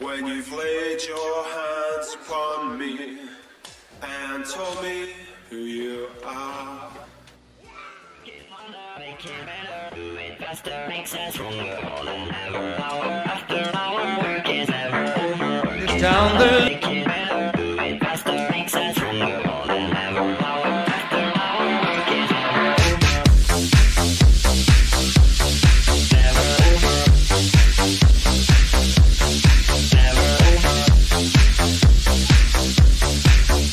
when you've laid your hands upon me and told me who you are. Make it better, do it faster, makes us stronger more than ever. Hour after hour, work is never over. It's down there. Make it better, do it faster, makes us stronger more than ever. Hour after hour, work is never over. Never over. Never over.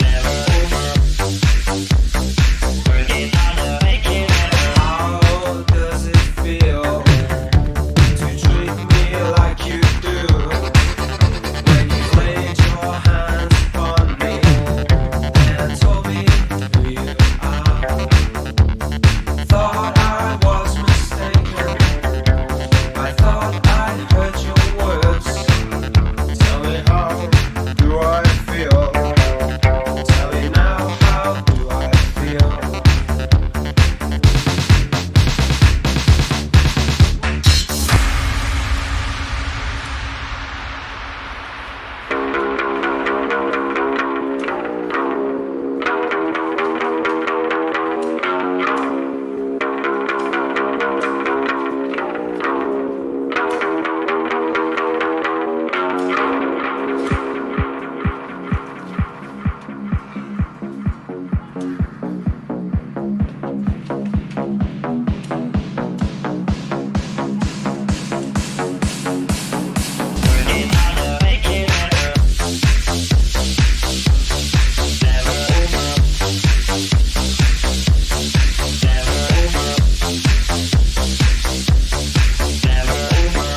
Never over. Working harder, make it better. How does it feel to treat me like you do when you've laid your hands upon me and told me who you are? Thought I was mistaken. I thought I heard your words. Tell me, how do I feel? Tell me now, how do I feel? Working harder, make it better. Never over. Never over. Never over.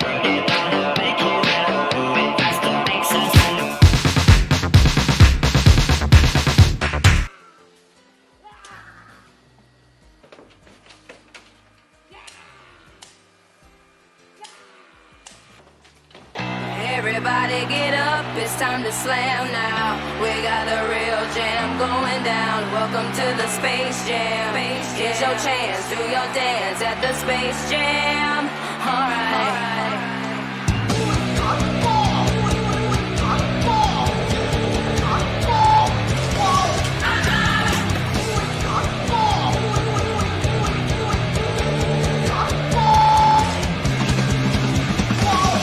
Working harder, make it better. Do it faster, makes us stronger. Everybody get up, it's time to slam now. We got a real jam going down. Welcome to the Space Jam. Here's your chance, do your dance at the Space Jam. Alright.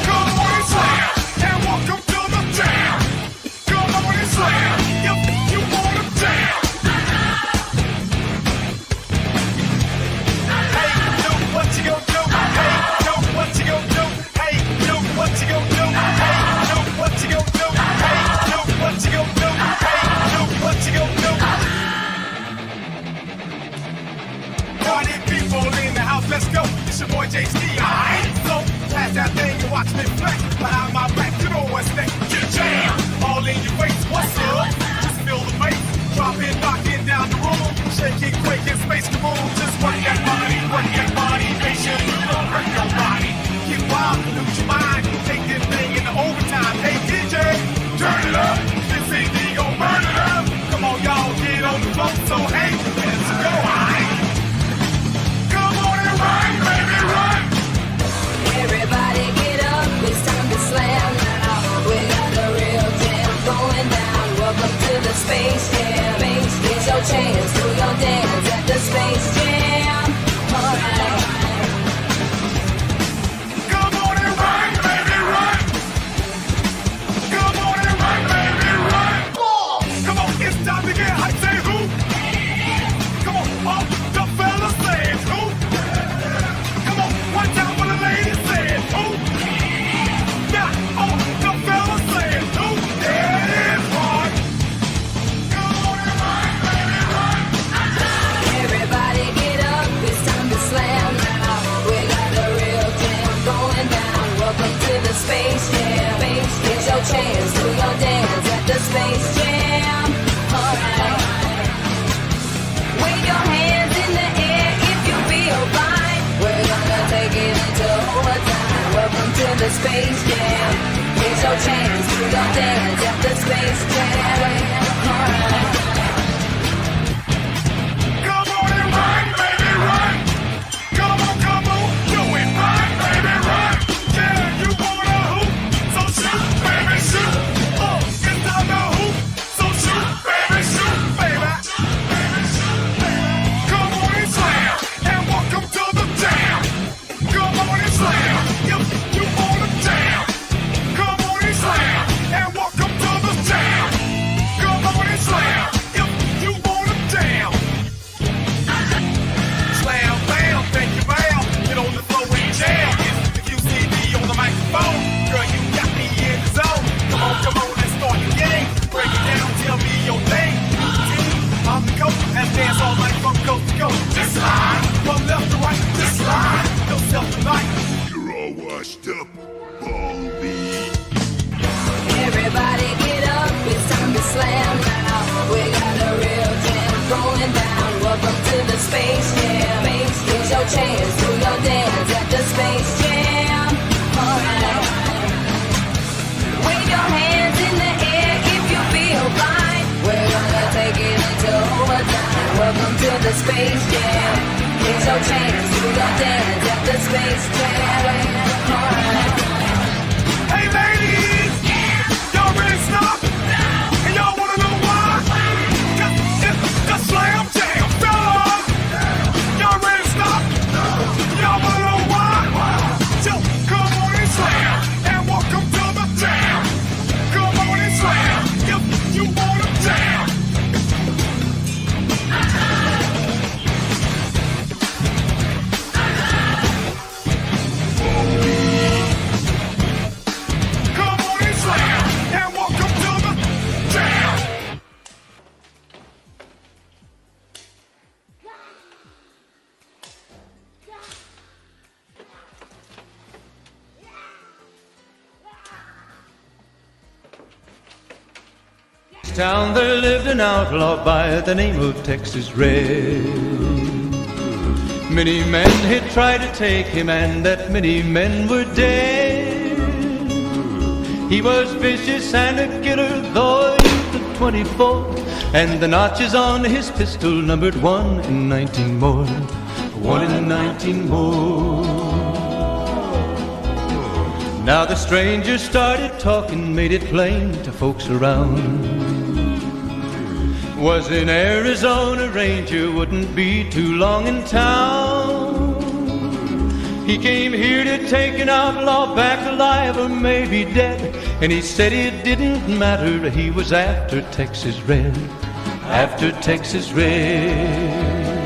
Come on and slam, and welcome to the jam. Come on and slam, if you wanna jam. Hey, do what you gon' do. Hey, do what you gon' do. Hey, do what you gon' do. Hey, do what you gon' do. Hey, do what you gon' do. Hey, do what you gon' do. Party people in the house, let's go. It's your boy JC, alright? So, pass that thing and watch me flex. Behind my back, you know what's next. Get jam, all in your face, what's up? Just feel the bass, dropping, knocking down the room. Shaking, quaking, space kaboom. Just work that body, make sure you don't hurt your body. Get wild, lose your mind, take this thing into overtime. Hey DJ, turn it up, this CD gon' burn it up. Come on y'all, get on the floor, so hey, let's go, alright? Come on and run, baby, run! Everybody get up, it's time to slam now. We got a real jam going down. Welcome to the Space Jam. Here's your chance, do your dance at the Space Jam. Alright. Come on and run, baby, run! Come on and run, baby, run! Come on, it's time to get hype, say who? Come on, all the fellas say who? Come on, one time for the ladies say who? Now, all the fellas say who? Yeah, it's hard. Come on and run, baby, run! Everybody get up, it's time to slam now. We got a real jam going down. Welcome to the Space Jam. Here's your chance, do your dance at the Space Jam. Alright. Wave your hands in the air if you feel fine. We're gonna take it into overtime. Welcome to the Space Jam. Here's your chance, do your dance at the Space Jam. Alright. Come on and run, baby, run! Come on, do it, run, baby, Space Jam. Here's your chance, do your dance at the Space Jam. Alright. Wave your hands in the air if you feel fine. We're gonna take it into overtime. Welcome to the Space Jam. Here's your chance, do your dance at the Space Jam. Alright. Hey ladies, y'all ready to stop? And y'all wanna know why? 'Cause it's the Slam Jam, fellas. Y'all ready to stop? Y'all wanna know why? So come on and slam, and welcome to the jam. Come on and slam, if you wanna jam. Come on and slam, and welcome to the jam. Town there lived an outlaw by the name of Texas Red. Many men had tried to take him, and that many men were dead. He was vicious and a killer, though a youth of 24, and the notches on his pistol numbered 1 in 19 more. 1 in 19 more. Now the stranger started talking, made it plain to folks around. Was in Arizona Ranger, wouldn't be too long in town. He came here to take an outlaw back alive or maybe dead, and he said it didn't matter, he was after Texas Red. After Texas Red.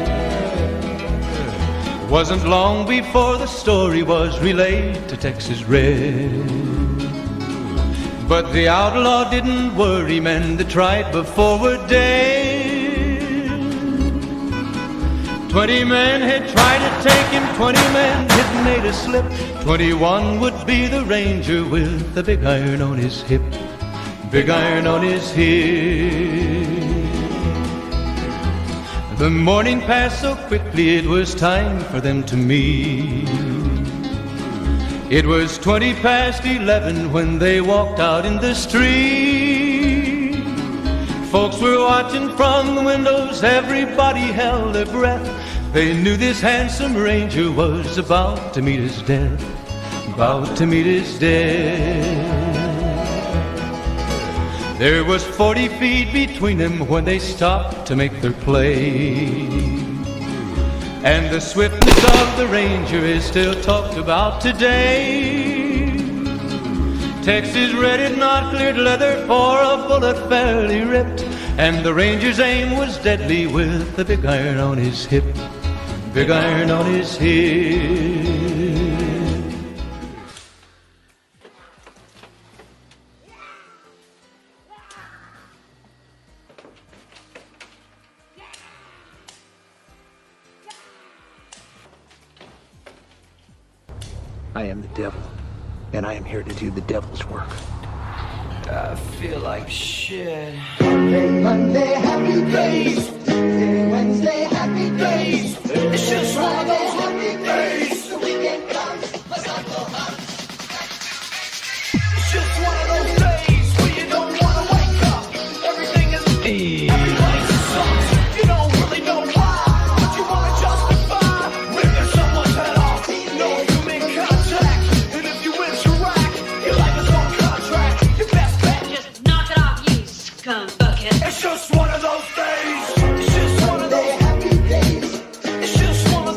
Wasn't long before the story was relayed to Texas Red. But the outlaw didn't worry, men that tried before were dead. 20 men had tried to take him, 20 men had made a slip. 21 would be the ranger with the big iron on his hip. Big iron on his hip. The morning passed so quickly, it was time for them to meet. It was 20 past 11 when they walked out in the street. Folks were watching from the windows, everybody held their breath. They knew this handsome ranger was about to meet his death. About to meet his death. There was 40 feet between them when they stopped to make their play. And the swiftness of the ranger is still talked about today. Texas Red had not cleared leather for a bullet fairly ripped, and the ranger's aim was deadly with the big iron on his hip. Big iron on his hip. I am the devil, and I am here to do the devil's work. I feel like shit. Monday, happy days. Tuesday, Wednesday, happy days. It's just one of those happy days. The weekend comes, let's not go home. It's just one of those days where you don't want to wake up. Everything is everybody sucks. You don't really know why, but you want to justify ripping someone's head off. No human contact, and if you interact, your life is on contract. Your best bet. Just knock it off, you scum bucket. It's just one of those days. It's just one of those happy days. It's just one of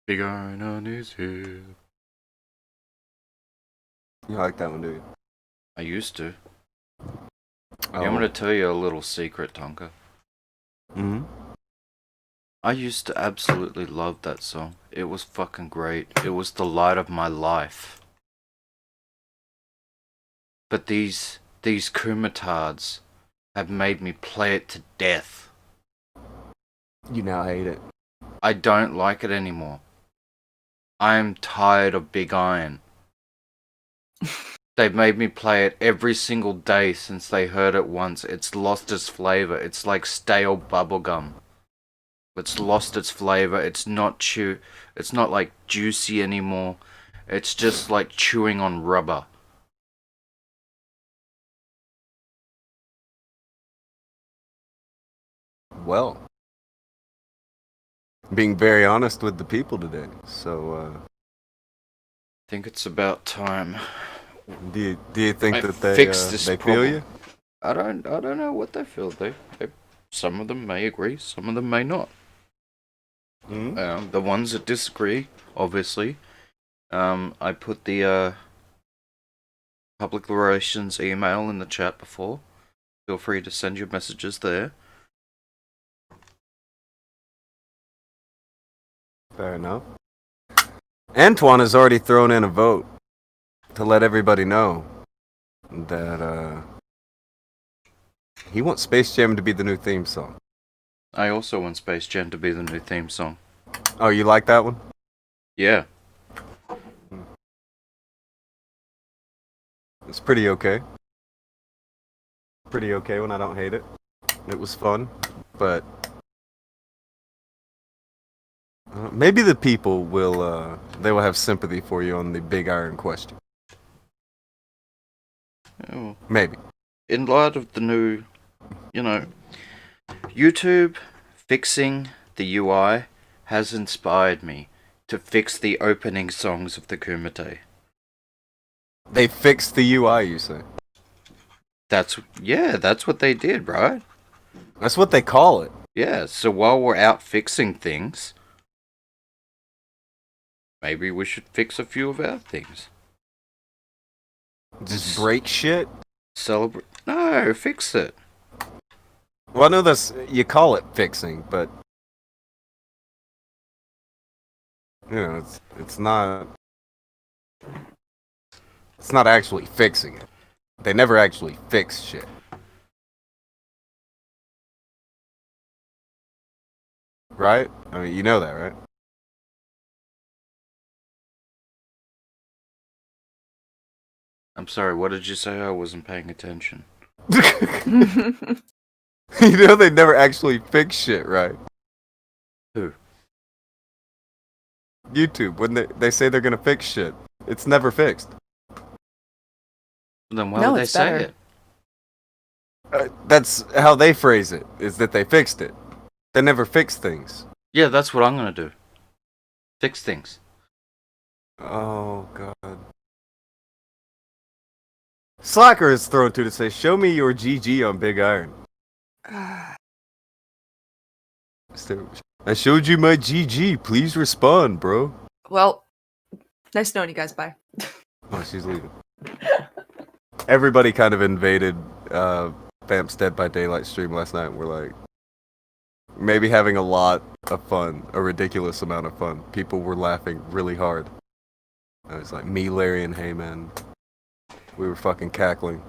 Big iron on his hip. You like that one, do you? I used to. Oh. I'm gonna tell you a little secret, Tonka. Mm-hmm. I used to absolutely love that song. It was fucking great. It was the light of my life. But these kumatards have made me play it to death. You now hate it. I don't like it anymore. I am tired of Big Iron. They've made me play it every single day since they heard it once. It's lost its flavor. It's like stale bubblegum. It's lost its flavor. It's not like juicy anymore. It's just like chewing on rubber. Well, being very honest with the people today. So, I think it's about time. do you think I that they fix this feel problem. you? I don't know what they feel. They some of them may agree, some of them may not. Mm-hmm. The ones that disagree, obviously, I put the public relations email in the chat before. Feel free to send your messages there. Fair enough. Antoine has already thrown in a vote to let everybody know that he wants Space Jam to be the new theme song. I also want Space Jam to be the new theme song. Oh, you like that one? Yeah. It's pretty okay. Pretty okay when I don't hate it. It was fun, but maybe the people will they will have sympathy for you on the Big Iron question. Oh. Maybe. In light of the new, YouTube fixing the UI has inspired me to fix the opening songs of the Kumite. They fixed the UI, you say? That's what they did, right? That's what they call it. Yeah, so while we're out fixing things, maybe we should fix a few of our things. Just break shit? Celebrate? No, fix it. Well, I know you call it fixing, but it's not actually fixing it. They never actually fix shit. Right? I mean, you know that, right? I'm sorry, what did you say? I wasn't paying attention. You know they never actually fix shit, right? Who? YouTube, when they say they're gonna fix shit, it's never fixed. Then why would they say it? That's how they phrase it, is that they fixed it. They never fix things. Yeah, that's what I'm gonna do. Fix things. Oh, God. Slacker is thrown to say, show me your GG on Big Iron. I showed you my GG. Please respond, bro. Well, nice knowing you guys. Bye. Oh, she's leaving. Everybody kind of invaded Vamp's Dead by Daylight stream last night. We're like, maybe having a lot of fun, a ridiculous amount of fun. People were laughing really hard. It was like me, Larry, and Heyman. We were fucking cackling.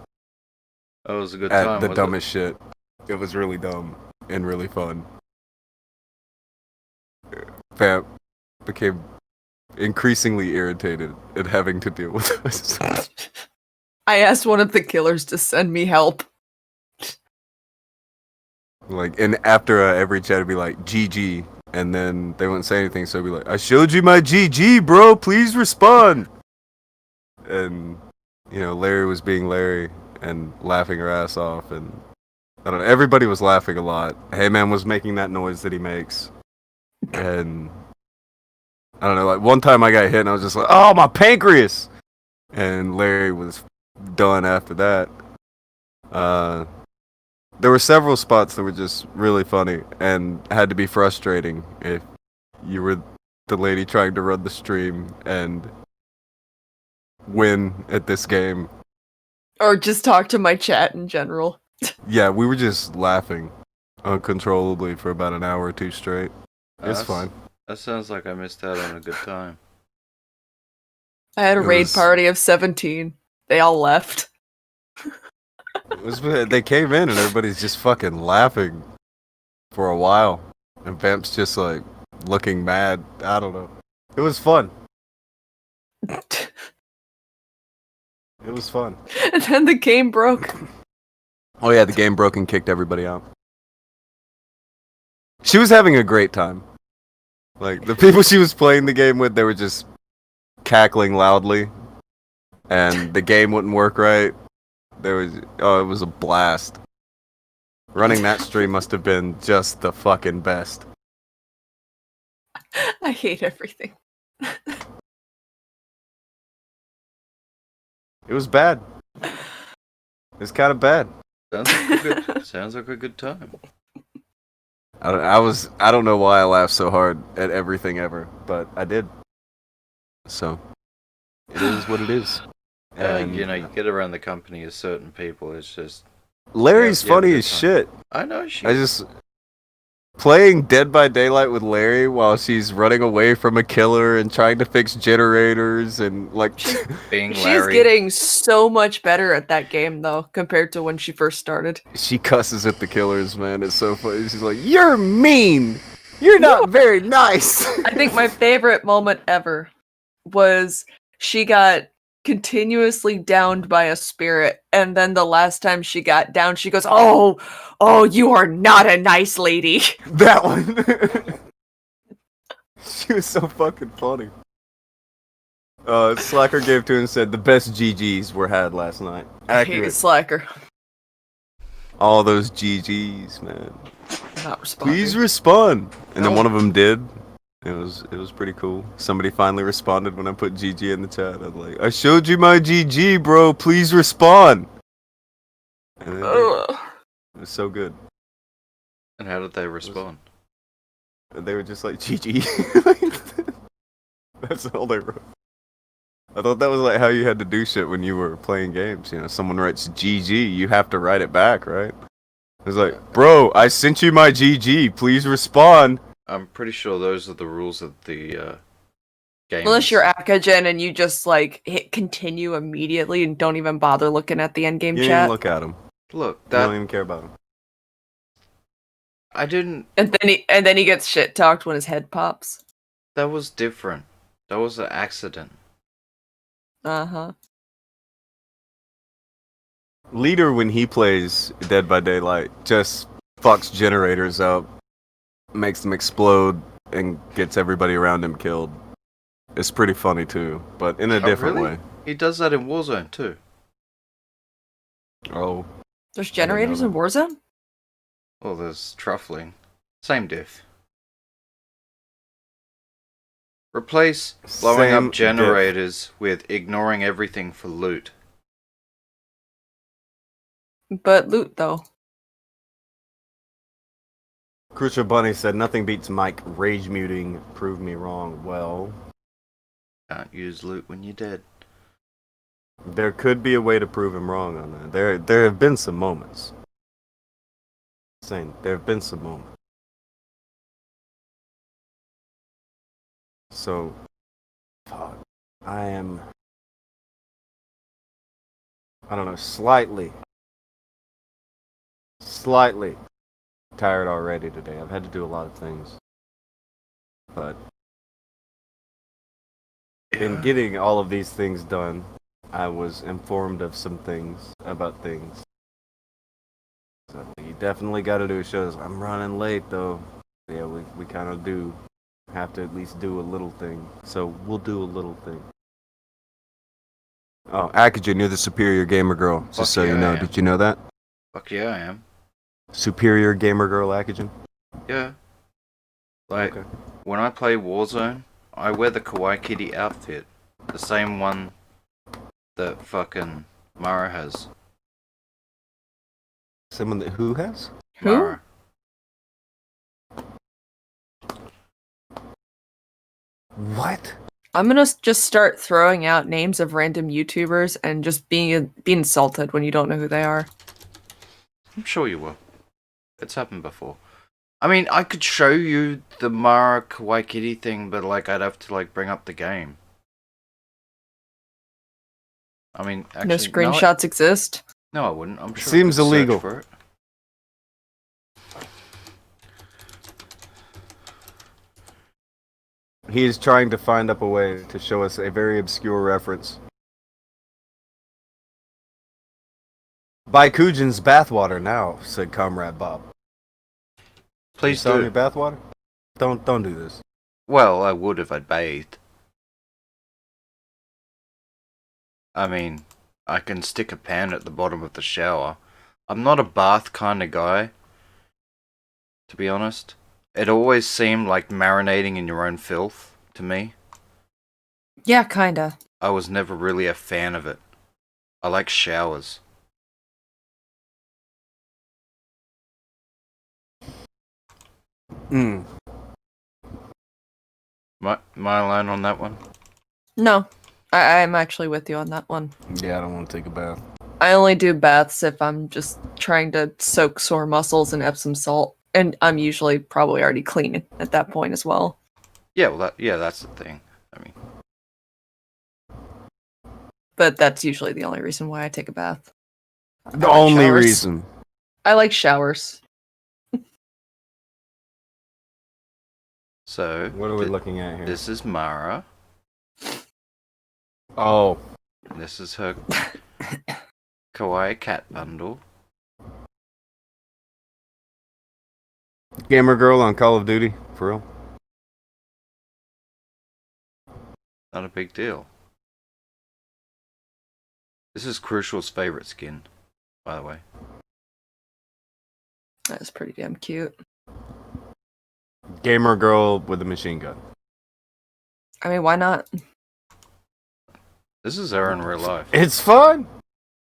That was a good at time. the dumbest shit. It was really dumb and really fun. Vamp became increasingly irritated at having to deal with us. I asked one of the killers to send me help. Like, and after every chat, it'd be like, GG. And then they wouldn't say anything, so it'd be like, I showed you my GG, bro. Please respond. And, Larry was being Larry and laughing her ass off. And, I don't know, everybody was laughing a lot. Heyman was making that noise that he makes. And, I don't know, like, one time I got hit and I was just like, oh, my pancreas! And Larry was done after that. There were several spots that were just really funny and had to be frustrating if you were the lady trying to run the stream and win at this game. Or just talk to my chat in general. Yeah, we were just laughing uncontrollably for about an hour or two straight. It's fine. That sounds like I missed out on a good time. I had a raid party of 17. They all left. They came in and everybody's just fucking laughing for a while. And Vamp's just like looking mad. I don't know. It was fun. It was fun. And then the game broke. Oh yeah, the game broke and kicked everybody out. She was having a great time. Like, the people she was playing the game with, they were just cackling loudly. And the game wouldn't work right. It was a blast. Running that stream must have been just the fucking best. I hate everything. It was bad. It was kind of bad. Sounds like a good time. I don't know why I laughed so hard at everything ever, but I did. So, it is what it is. And you know, you get around the company of certain people, it's just... Larry's funny as shit. I know playing Dead by Daylight with Larry while she's running away from a killer and trying to fix generators and like being She's Larry. getting so much better at that game though, compared to when she first started. She cusses at the killers, man. It's so funny. She's like, "You're mean. You're not very nice." I think my favorite moment ever was she got continuously downed by a spirit, and then the last time she got down, she goes, "Oh, you are not a nice lady." That one. She was so fucking funny. Slacker gave to and said the best GGs were had last night. I hate Slacker. All those GGs, man. Not responding. Please respond. And then one of them did. It was pretty cool. Somebody finally responded when I put GG in the chat. I was like, "I showed you my GG, bro. Please respond." And then it was so good. And how did they respond? They were just like, "GG." That's all they wrote. I thought that was like how you had to do shit when you were playing games. You know, someone writes GG, you have to write it back, right? It was like, "Bro, I sent you my GG. Please respond." I'm pretty sure those are the rules of the game. Unless you're Akujin and you just like hit continue immediately and don't even bother looking at the endgame You chat. didn't even look at them. Look, You don't even care about them. I didn't. And then he gets shit talked when his head pops. That was different. That was an accident. Uh-huh. Leader, when he plays Dead by Daylight, just fucks generators up, makes them explode, and gets everybody around him killed. It's pretty funny too, but in a different really? way. He does that in Warzone too. Oh. There's generators in Warzone? Well, there's truffling. Same diff. Replace blowing Same up generators with ignoring everything for loot. But loot though. Crucial Bunny said, "Nothing beats Mike rage muting. Prove me wrong." Well, Can't use loot when you're dead. there could be a way to prove him wrong on that. There have been some moments. Saying there have been some moments. So, fuck. I don't know, slightly tired already today. I've had to do a lot of things. But in getting all of these things done, I was informed of some things about things. So you definitely got to do shows. I'm running late though. Yeah, we kind of do have to at least do a little thing. So we'll do a little thing. Oh, Akujin, you're the superior gamer girl. Just so you know. Did you know that? Fuck yeah, I am. Superior gamer girl, Akujin? Yeah. Like, when I play Warzone, I wear the Kawaii Kitty outfit. The same one that fucking Mara has. Someone that who has? Mara. What? I'm gonna just start throwing out names of random YouTubers and just being insulted when you don't know who they are. I'm sure you will. It's happened before. I mean, I could show you the Mara Kawaii Kitty thing, but like I'd have to like bring up the game. I mean, actually, No screenshots exist. No, I wouldn't. I'm sure. Seems I could search illegal. for it. He is trying to find up a way to show us a very obscure reference. Buy Akujin's bathwater now, said Comrade Bob. Please selling do. your bathwater? Don't do this. Well, I would if I'd bathed. I mean, I can stick a pan at the bottom of the shower. I'm not a bath kind of guy, to be honest. It always seemed like marinating in your own filth to me. Yeah, kinda. I was never really a fan of it. I like showers. Mm. Am I alone on that one? No, I'm actually with you on that one. Yeah, I don't want to take a bath. I only do baths if I'm just trying to soak sore muscles in Epsom salt, and I'm usually probably already clean at that point as well. Yeah, well, that's the thing. I mean, But that's usually the only reason why I take a bath. The I like only showers. reason. I like showers. so What are we looking at here? This is Mara. Oh. This is her kawaii cat bundle. Gamer girl on Call of Duty, for real. Not a big deal. This is Crucial's favorite skin, by the way. That's pretty damn cute. Gamer girl with a machine gun. I mean, why not? This is her in real life. It's fun.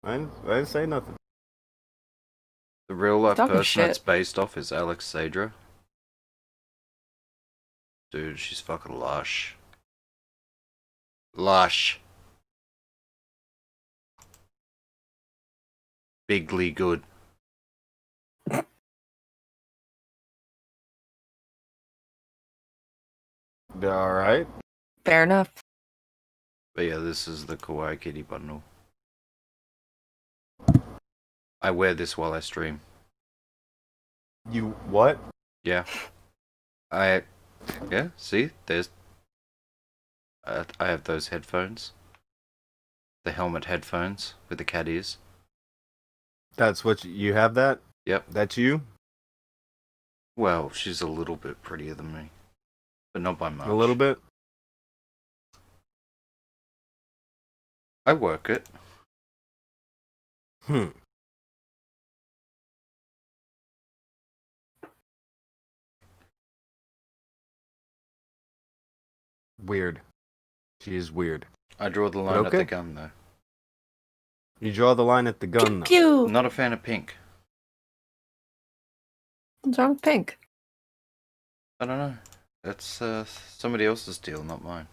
I didn't say nothing. The real life Talking person shit. it's based off is Alex Sadra. Dude, she's fucking lush. Lush. Bigly good. Alright. Fair enough. But yeah, this is the Kawaii Kitty bundle. I wear this while I stream. You what? Yeah. Yeah, see? There's... I have those headphones. The helmet headphones with the cat ears. That's what you have that? Yep. That's you? Well, she's a little bit prettier than me. But not by much. A little bit? I work it. Weird. She is weird. I draw the line at okay. the gun, though. You draw the line at the gun, though. Pew! I'm not a fan of pink. What's wrong with pink? I don't know. That's somebody else's deal, not mine.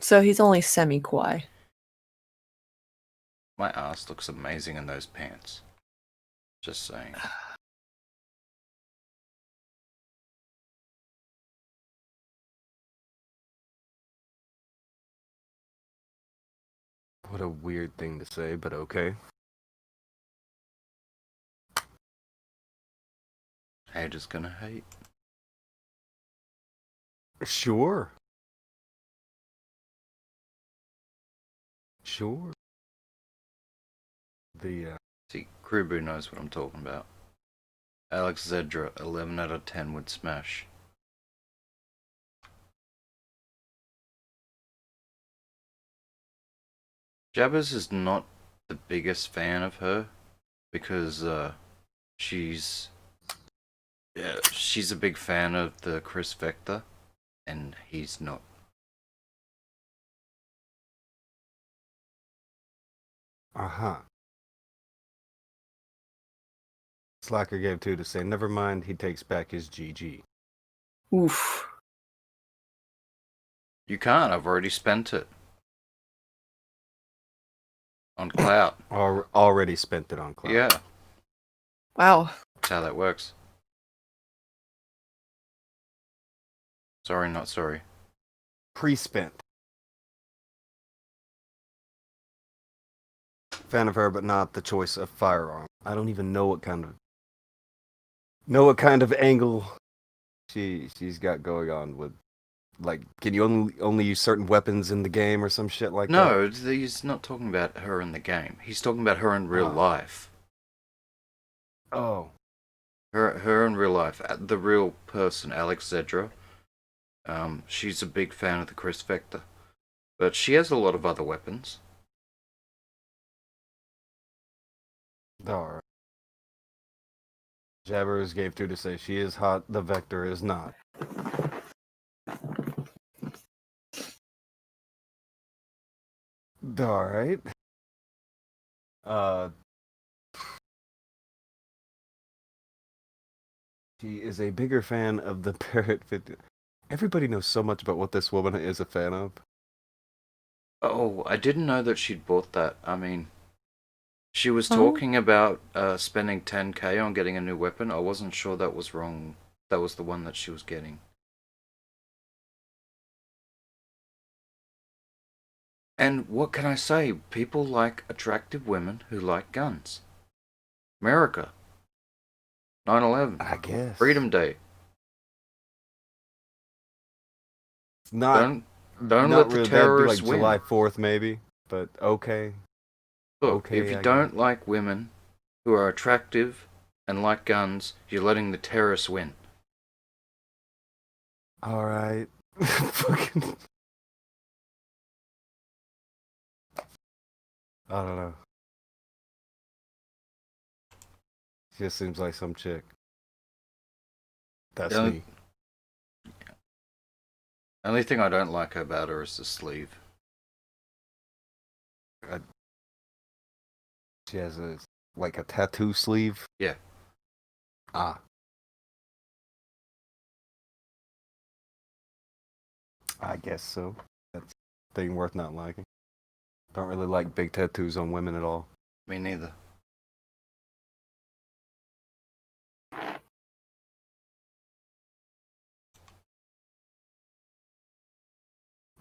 So he's only semi-kawaii. My ass looks amazing in those pants. Just saying. What a weird thing to say, but okay. Haters gonna hate. Sure. Sure. The, See, Krubu knows what I'm talking about. Alex Zedra, 11 out of 10 would smash. Jabbers is not the biggest fan of her because she's a big fan of the Chris Vector and he's not. uh-huh. Slacker gave 2 to say, never mind, he takes back his GG. Oof. You can't. I've already spent it on clout. Already spent it on clout. Yeah, Wow. that's how that works. Sorry, not sorry. Pre-spent. Fan of her, but not the choice of firearm. I don't even know what kind of angle she's got going on with. Like, can you only use certain weapons in the game or some shit like that? No, he's not talking about her in the game. He's talking about her in real life. Oh. Her in real life. The real person, Alex Zedra. She's a big fan of the Chris Vector. But she has a lot of other weapons. Alright. Jabbers gave 2 to say, she is hot, the Vector is not. Alright. She is a bigger fan of the Parrot 50. Everybody knows so much about what this woman is a fan of. Oh, I didn't know that she'd bought that. I mean, she was talking about spending 10k on getting a new weapon. I wasn't sure that was wrong. That was the one that she was getting. And what can I say? People like attractive women who like guns. America. 9/11. I guess. Freedom Day. It's not. Don't not let the really, terrorists that'd be win. like July 4th, maybe. But okay. Look, Okay, if you I don't like women who are attractive and like guns, you're letting the terrorists win. Alright. Fucking. I don't know. She just seems like some chick. That's Don't- me. Only thing I don't like about her is the sleeve. She has like a tattoo sleeve. Yeah. Ah. I guess so. That's a thing worth not liking. Don't really like big tattoos on women at all. Me neither.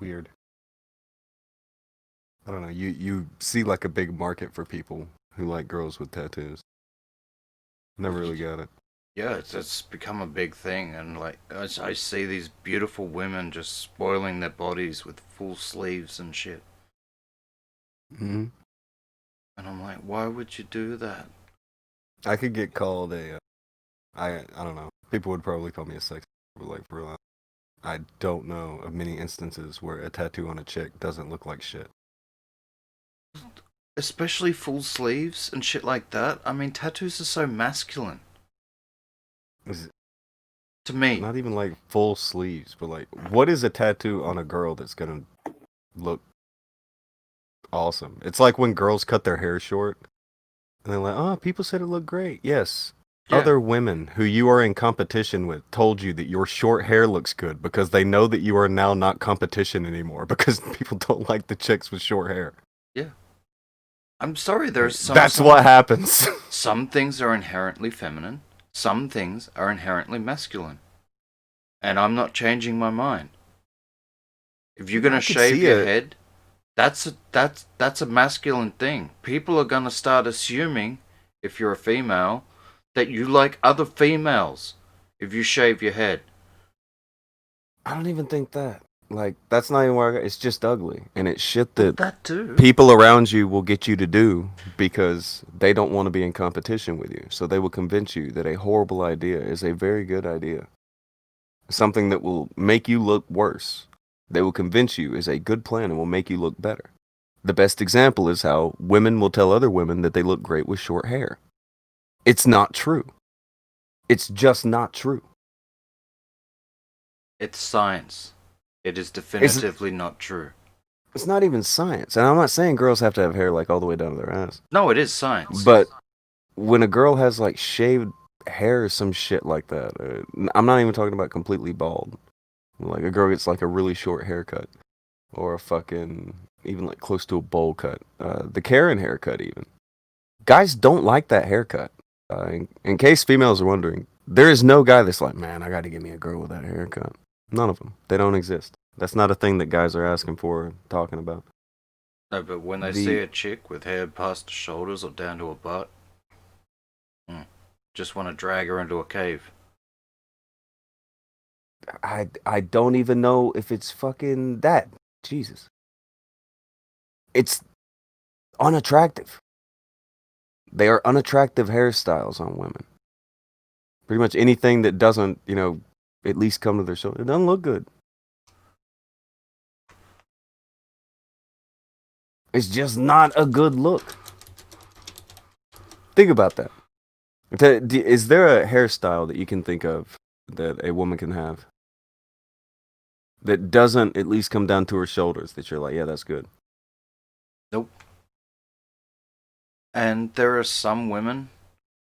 Weird. I don't know. You see like a big market for people who like girls with tattoos. Never really got it. Yeah, it's become a big thing, and like I see these beautiful women just spoiling their bodies with full sleeves and shit. Hmm. And I'm like, why would you do that? I could get called a. I don't know. People would probably call me a sex, but like for real, I don't know of many instances where a tattoo on a chick doesn't look like shit. Especially full sleeves and shit like that. I mean, tattoos are so masculine. Is it To me. not even like full sleeves, but like, what is a tattoo on a girl that's gonna look awesome? It's like when girls cut their hair short, and they're like, "Oh, people said it looked great." Yes. Yeah. Other women who you are in competition with told you that your short hair looks good because they know that you are now not competition anymore because people don't like the chicks with short hair. Yeah. I'm sorry, there's some... That's what happens. Some things are inherently feminine. Some things are inherently masculine. And I'm not changing my mind. If you're gonna I can shave see your it. head, that's a masculine thing. People are gonna start assuming, if you're a female, that you like other females if you shave your head. I don't even think that. Like, that's not even where it's just ugly. And it's shit that That too. people around you will get you to do because they don't want to be in competition with you. So they will convince you that a horrible idea is a very good idea. Something that will make you look worse. They will convince you is a good plan and will make you look better. The best example is how women will tell other women that they look great with short hair. It's not true. It's just not true. It's science. It is definitively not true. It's not even science. And I'm not saying girls have to have hair like all the way down to their ass. No, it is science. But when a girl has like shaved hair or some shit like that, I'm not even talking about completely bald. Like a girl gets like a really short haircut, or a fucking even like close to a bowl cut, the Karen haircut even. Guys don't like that haircut. In case females are wondering, there is no guy that's like, man, I got to get me a girl with that haircut. None of them. They don't exist. That's not a thing that guys are asking for, talking about. No, but when they see a chick with hair past the shoulders or down to her butt, just want to drag her into a cave. I don't even know if it's fucking that. Jesus. It's unattractive. They are unattractive hairstyles on women. Pretty much anything that doesn't, at least come to their shoulder. It doesn't look good. It's just not a good look. Think about that. Is there a hairstyle that you can think of that a woman can have that doesn't at least come down to her shoulders that you're like, yeah, that's good? Nope. And there are some women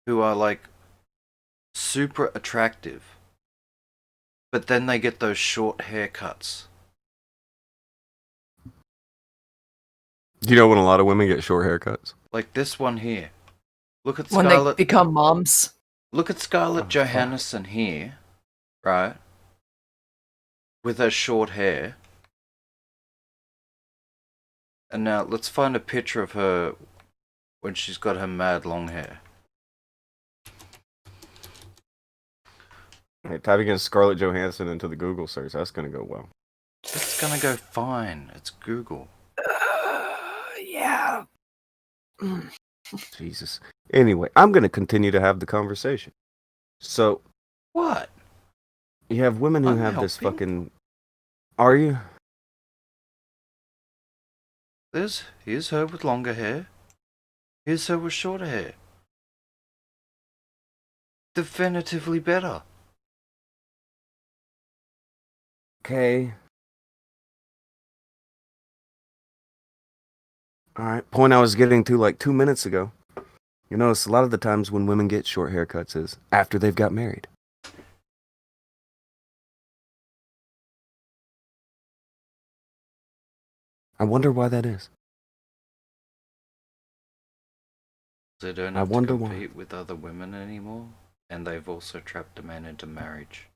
who are like super attractive, but then they get those short haircuts. Do you know when a lot of women get short haircuts? Like this one here. Look at When Scarlett. they become moms. Look at Scarlett Johansson here, right? With her short hair. And now let's find a picture of her when she's got her mad long hair. Hey, typing in Scarlett Johansson into the Google search, that's gonna go well. It's gonna go fine. It's Google. Yeah. Jesus. Anyway, I'm gonna continue to have the conversation. So, What? you have women who I'm have this helping. fucking. Are you? Here's her with longer hair. Here's her with shorter hair. Definitively better. Okay. Alright, point I was getting to like 2 minutes ago. You notice a lot of the times when women get short haircuts is after they've got married. I wonder why that is. They don't I have to wonder why. compete with other women anymore, and they've also trapped a man into marriage.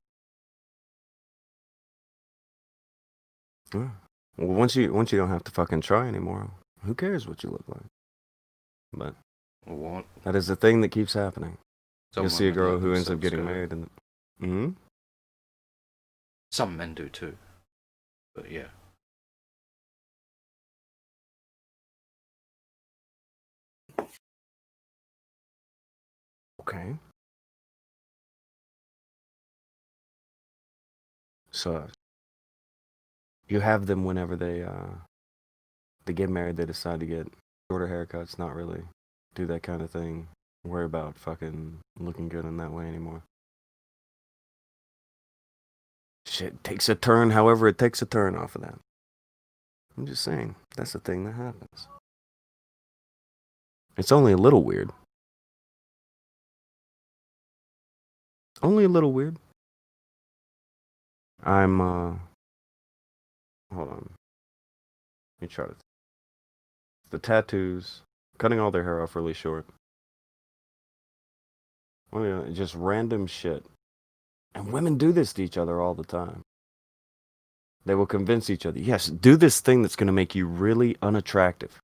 Yeah. Well, once you don't have to fucking try anymore, who cares what you look like? But What? that is the thing that keeps happening. You'll see a women girl let who ends up themselves getting go. married and. Hmm. Some men do too. But yeah. Okay. So you have them whenever they get married, they decide to get shorter haircuts, not really do that kind of thing, worry about fucking looking good in that way anymore. Shit takes a turn however it takes a turn off of that. I'm just saying, that's the thing that happens. It's only a little weird. Only a little weird. I'm hold on. Let me try to. The tattoos, cutting all their hair off really short. Oh yeah, just random shit. And women do this to each other all the time. They will convince each other, yes, do this thing that's going to make you really unattractive.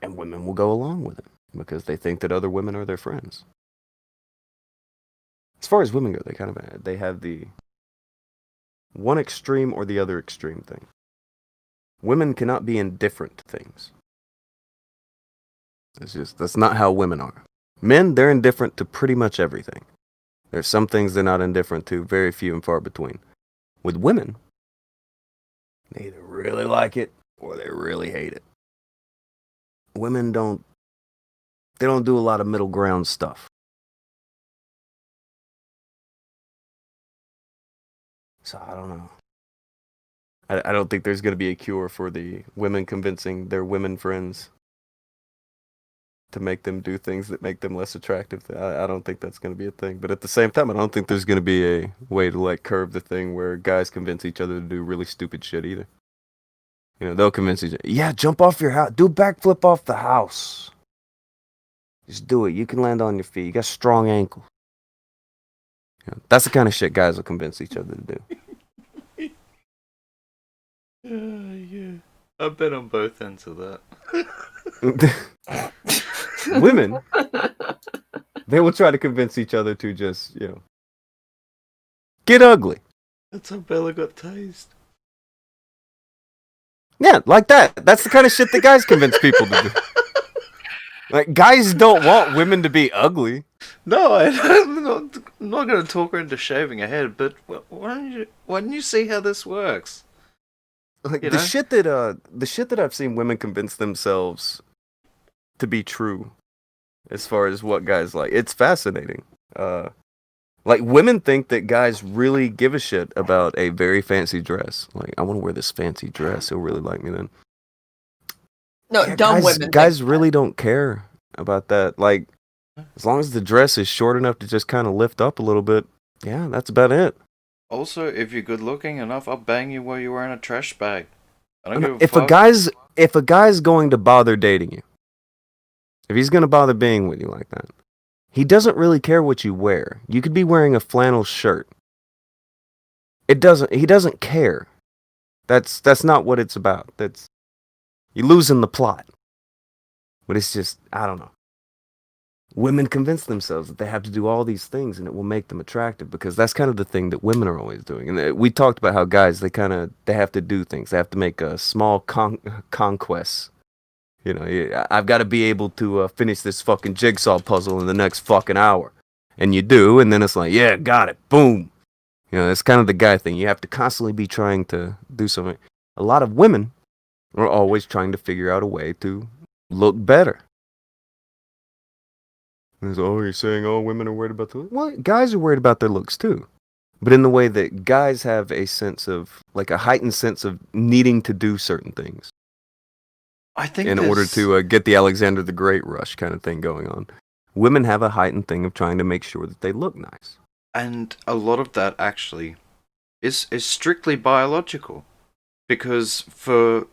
And women will go along with it because they think that other women are their friends. As far as women go, they have the one extreme or the other extreme thing. Women cannot be indifferent to things. That's not how women are. Men, they're indifferent to pretty much everything. There's some things they're not indifferent to, very few and far between. With women, they either really like it or they really hate it. Women don't do a lot of middle ground stuff. So I don't know. I don't think there's going to be a cure for the women convincing their women friends to make them do things that make them less attractive. I don't think that's going to be a thing. But at the same time, I don't think there's going to be a way to like curb the thing where guys convince each other to do really stupid shit either. You know, they'll convince each other, yeah, jump off your house, do a backflip off the house. Just do it. You can land on your feet. You got strong ankles. You know, that's the kind of shit guys will convince each other to do. Yeah. I've been on both ends of that. Women, they will try to convince each other to just, you know, get ugly. That's how Bella got tased. Yeah, like that. That's the kind of shit that guys convince people to do. Like, guys don't want women to be ugly. No, I'm not going to talk her into shaving her head, but why don't you see how this works? Like You the know? shit that I've seen women convince themselves to be true, as far as what guys like, it's fascinating. Like women think that guys really give a shit about a very fancy dress. Like, I want to wear this fancy dress. He'll really like me then. No, Yeah, dumb guys, women. Guys really don't care about that. Like, as long as the dress is short enough to just kind of lift up a little bit, yeah, that's about it. Also, if you're good looking enough, I'll bang you while you're wearing a trash bag. I don't give a If fuck. if a guy's going to bother dating you, if he's going to bother being with you like that, he doesn't really care what you wear. You could be wearing a flannel shirt. He doesn't care. That's not what it's about. You're losing the plot. But it's just, I don't know. Women convince themselves that they have to do all these things and it will make them attractive, because that's kind of the thing that women are always doing. And we talked about how guys, they have to do things. They have to make small conquests. You know, I've got to be able to finish this fucking jigsaw puzzle in the next fucking hour. And you do, and then it's like, yeah, got it, boom. You know, it's kind of the guy thing. You have to constantly be trying to do something. A lot of women are always trying to figure out a way to look better. And oh, you're saying all women are worried about the look? Well, guys are worried about their looks too. But in the way that guys have a sense of, like a heightened sense of needing to do certain things. I think in order to get the Alexander the Great rush kind of thing going on. Women have a heightened thing of trying to make sure that they look nice. And a lot of that actually is strictly biological. Because for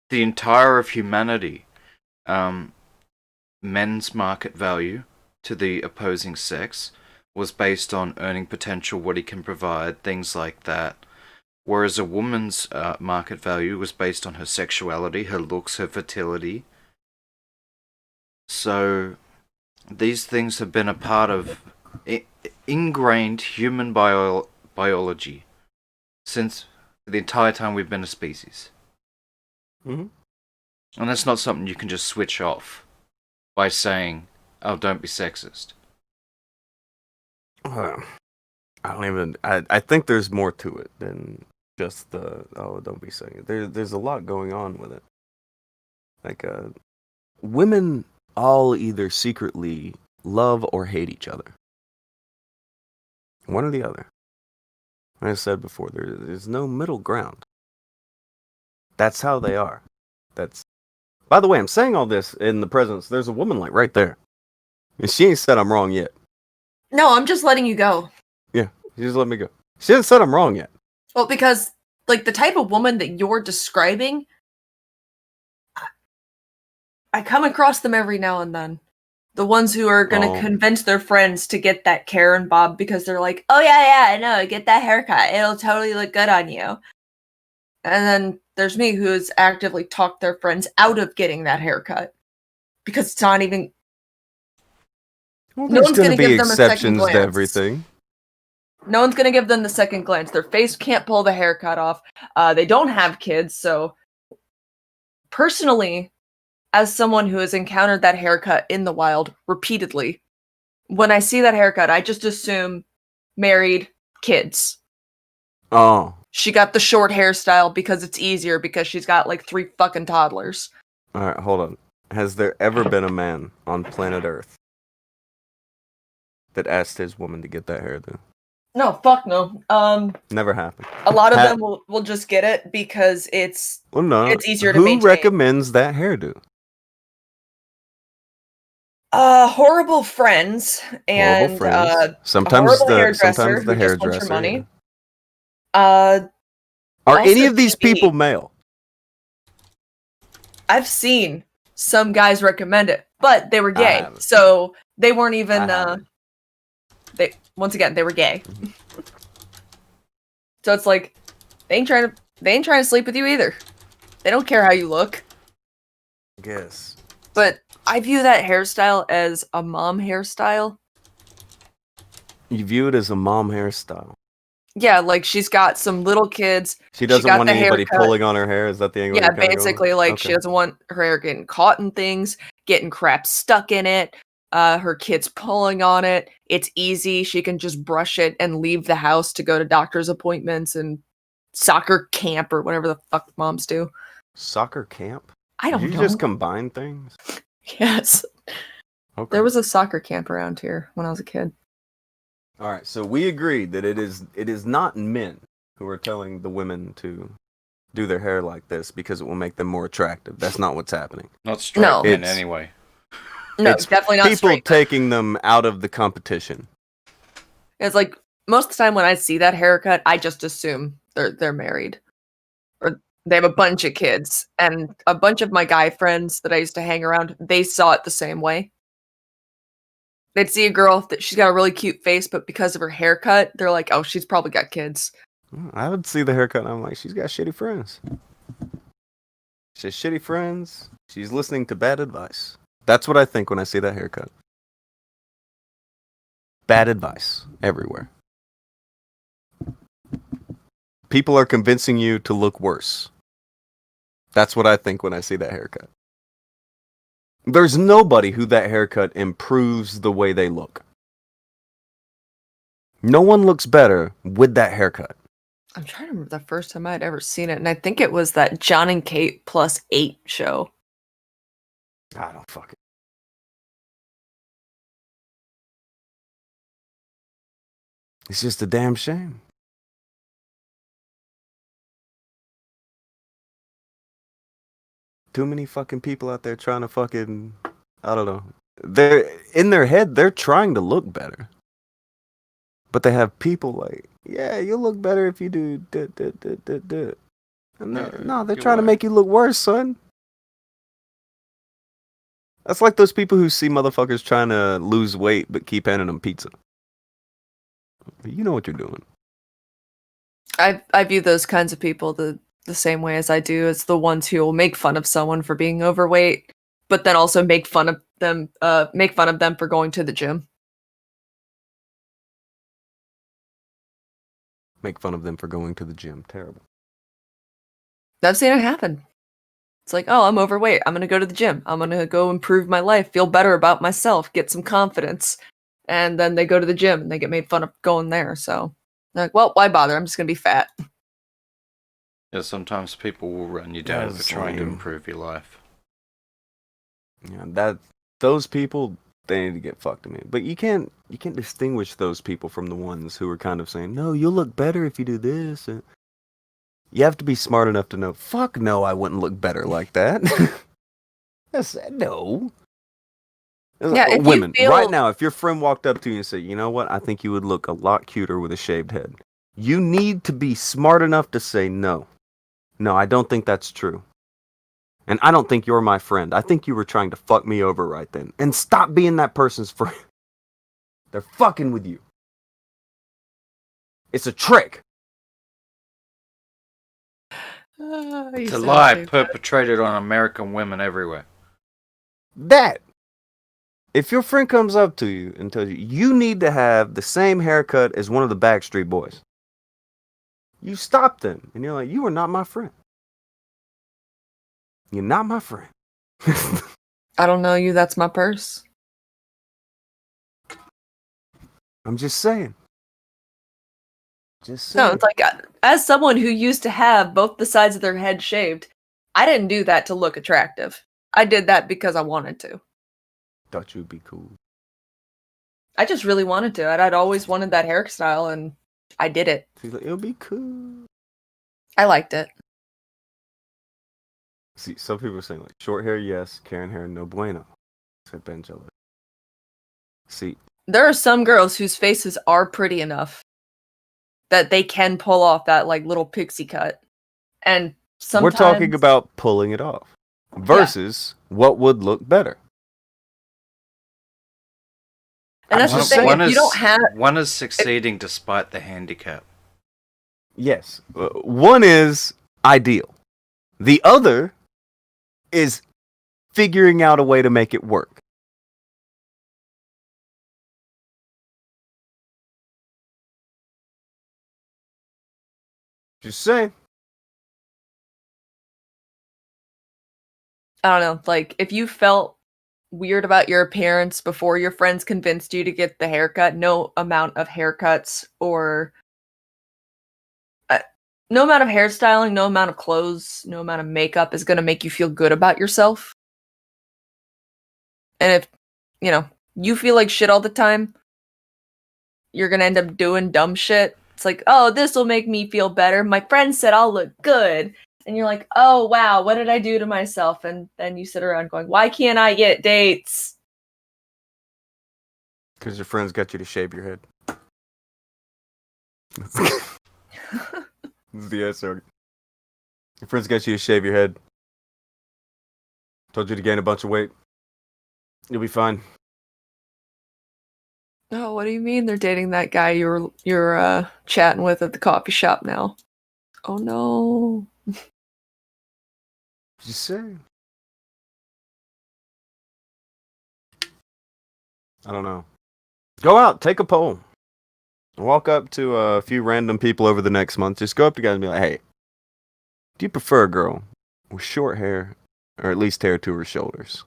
the entire of humanity, men's market value to the opposing sex was based on earning potential, what he can provide, things like that. Whereas a woman's market value was based on her sexuality, her looks, her fertility. So these things have been a part of ingrained human biology since the entire time we've been a species. Mm-hmm. And that's not something you can just switch off by saying, oh, don't be sexist. I think there's more to it than just don't be saying it. There's a lot going on with it. Like, women all either secretly love or hate each other. One or the other. Like I said before, there's no middle ground. That's how they are. By the way, I'm saying all this in the presence. There's a woman like right there. And she ain't said I'm wrong yet. No, I'm just letting you go. Yeah, she just let me go. She hasn't said I'm wrong yet. Well, because, like, the type of woman that you're describing, I come across them every now and then. The ones who are going to convince their friends to get that Karen bob because they're like, oh, yeah, I know, get that haircut. It'll totally look good on you. And then there's me who has actively talked their friends out of getting that haircut. Because it's not even... Well, no there's one's going to be give them a second exceptions glance. to everything. No one's going to give them the second glance. Their face can't pull the haircut off. They don't have kids, so... Personally, as someone who has encountered that haircut in the wild repeatedly, when I see that haircut, I just assume married, kids. Oh. She got the short hairstyle because it's easier because she's got like 3 fucking toddlers. Alright, hold on. Has there ever been a man on planet Earth that asked his woman to get that hairdo? No, fuck no. Never happened. A lot of them will just get it because it's Well, no. it's easier to Who maintain. recommends that hairdo? Horrible friends and Horrible friends. a Sometimes horrible hairdresser sometimes the who just wants your hairdresser. money. Yeah. Are any Also of these TV. people male? I've seen some guys recommend it, but they were I gay, haven't. so they weren't even. I haven't. They once again they were gay, so it's like they ain't trying to sleep with you either. They don't care how you look. I guess. But I view that hairstyle as a mom hairstyle. You view it as a mom hairstyle. Yeah, like she's got some little kids. She doesn't got want the anybody haircut. pulling on her hair. Is that the angle? Yeah, you're kinda going basically, with? like she Okay. doesn't want her hair getting caught in things, getting crap stuck in it. Her kids pulling on it. It's easy. She can just brush it and leave the house to go to doctor's appointments and soccer camp or whatever the fuck moms do. Soccer camp? I don't Did you know. just combine things? Yes, Okay. there was a soccer camp around here when I was a kid. All right, so we agreed that it is not men who are telling the women to do their hair like this because it will make them more attractive. That's not what's happening. Not straight No. men It's- anyway. No, It's definitely not people straight. taking them out of the competition. It's like most of the time when I see that haircut, I just assume they're married or they have a bunch of kids. And a bunch of my guy friends that I used to hang around, they saw it the same way. They'd see a girl that she's got a really cute face, but because of her haircut, they're like, "Oh, she's probably got kids." I would see the haircut and I'm like, she's got shitty friends. She has shitty friends. She's listening to bad advice. That's what I think when I see that haircut. Bad advice everywhere. People are convincing you to look worse. That's what I think when I see that haircut. There's nobody who that haircut improves the way they look. No one looks better with that haircut. I'm trying to remember the first time I'd ever seen it, and I think it was that John and Kate +8 show. I don't fucking. It's just a damn shame. Too many fucking people out there trying to fucking, I don't know. They're in their head, they're trying to look better. But they have people like, yeah, you'll look better if you do. And no, they're trying to make you look worse, son. That's like those people who see motherfuckers trying to lose weight but keep handing them pizza. You know what you're doing. I view those kinds of people the same way as I do as the ones who will make fun of someone for being overweight, but then also make fun of them for going to the gym. Make fun of them for going to the gym. Terrible. I've seen it happen. It's like, oh, I'm overweight. I'm going to go to the gym. I'm going to go improve my life, feel better about myself, get some confidence. And then they go to the gym and they get made fun of going there. So they're like, well, why bother? I'm just going to be fat. Yeah, sometimes people will run you down That's for trying to lame. improve your life. Yeah, those people, they need to get fucked. I mean, but you can't distinguish those people from the ones who are kind of saying, no, you'll look better if you do this. And you have to be smart enough to know, fuck no, I wouldn't look better like that. No. Yeah, if you Women, feel- right now, if your friend walked up to you and said, you know what, I think you would look a lot cuter with a shaved head. You need to be smart enough to say no. No, I don't think that's true. And I don't think you're my friend. I think you were trying to fuck me over right then. And stop being that person's friend. They're fucking with you. It's a trick. It's a lie perpetrated on American women everywhere. That. If your friend comes up to you and tells you, you need to have the same haircut as one of the Backstreet Boys, you stop them and you're like, you are not my friend. You're not my friend. I don't know you. That's my purse. I'm just saying. Just saying. No, it's like, as someone who used to have both the sides of their head shaved, I didn't do that to look attractive. I did that because I wanted to. Thought you'd be cool. I just really wanted to. And I'd always wanted that hairstyle, and I did it. She's like, it'll be cool. I liked it. See, some people are saying like short hair, yes. Karen hair, no bueno. Said Ben Jealous. See, There are some girls whose faces are pretty enough that they can pull off that like little pixie cut. And sometimes we're talking about pulling it off versus what would look better. And that's the just thing, saying. if you don't have One is succeeding despite the handicap. Yes. One is ideal. The other is figuring out a way to make it work. Just saying. I don't know, like if you felt weird about your appearance before your friends convinced you to get the haircut, no amount of haircuts or no amount of hairstyling, no amount of clothes, no amount of makeup is going to make you feel good about yourself. And if, you feel like shit all the time, you're going to end up doing dumb shit. It's like, oh, this will make me feel better. My friend said I'll look good. And you're like, oh, wow, what did I do to myself? And then you sit around going, why can't I get dates? Because your friends got you to shave your head. This is the answer. Your friends got you to shave your head. Told you to gain a bunch of weight. You'll be fine. Oh, what do you mean they're dating that guy you're chatting with at the coffee shop now? Oh no. Just saying. I don't know. Go out, take a poll. Walk up to a few random people over the next month. Just go up to guys and be like, hey, do you prefer a girl with short hair or at least hair to her shoulders?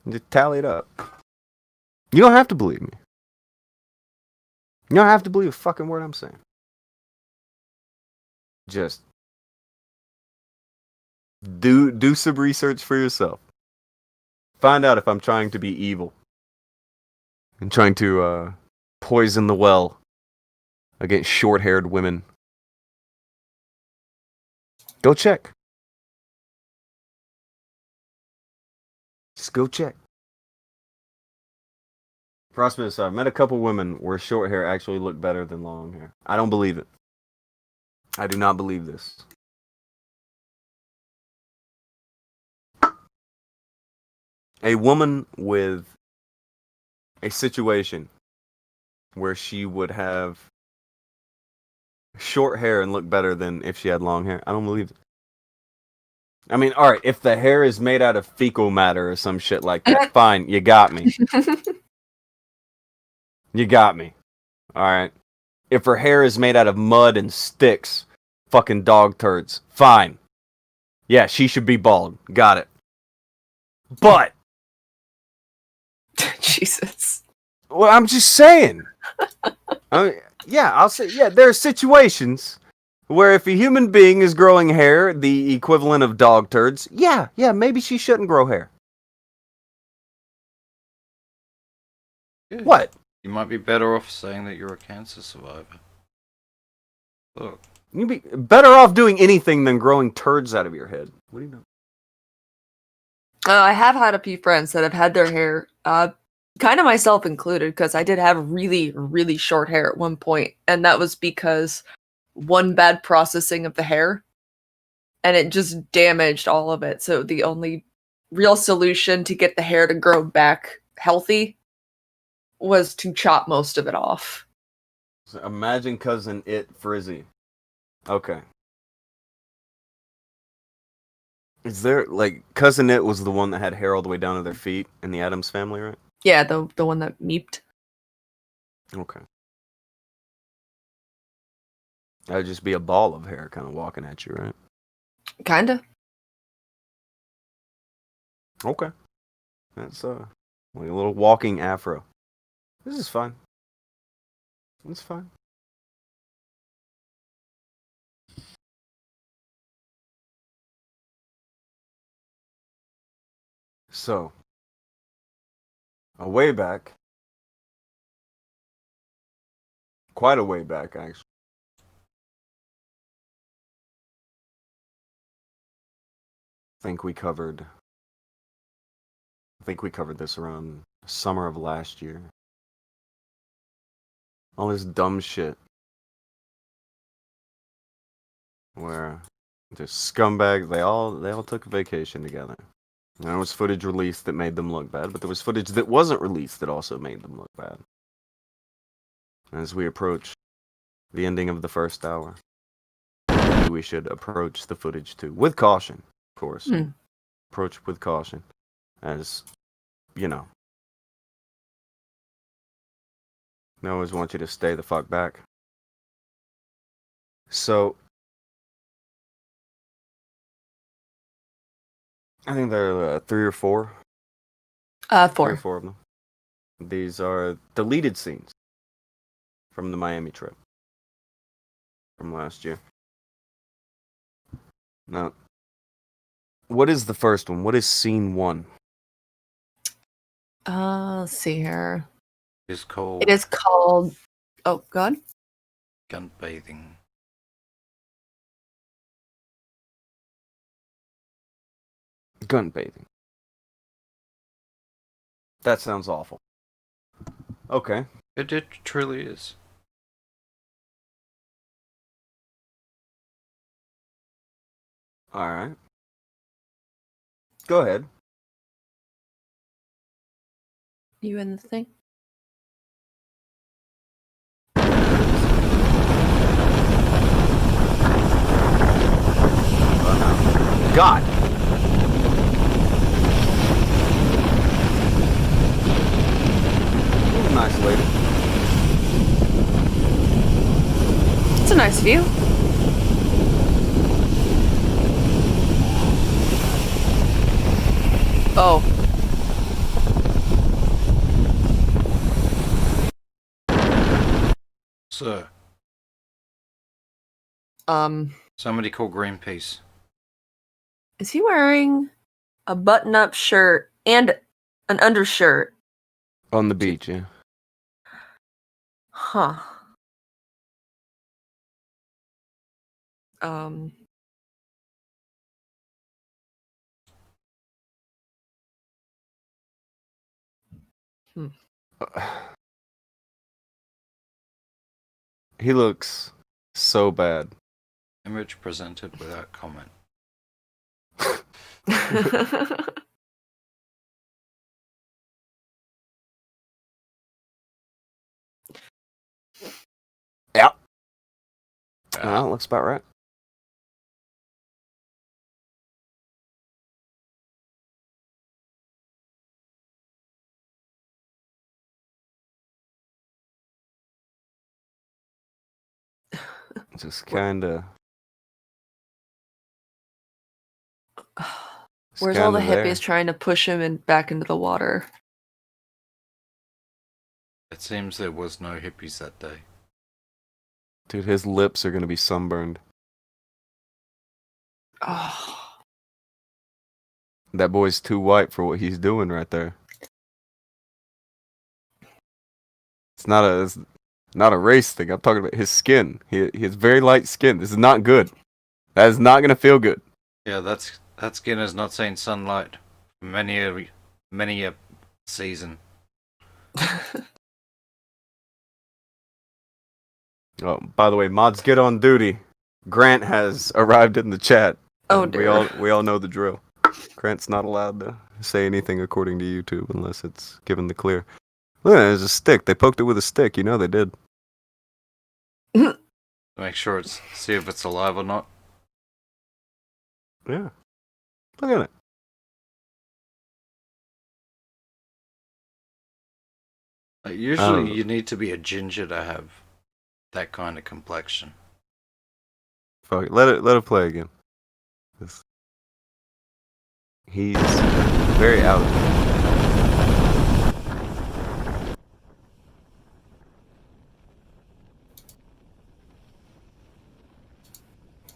And just tally it up. You don't have to believe me. You don't have to believe a fucking word I'm saying. Just do some research for yourself. Find out if I'm trying to be evil and trying to poison the well against short-haired women. Go check. Just go check. Frostbit, I've met a couple women where short hair actually looked better than long hair. I don't believe it. I do not believe this. A woman with a situation where she would have short hair and look better than if she had long hair, I don't believe it. I mean, alright, if the hair is made out of fecal matter or some shit like that, fine, you got me. You got me. Alright. If her hair is made out of mud and sticks, fucking dog turds, fine. Yeah, she should be bald. Got it. But Jesus. Well, I'm just saying. I'll say, there are situations where if a human being is growing hair, the equivalent of dog turds, maybe she shouldn't grow hair. Yeah. What? You might be better off saying that you're a cancer survivor. Look. You'd be better off doing anything than growing turds out of your head. What do you know? I have had a few friends that have had their hair, kind of myself included, because I did have really, really short hair at one point, and that was because one bad processing of the hair, and it just damaged all of it. So the only real solution to get the hair to grow back healthy was to chop most of it off. So imagine Cousin It Frizzy. Okay. Is there, like, Cousin It was the one that had hair all the way down to their feet in the Addams Family, right? Yeah, the one that meeped. Okay. That would just be a ball of hair kind of walking at you, right? Kinda. Okay. That's like a little walking afro. This is fine. It's fine. So, a way back, quite a way back actually, I think we covered I think we covered this around summer of last year. All this dumb shit. Where the scumbags, they all took a vacation together. And there was footage released that made them look bad, but there was footage that wasn't released that also made them look bad. As we approach the ending of the first hour, we should approach the footage too, with caution, of course. Approach with caution, as you know. I always want you to stay the fuck back. So, I think there are 3 or 4. 4. 3 or 4 of them. These are deleted scenes from the Miami trip from last year. Now, what is the first one? What is scene 1? Let's see here. It's called It is called. Oh God. gun bathing. Gun bathing. That sounds awful. Okay. It truly is. Alright. Go ahead. You in the thing? God! Ooh, nice lady. It's a nice view. Oh. Sir, somebody call Greenpeace. Is he wearing a button-up shirt and an undershirt? On the beach, yeah. Huh. He looks so bad. Image presented without comment. Yep. Well, looks about right. Just kinda. Where's all the hippies trying to push him back into the water? It seems there was no hippies that day. Dude, his lips are gonna be sunburned. Oh. That boy's too white for what he's doing right there. It's not a race thing. I'm talking about his skin. He has very light skin. This is not good. That is not gonna feel good. Yeah, that skin has not seen sunlight for many a season. Oh, by the way, mods, get on duty. Grant has arrived in the chat. Oh dear. We all know the drill. Grant's not allowed to say anything according to YouTube unless it's given the clear. Look, there's a stick. They poked it with a stick. You know they did. Make sure see if it's alive or not. Yeah. Look at it. Usually you need to be a ginger to have that kind of complexion. Fuck it. Let it play again. He's very out.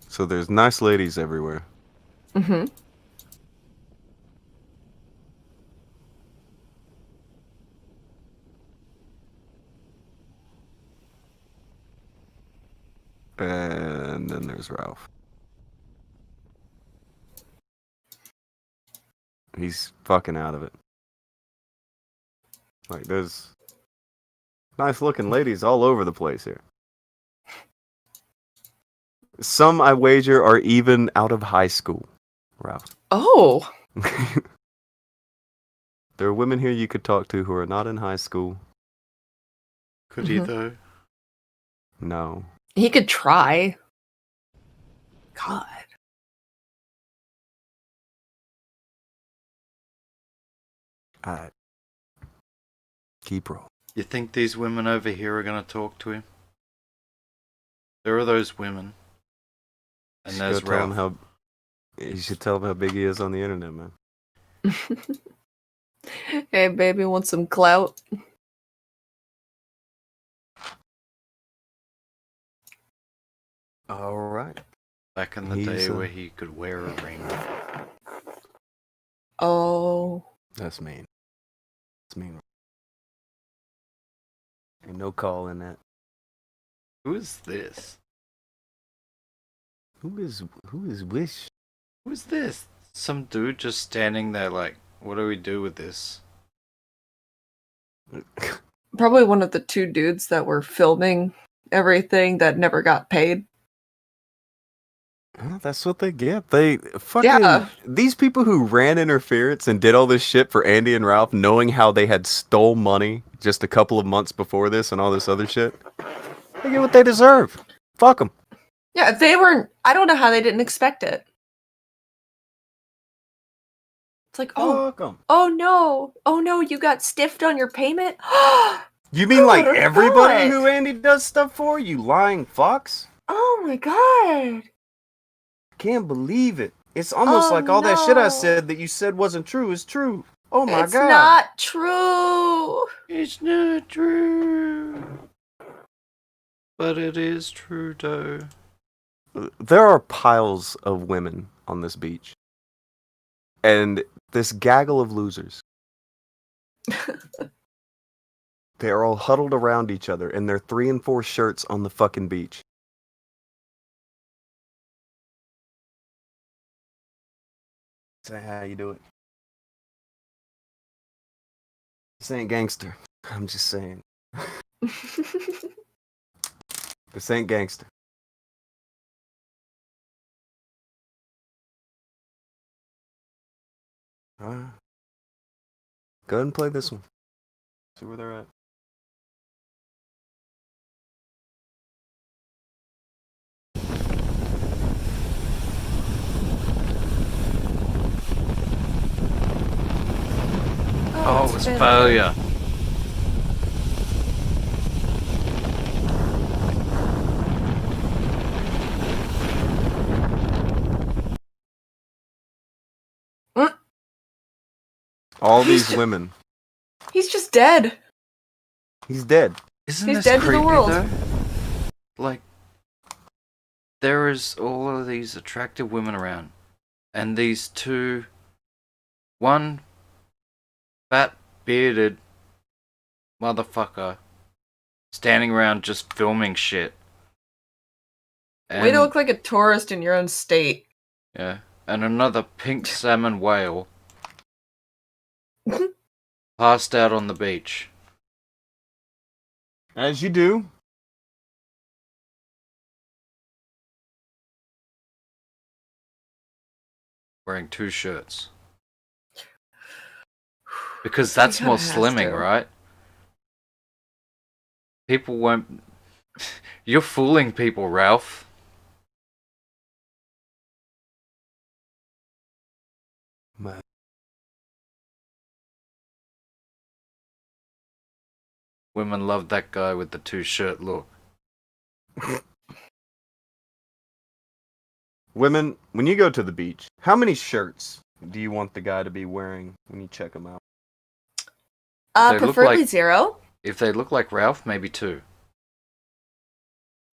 So there's nice ladies everywhere. Mm-hmm. And then there's Ralph. He's fucking out of it. Like, there's nice looking ladies all over the place here. Some, I wager, are even out of high school, Ralph. Oh. There are women here you could talk to who are not in high school. Could he though? No. He could try. God. Alright. Keep rolling. You think these women over here are gonna talk to him? There are those women. And there's Ralph. You should tell him how big he is on the internet, man. Hey, baby, want some clout? Alright. Back in the day where he could wear a ring. Oh. That's mean. That's mean. Ain't no call in that. Who is this? Who is Wish? Who is this? Some dude just standing there like, what do we do with this? Probably one of the two dudes that were filming everything that never got paid. Oh, that's what they get. They fucking these people who ran interference and did all this shit for Andy and Ralph, knowing how they had stole money just a couple of months before this and all this other shit. They get what they deserve. Fuck them. Yeah, if they weren't, I don't know how they didn't expect it. It's like, Fuck 'em. oh no, you got stiffed on your payment? You mean like everybody who Andy does stuff for? You lying fucks? Oh my god. Can't believe it. It's almost like all that shit I said that you said wasn't true is true. Oh my god. It's not true. It's not true. But it is true though. There are piles of women on this beach. And this gaggle of losers. They are all huddled around each other in their 3 and 4 shirts on the fucking beach. Say how you do it. This ain't gangster. I'm just saying. This ain't gangster. Alright. Go ahead and play this one. See where they're at. Oh, it's failure. All these women. He's just dead. He's dead. Isn't He's this dead to the creepy world. though? Like, there is all of these attractive women around, and these two, one fat bearded motherfucker standing around just filming shit. Way to look like a tourist in your own state. Yeah, and another pink salmon whale passed out on the beach. As you do. Wearing 2 shirts. Because that's more slimming, right? People won't... You're fooling people, Ralph. Man. Women love that guy with the 2-shirt look. Women, when you go to the beach, how many shirts do you want the guy to be wearing when you check him out? They look Preferably like- 0. If they look like Ralph, maybe 2.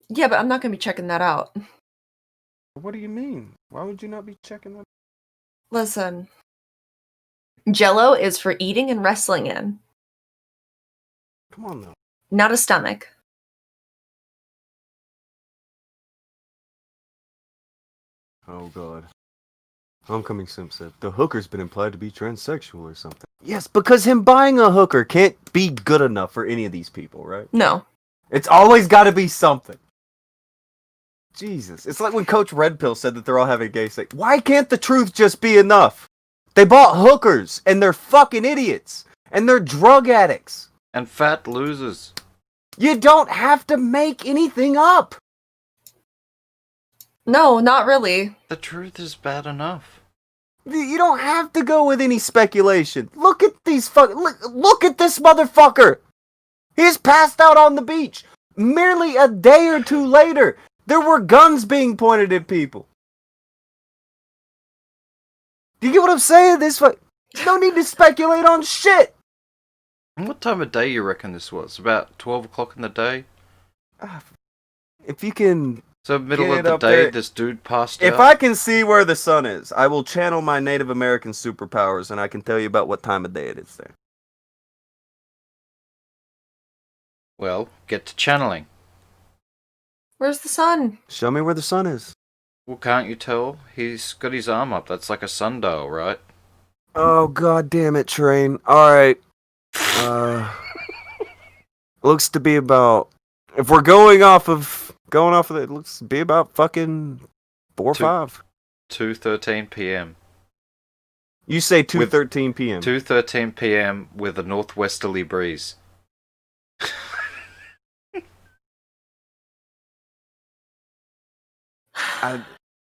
Yeah, but I'm not gonna be checking that out. What do you mean? Why would you not be checking that? Listen. Jello is for eating and wrestling in, Come on, though. not a stomach. Oh, God. Homecoming Sim said, the hooker's been implied to be transsexual or something. Yes, because him buying a hooker can't be good enough for any of these people, right? No. It's always got to be something. Jesus. It's like when Coach Red Pill said that they're all having gay sex. Why can't the truth just be enough? They bought hookers, and they're fucking idiots. And they're drug addicts. And fat losers. You don't have to make anything up. No, not really. The truth is bad enough. You don't have to go with any speculation. Look at these look at this motherfucker. He's passed out on the beach. Merely a day or two later, there were guns being pointed at people. Do you get what I'm saying? No need to speculate on shit. And what time of day you reckon this was? About 12 o'clock in the day? If you can... So middle get of the up day, there. this dude passed out? If I can see where the sun is, I will channel my Native American superpowers and I can tell you about what time of day it is there. Well, get to channeling. Where's the sun? Show me where the sun is. Well, can't you tell? He's got his arm up. That's like a sundial, right? Oh, god damn it, Train. Alright. Looks to be about... If we're going off of it, looks to be about fucking 4 or 5. 2:13 p.m. You say 2:13 p.m. 2:13 p.m. with a northwesterly breeze.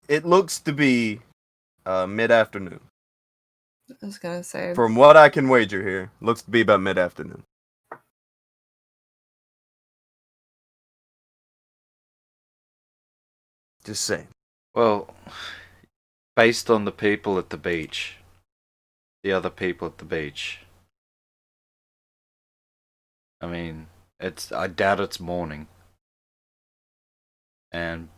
It looks to be mid-afternoon. I was gonna say. From what I can wager here, looks to be about mid-afternoon. Just saying. Well, based on the people at the beach, the other people at the beach, I mean, I doubt it's morning. And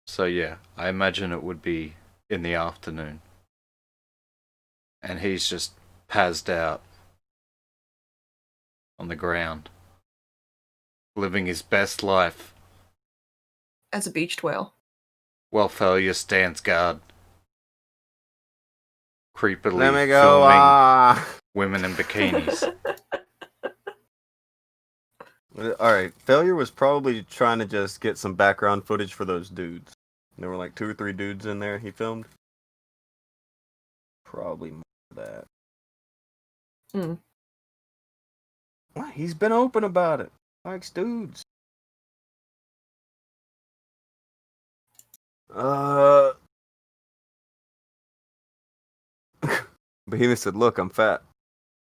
so yeah, I imagine it would be in the afternoon. And he's just passed out on the ground, living his best life. As a beached whale. While failure stands guard. Creepily Let me go. filming women in bikinis. Alright, Failure was probably trying to just get some background footage for those dudes. There were like 2 or 3 dudes in there he filmed. Probably more of that. Well, he's been open about it. Likes dudes. Behemoth said, look, I'm fat.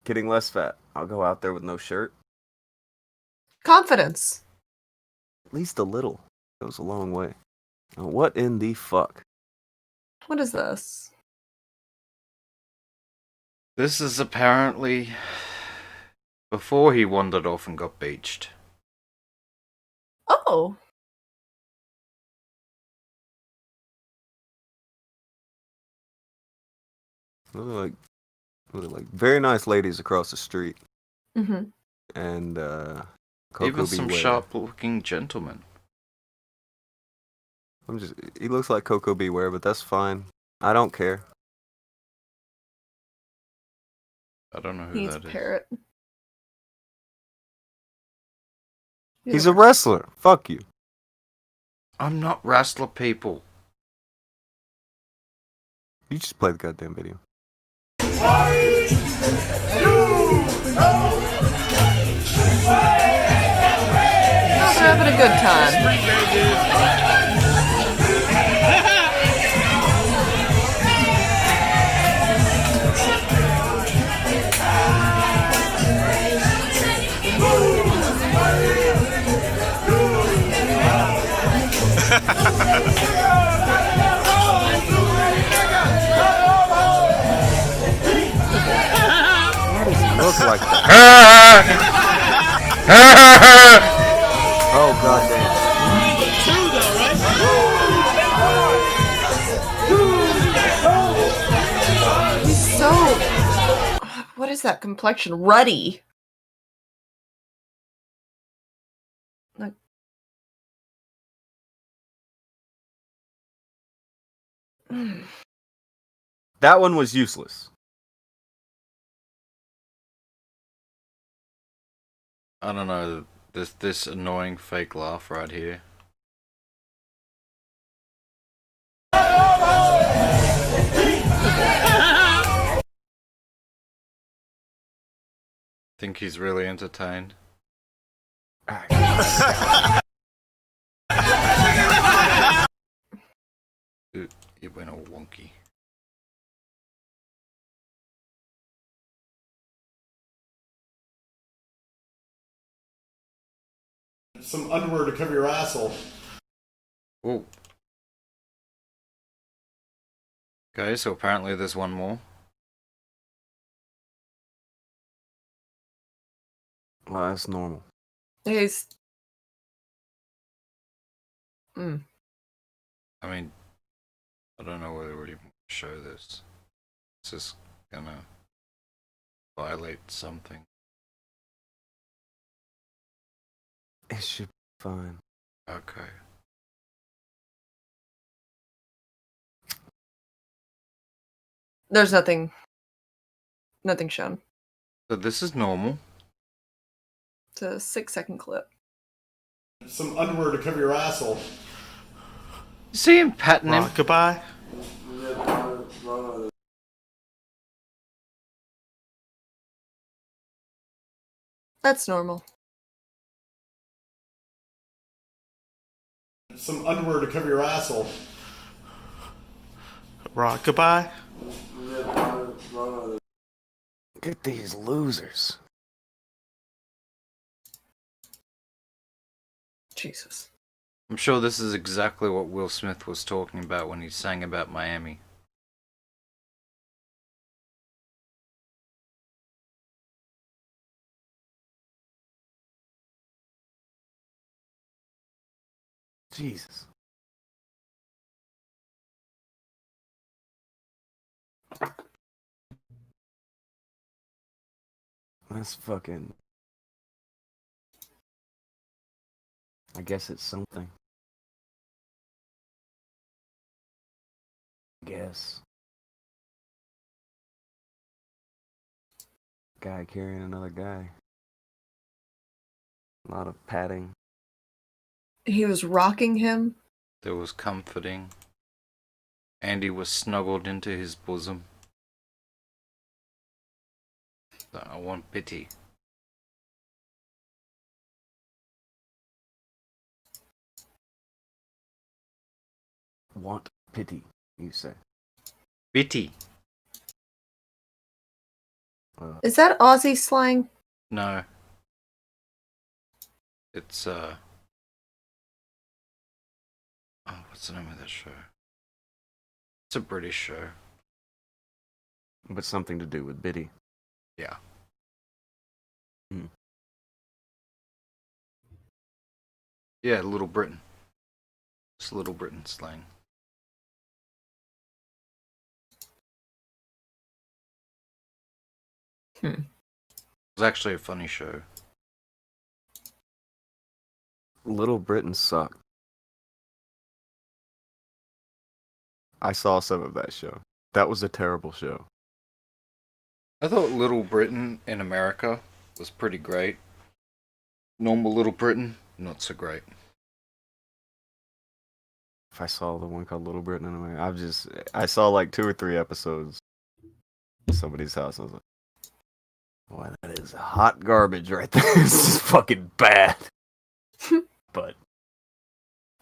Getting less fat. I'll go out there with no shirt. Confidence. At least a little. Goes a long way. Now, what in the fuck? What is this? This is apparently before he wandered off and got beached. Oh. Those are like very nice ladies across the street. Mm-hmm. And Coco Even some Beware. sharp-looking gentlemen. He looks like Coco Beware, but that's fine. I don't care. I don't know who He's that a is. parrot. He's a wrestler. Fuck you. I'm not wrestler people. You just play the goddamn video. They're having a good time. Look like that. Oh goddamn. He's so... What is that complexion? Ruddy. Like... That one was useless. I don't know. This annoying fake laugh right here. Think he's really entertained. It went all wonky. Some underwear to cover your asshole. Oh. Okay, so apparently there's one more. Well, that's normal. He's. I mean, I don't know whether we even show this. It's just gonna violate something. It should be fine. Okay. There's nothing shown. So this is normal. It's a 6-second clip. Some underwear to cover your asshole. You see him patting him? Goodbye. That's normal. Some underwear to cover your asshole. Rock goodbye. Get these losers. Jesus. I'm sure this is exactly what Will Smith was talking about when he sang about Miami. Jesus. That's fucking... I guess it's something. Guess. Guy carrying another guy. A lot of patting. He was rocking him. There was comforting. Andy was snuggled into his bosom. I want pity. Want pity, you say? Pity. Is that Aussie slang? No. It's oh, what's the name of that show? It's a British show. But something to do with Biddy. Yeah. Yeah, Little Britain. It's Little Britain slang. It was actually a funny show. Little Britain sucked. I saw some of that show. That was a terrible show. I thought Little Britain in America was pretty great. Normal Little Britain, not so great. If I saw the one called Little Britain in America, I saw like 2 or 3 episodes at somebody's house. I was like, boy, that is hot garbage right there. This is fucking bad. But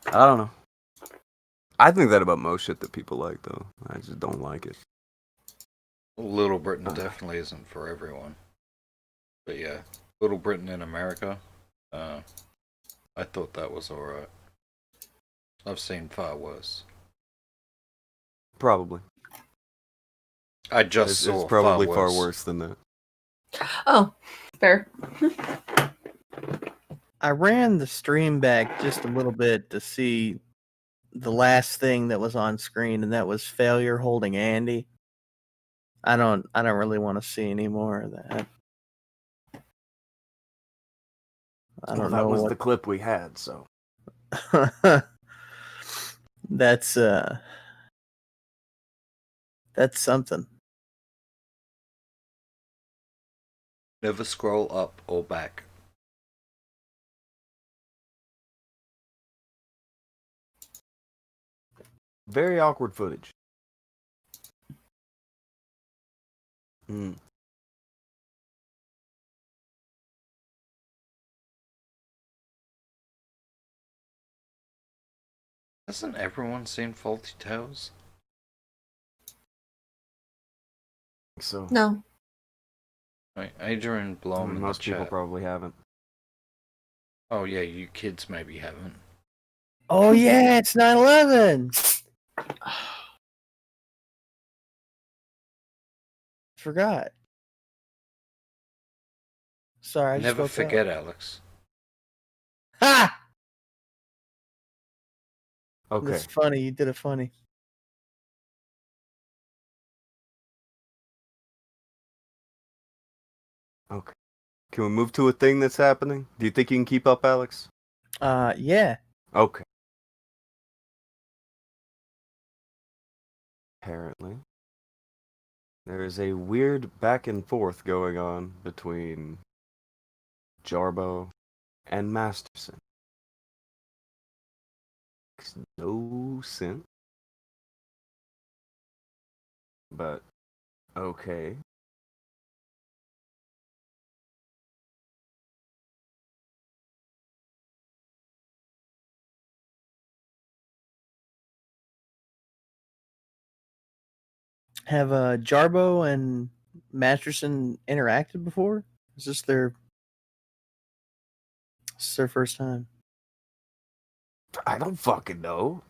I don't know. I think that about most shit that people like, though. I just don't like it. Little Britain definitely isn't for everyone. But yeah, Little Britain in America, I thought that was alright. I've seen far worse. Probably. I just saw it's probably far far worse than that. Oh, fair. I ran the stream back just a little bit to see the last thing that was on screen, and that was Failure holding Andy. I don't really want to see any more of that. I don't know. That was the clip we had, so. That's That's something. Never scroll up or back. Very awkward footage. Hmm. Hasn't everyone seen Faulty Tales? So No. Like Adrian Blom in the most people chat. probably haven't. Oh yeah, you kids maybe haven't. Oh yeah, it's 9/11. Forgot. Sorry, I just Never woke forget, up. Alex. Ha! Okay. That's funny. You did it funny. Okay. Can we move to a thing that's happening? Do you think you can keep up, Alex? Yeah. Okay. Apparently, there is a weird back and forth going on between Jarbo and Masterson. Makes no sense. But, okay. Have Jarbo and Masterson interacted before? Is this their first time? I don't fucking know.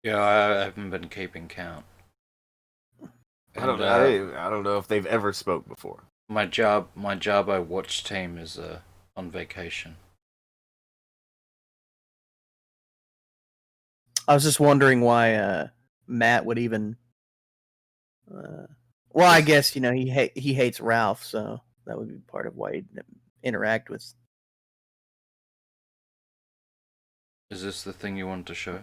Yeah, I haven't been keeping count. I don't And, know. I don't know if they've ever spoke before. My Jarbo watch team is on vacation. I was just wondering why Matt would even. Well, I guess he hates Ralph, so that would be part of why he'd interact with. Is this the thing you wanted to show?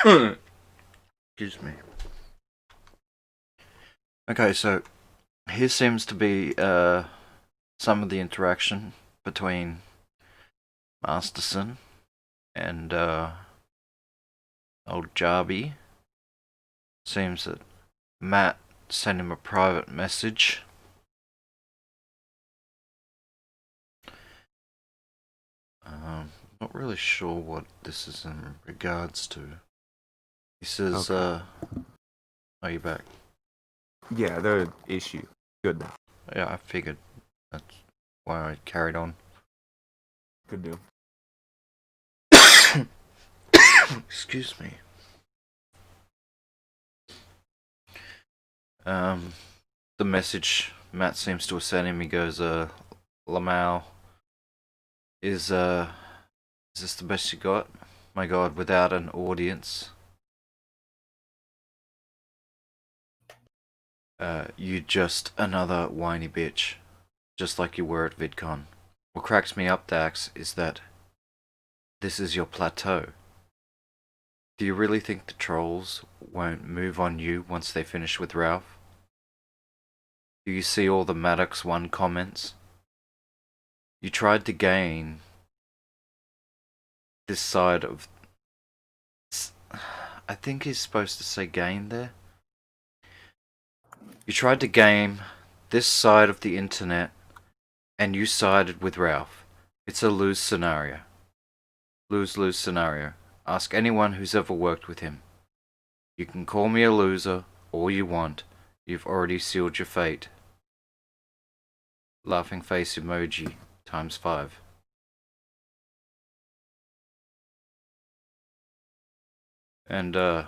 Excuse me. Okay, so here seems to be some of the interaction between Masterson and old Jarby. Seems that Matt sent him a private message. Not really sure what this is in regards to. He says, Okay. are you back? Yeah, the issue. Good now. Yeah, I figured. That's why I carried on. Good deal. Excuse me. The message Matt seems to have sent him, he goes, Lamau, is this the best you got? My god, without an audience. You just another whiny bitch. Just like you were at VidCon. What cracks me up, Dax, is that this is your plateau. Do you really think the trolls won't move on you once they finish with Ralph? Do you see all the Maddox 1 comments? You tried to gain this side of... I think he's supposed to say gain there. You tried to game this side of the internet and you sided with Ralph. It's a lose scenario. Lose-lose scenario. Ask anyone who's ever worked with him. You can call me a loser all you want. You've already sealed your fate. Laughing face emoji. times 5. And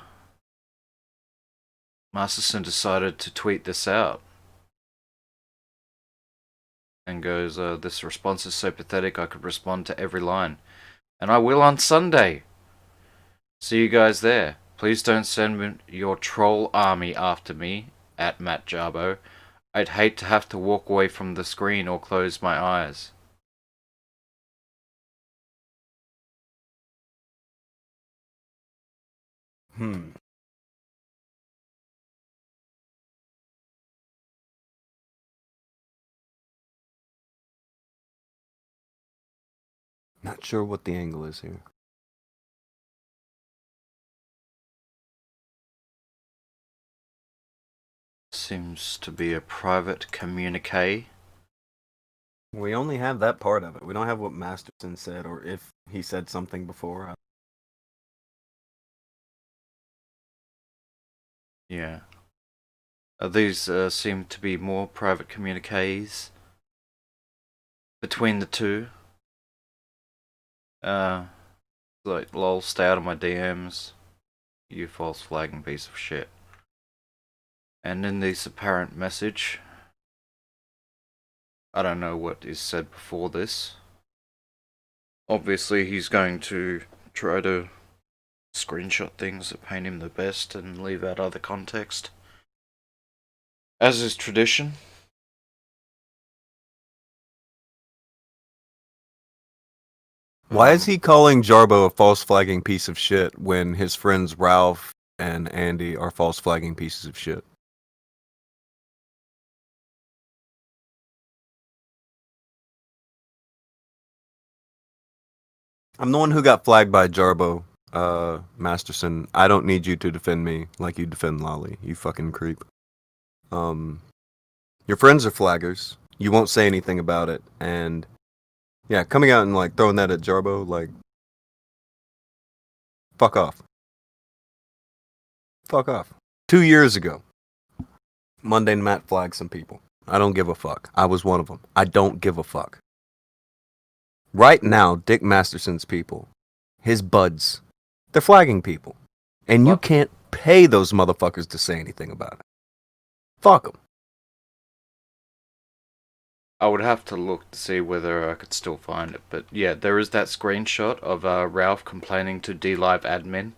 Masterson decided to tweet this out. And goes, this response is so pathetic I could respond to every line. And I will on Sunday. See you guys there. Please don't send your troll army after me, at Matt Jarbo. I'd hate to have to walk away from the screen or close my eyes. Not sure what the angle is here. Seems to be a private communique. We only have that part of it. We don't have what Masterson said, or if he said something before. Yeah. These seem to be more private communiques between the two. Like, lol, stay out of my DMs, you false flagging piece of shit. And in this apparent message, I don't know what is said before this. Obviously, he's going to try to screenshot things that paint him the best and leave out other context, as is tradition. Why is he calling Jarbo a false flagging piece of shit when his friends Ralph and Andy are false flagging pieces of shit? I'm the one who got flagged by Jarbo, Masterson. I don't need you to defend me like you defend Lolly, you fucking creep. Your friends are flaggers. You won't say anything about it, and yeah, coming out and like throwing that at Jarbo, like, fuck off. Fuck off. 2 years ago, Monday Matt flagged some people. I don't give a fuck. I was one of them. I don't give a fuck. Right now, Dick Masterson's people, his buds, they're flagging people. And you can't pay those motherfuckers to say anything about it. Fuck them. I would have to look to see whether I could still find it, but yeah, there is that screenshot of Ralph complaining to DLive admin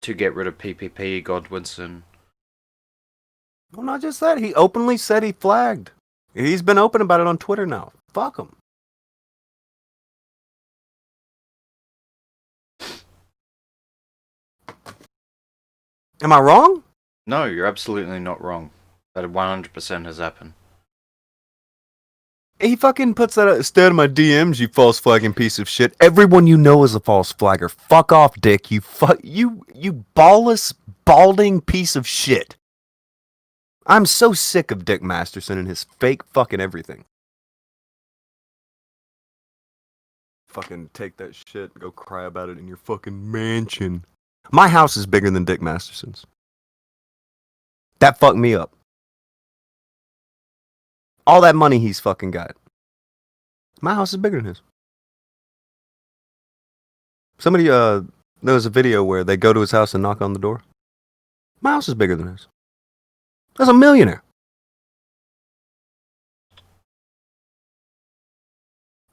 to get rid of PPP Godwinson. Well, not just that. He openly said he flagged. He's been open about it on Twitter now. Fuck him. Am I wrong? No, you're absolutely not wrong. That 100% has happened. He fucking puts that out. Stay out of my DMs, you false flagging piece of shit. Everyone you know is a false flagger. Fuck off, Dick. You ballless, balding piece of shit. I'm so sick of Dick Masterson and his fake fucking everything. Fucking take that shit and go cry about it in your fucking mansion. My house is bigger than Dick Masterson's. That fucked me up. All that money he's fucking got. My house is bigger than his. Somebody, there was a video where they go to his house and knock on the door. My house is bigger than his. That's a millionaire.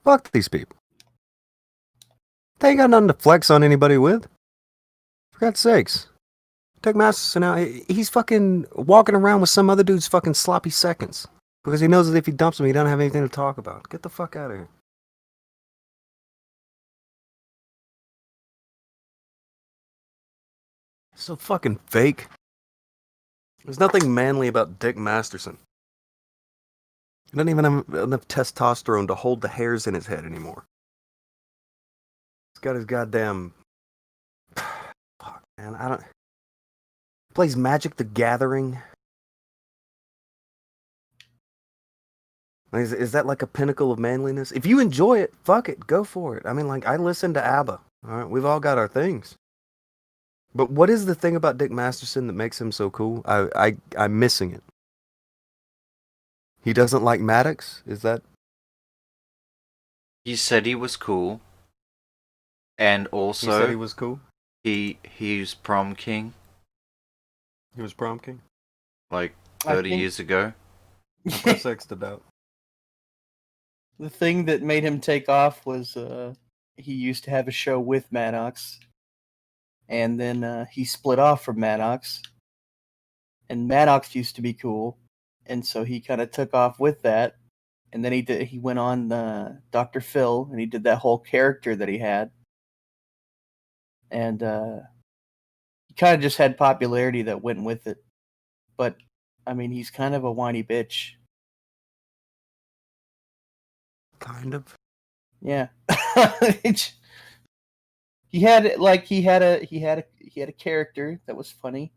Fuck these people. They ain't got nothing to flex on anybody with. For God's sakes. Dick Masterson out. He's fucking walking around with some other dude's fucking sloppy seconds. Because he knows that if he dumps him, he doesn't have anything to talk about. Get the fuck out of here. So fucking fake. There's nothing manly about Dick Masterson. He doesn't even have enough testosterone to hold the hairs in his head anymore. He's got his goddamn... Fuck, man, I don't... Plays Magic the Gathering. Is that like a pinnacle of manliness? If you enjoy it, fuck it, go for it. I mean, like, I listen to ABBA. All right, we've all got our things. But what is the thing about Dick Masterson that makes him so cool? I'm missing it. He doesn't like Maddox? Is that... He said he was cool, and He said also he was cool. he's prom king He was prom king. like I 30 think- years ago. I press X to doubt. The thing that made him take off was he used to have a show with Maddox, and then he split off from Maddox. And Maddox used to be cool, and so he kind of took off with that. And then he went on Dr. Phil, and he did that whole character that he had, and he kind of just had popularity that went with it. But I mean, he's kind of a whiny bitch. Kind of. Yeah. he had a character that was funny,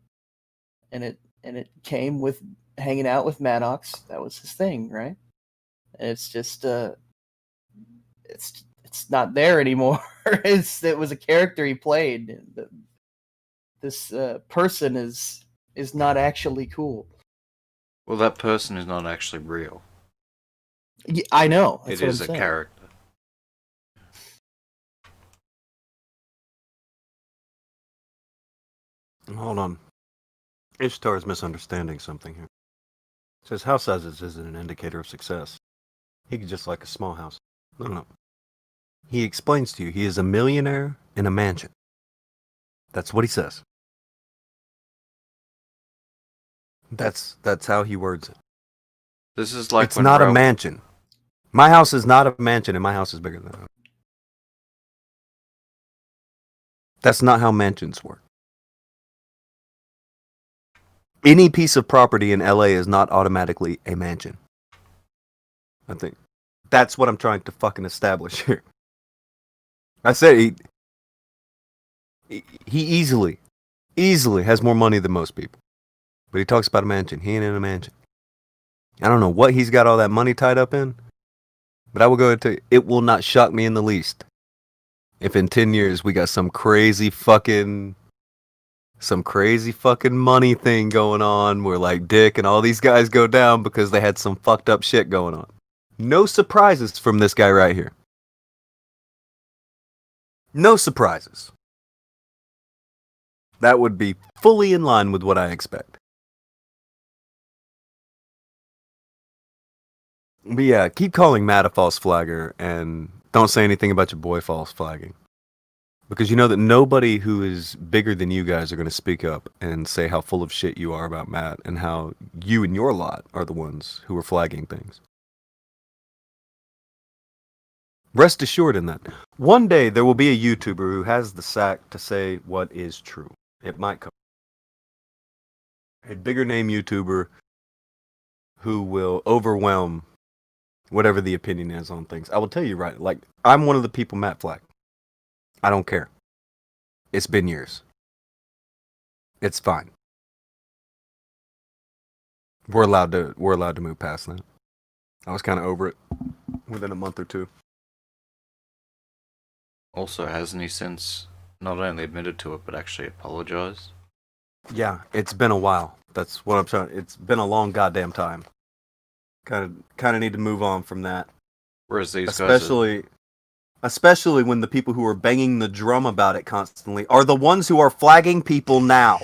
and it came with hanging out with Maddox. That was his thing, right? And it's just it's not there anymore. It was a character he played. This person is not actually cool. Well, that person is not actually real. Yeah, I know. That's It what is I'm a saying. character. Hold on. Ishtar is misunderstanding something here. It says house sizes isn't an indicator of success. He could just like a small house. No. He explains to you he is a millionaire in a mansion. That's what he says. That's how he words it. This is like It's when not a Ralph- mansion. My house is not a mansion, and my house is bigger than that. That's not how mansions work. Any piece of property in LA is not automatically a mansion. I think that's what I'm trying to fucking establish here. I said he easily has more money than most people. But he talks about a mansion. He ain't in a mansion. I don't know what he's got all that money tied up in. But I will go ahead and tell you, it will not shock me in the least if in 10 years we got some crazy fucking money thing going on where like Dick and all these guys go down because they had some fucked up shit going on. No surprises from this guy right here. No surprises. That would be fully in line with what I expect. But yeah, keep calling Matt a false flagger and don't say anything about your boy false flagging. Because you know that nobody who is bigger than you guys are going to speak up and say how full of shit you are about Matt and how you and your lot are the ones who are flagging things. Rest assured in that. One day there will be a YouTuber who has the sack to say what is true. It might come. A bigger name YouTuber who will overwhelm whatever the opinion is on things. I will tell you right, like, I'm one of the people Matt flagged. I don't care. It's been years. It's fine. We're allowed to move past that. I was kind of over it within a month or two. Also, hasn't he since not only admitted to it, but actually apologized? Yeah, it's been a while. That's what I'm trying. It's been a long goddamn time. Kind of need to move on from that. Whereas these Especially when the people who are banging the drum about it constantly are the ones who are flagging people now.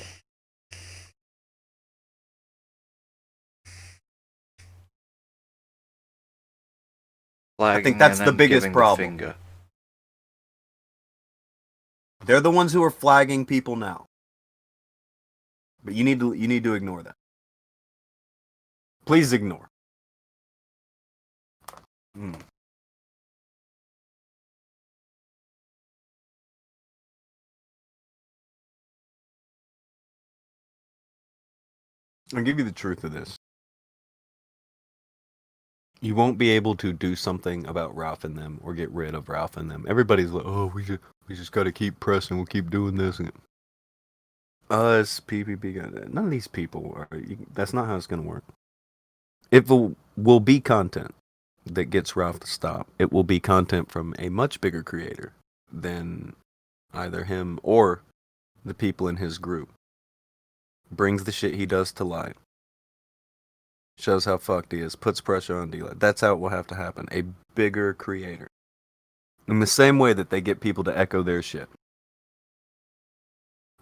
I think that's the biggest problem. They're the ones who are flagging people now. But you need to ignore that. Please ignore. I'll give you the truth of this. You won't be able to do something about Ralph and them or get rid of Ralph and them. Everybody's like, oh, we just got to keep pressing. We'll keep doing this. Us, PPP, none of these people are. That's not how it's going to work. It will be content that gets Ralph to stop. It will be content from a much bigger creator than either him or the people in his group. Brings the shit he does to light. Shows how fucked he is. Puts pressure on D-Light. That's how it will have to happen. A bigger creator. In the same way that they get people to echo their shit.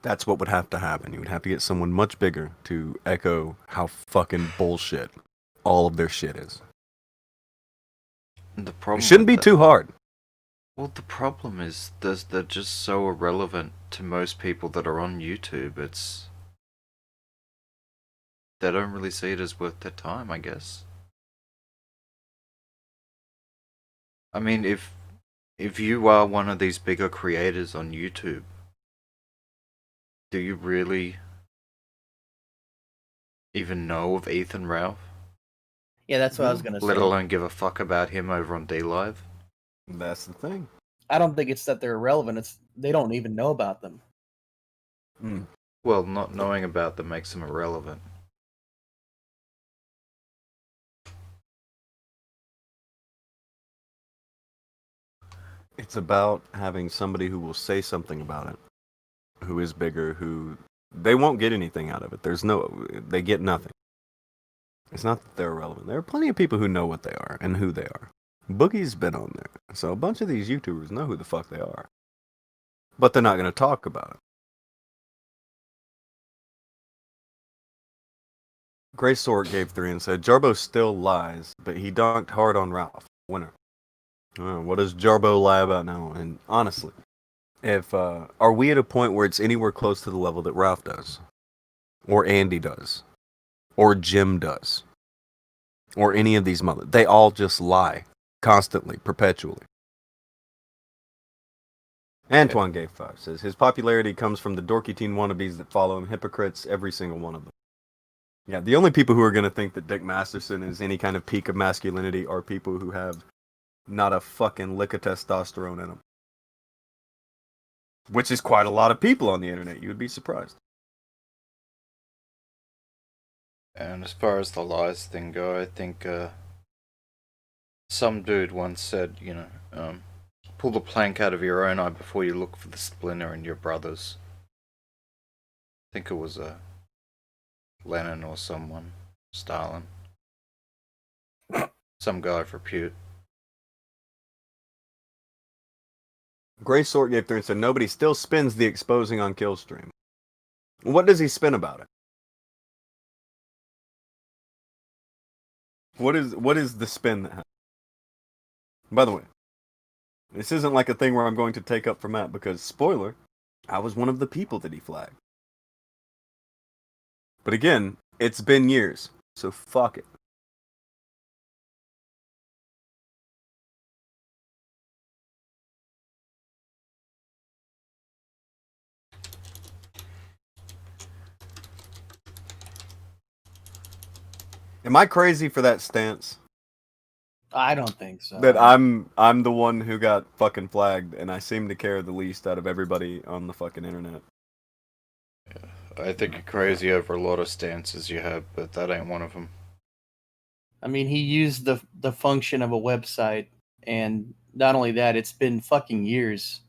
That's what would have to happen. You would have to get someone much bigger to echo how fucking bullshit all of their shit is. The problem It shouldn't be too hard. Well, the problem is they're just so irrelevant to most people that are on YouTube. They don't really see it as worth their time, I guess. I mean, if you are one of these bigger creators on YouTube, do you really even know of Ethan Ralph? Yeah, that's what I was gonna say. Let alone give a fuck about him over on D-Live? That's the thing. I don't think it's that they're irrelevant. It's they don't even know about them. Well, not knowing about them makes them irrelevant. It's about having somebody who will say something about it, who is bigger, who they won't get anything out of it. They get nothing. It's not that they're irrelevant. There are plenty of people who know what they are and who they are. Boogie's been on there, so a bunch of these YouTubers know who the fuck they are. But they're not going to talk about it. Grey Sword gave 3 and said, Jarbo still lies, but he dunked hard on Ralph. Winner. What does Jarbo lie about now? And honestly, are we at a point where it's anywhere close to the level that Ralph does? Or Andy does? Or Jim does? Or any of these they all just lie. Constantly, perpetually. Antoine gave 5, says, his popularity comes from the dorky teen wannabes that follow him, hypocrites, every single one of them. Yeah, the only people who are going to think that Dick Masterson is any kind of peak of masculinity are people who have not a fucking lick of testosterone in them. Which is quite a lot of people on the internet, you would be surprised. And as far as the lies thing go, I think, some dude once said, pull the plank out of your own eye before you look for the splinter in your brother's. I think it was Lenin or someone. Stalin. Some guy of repute. Grey Sword gave 3 and said, nobody still spins the exposing on Killstream. What does he spin about it? What is the spin that happens? By the way, this isn't like a thing where I'm going to take up for Matt, because, spoiler, I was one of the people that he flagged. But again, it's been years, so fuck it. Am I crazy for that stance? I don't think so. That I'm the one who got fucking flagged, and I seem to care the least out of everybody on the fucking internet. Yeah, I think you're crazy over a lot of stances you have, but that ain't one of them. I mean, he used the function of a website, and not only that, it's been fucking years.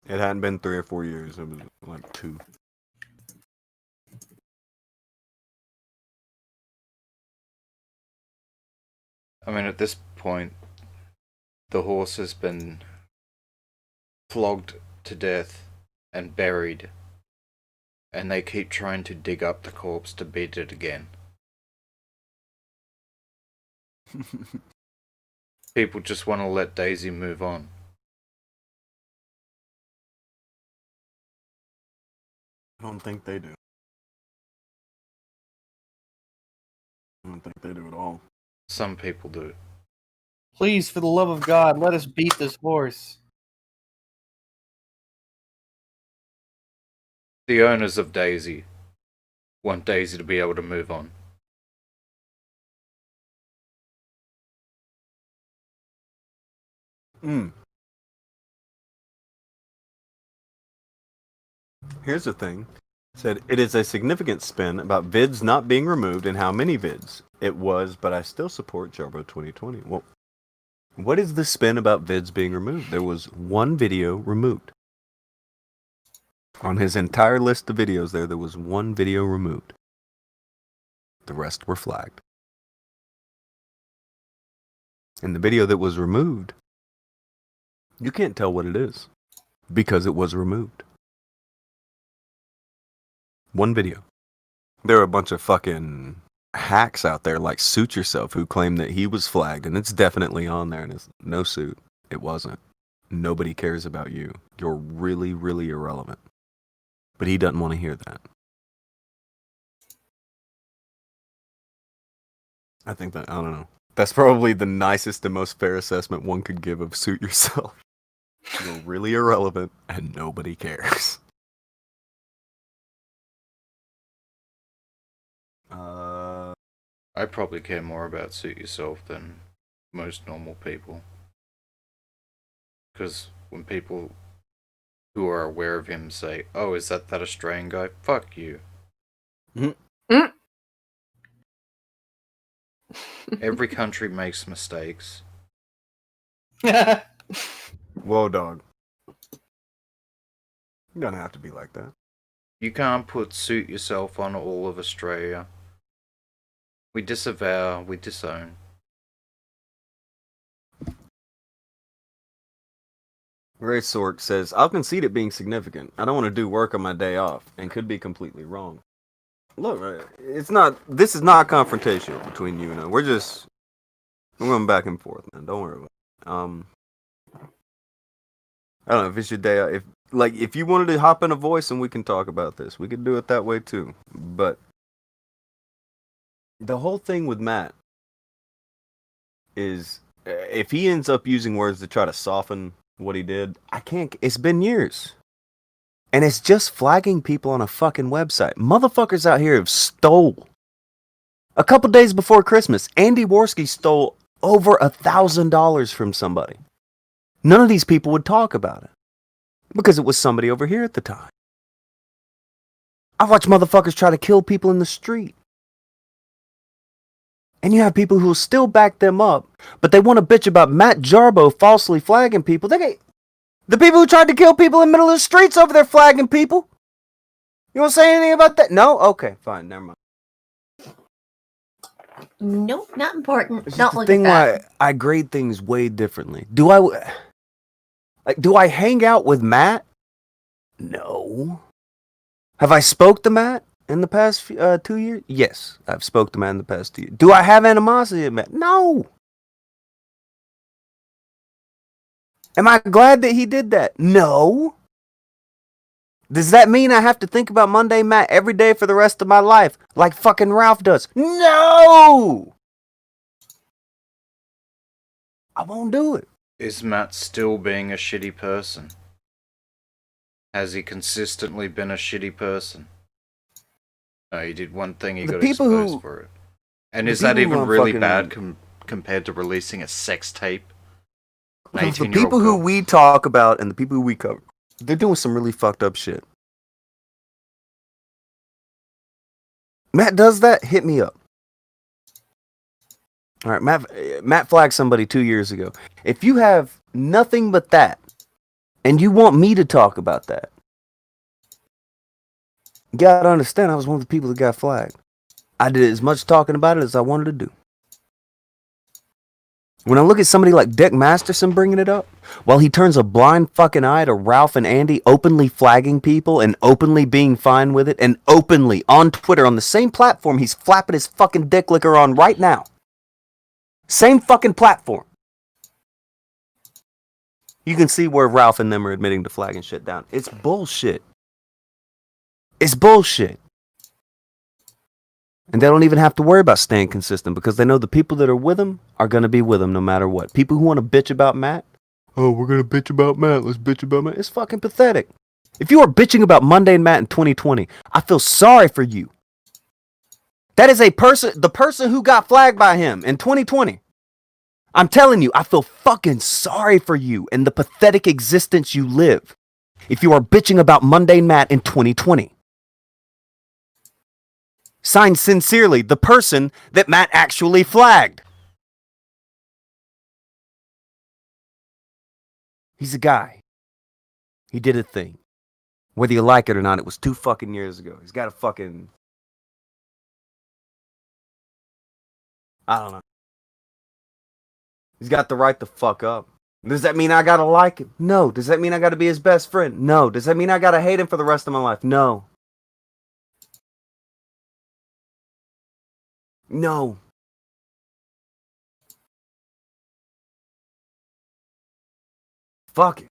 It hadn't been 3 or 4 years. It was like 2. I mean, at this point, the horse has been flogged to death and buried, and they keep trying to dig up the corpse to beat it again. People just want to let Daisy move on. I don't think they do. I don't think they do at all. Some people do. Please, for the love of God, let us beat this horse. The owners of Daisy want Daisy to be able to move on. Here's the thing. It said, it is a significant spin about vids not being removed and how many vids it was, but I still support Jarbo 2020. Well, what is the spin about vids being removed? There was one video removed. On his entire list of videos there was one video removed. The rest were flagged. And the video that was removed, you can't tell what it is because it was removed. One video. There are a bunch of fucking hacks out there like Suit Yourself who claim that he was flagged, and it's definitely on there, and it's no suit. It wasn't. Nobody cares about you. You're really, really irrelevant. But he doesn't want to hear that. I think that, I don't know. That's probably the nicest and most fair assessment one could give of Suit Yourself. You're really irrelevant and nobody cares. I probably care more about Suit Yourself than most normal people. Because when people who are aware of him say, "Oh, is that Australian guy?" Fuck you. Every country makes mistakes. Whoa, dog. You don't have to be like that. You can't put Suit Yourself on all of Australia. We disavow, we disown. Ray Sork says, I'll concede it being significant. I don't want to do work on my day off and could be completely wrong. Look, this is not confrontational between you and I. We're going back and forth, man. Don't worry about it. I don't know if it's your day off. If you wanted to hop in a voice and we can talk about this, we could do it that way too. But the whole thing with Matt is if he ends up using words to try to soften what he did, it's been years. And it's just flagging people on a fucking website. Motherfuckers out here have stole. A couple days before Christmas, Andy Worski stole over $1,000 from somebody. None of these people would talk about it. Because it was somebody over here at the time. I watch motherfuckers try to kill people in the street. And you have people who will still back them up, but they want to bitch about Matt Jarbo falsely flagging people. The people who tried to kill people in the middle of the streets over there flagging people. You want to say anything about that? No? Okay, fine, never mind. Nope, not important. It's Don't the look thing at that. why I grade things way differently. Do I hang out with Matt? No. Have I spoke to Matt in the past 2 years? Yes, I've spoke to Matt in the past 2 years. Do I have animosity with Matt? No. Am I glad that he did that? No. Does that mean I have to think about Monday Matt every day for the rest of my life, like fucking Ralph does? No. I won't do it. Is Matt still being a shitty person? Has he consistently been a shitty person? No, he did one thing, he got exposed for it. And is that even really bad compared to releasing a sex tape? The people who we talk about and the people who we cover, they're doing some really fucked up shit. Matt does that, hit me up. All right, Matt flagged somebody 2 years ago. If you have nothing but that, and you want me to talk about that, you gotta understand I was one of the people that got flagged. I did as much talking about it as I wanted to do. When I look at somebody like Dick Masterson bringing it up, while he turns a blind fucking eye to Ralph and Andy openly flagging people and openly being fine with it, and openly on Twitter on the same platform he's flapping his fucking dick licker on right now. Same fucking platform. You can see where Ralph and them are admitting to flagging shit down. It's bullshit. It's bullshit. And they don't even have to worry about staying consistent because they know the people that are with them are going to be with them no matter what. People who want to bitch about Matt, oh, we're going to bitch about Matt. Let's bitch about Matt. It's fucking pathetic. If you are bitching about Monday and Matt in 2020, I feel sorry for you. That is the person who got flagged by him in 2020. I'm telling you, I feel fucking sorry for you and the pathetic existence you live if you are bitching about Monday and Matt in 2020. Signed sincerely, the person that Matt actually flagged. He's a guy. He did a thing. Whether you like it or not, it was 2 fucking years ago. He's got a fucking... I don't know. He's got the right to fuck up. Does that mean I gotta like him? No. Does that mean I gotta be his best friend? No. Does that mean I gotta hate him for the rest of my life? No. No. Fuck it.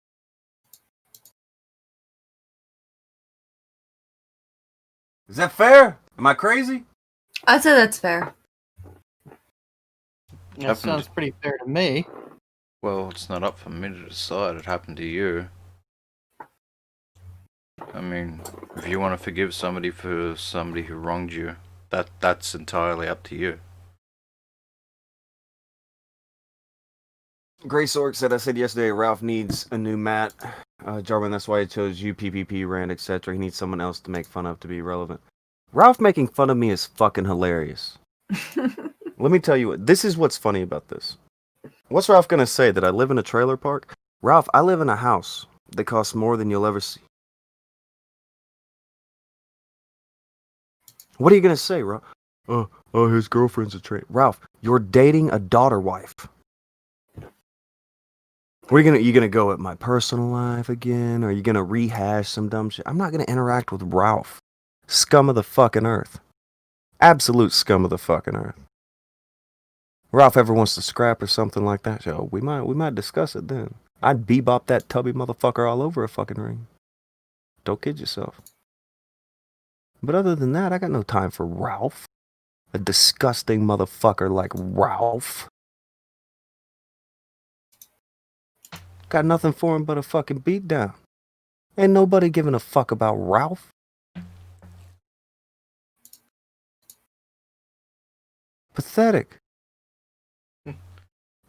Is that fair? Am I crazy? I'd say that's fair. That sounds pretty fair to me. Well, it's not up for me to decide. It happened to you. I mean, if you want to forgive somebody for somebody who wronged you, that's entirely up to you. Gray Sork said, I said yesterday Ralph needs a new mat. Jarman, that's why he chose you, PPP, Rand, etc. He needs someone else to make fun of to be relevant. Ralph making fun of me is fucking hilarious. Let me tell you what, this is what's funny about this. What's Ralph gonna say? That I live in a trailer park? Ralph, I live in a house that costs more than you'll ever see. What are you gonna say, Ralph? Oh, his girlfriend's a trailer. Ralph, you're dating a daughter wife. What are you gonna go at my personal life again? Or are you gonna rehash some dumb shit? I'm not gonna interact with Ralph. Scum of the fucking earth. Absolute scum of the fucking earth. Ralph ever wants to scrap or something like that, yo, we might discuss it then. I'd bebop that tubby motherfucker all over a fucking ring. Don't kid yourself. But other than that, I got no time for Ralph. A disgusting motherfucker like Ralph. Got nothing for him but a fucking beatdown. Ain't nobody giving a fuck about Ralph. Pathetic.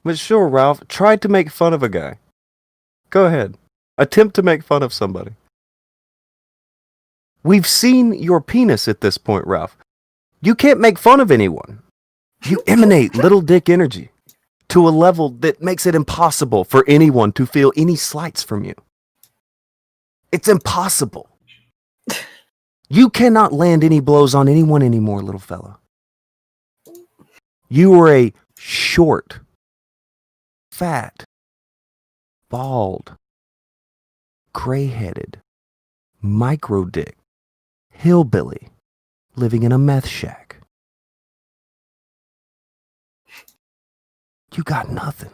But sure, Ralph, try to make fun of a guy. Go ahead. Attempt to make fun of somebody. We've seen your penis at this point, Ralph. You can't make fun of anyone. You emanate little dick energy to a level that makes it impossible for anyone to feel any slights from you. It's impossible. You cannot land any blows on anyone anymore, little fella. You are a short, fat, bald, gray-headed, micro-dick, hillbilly living in a meth shack. You got nothing.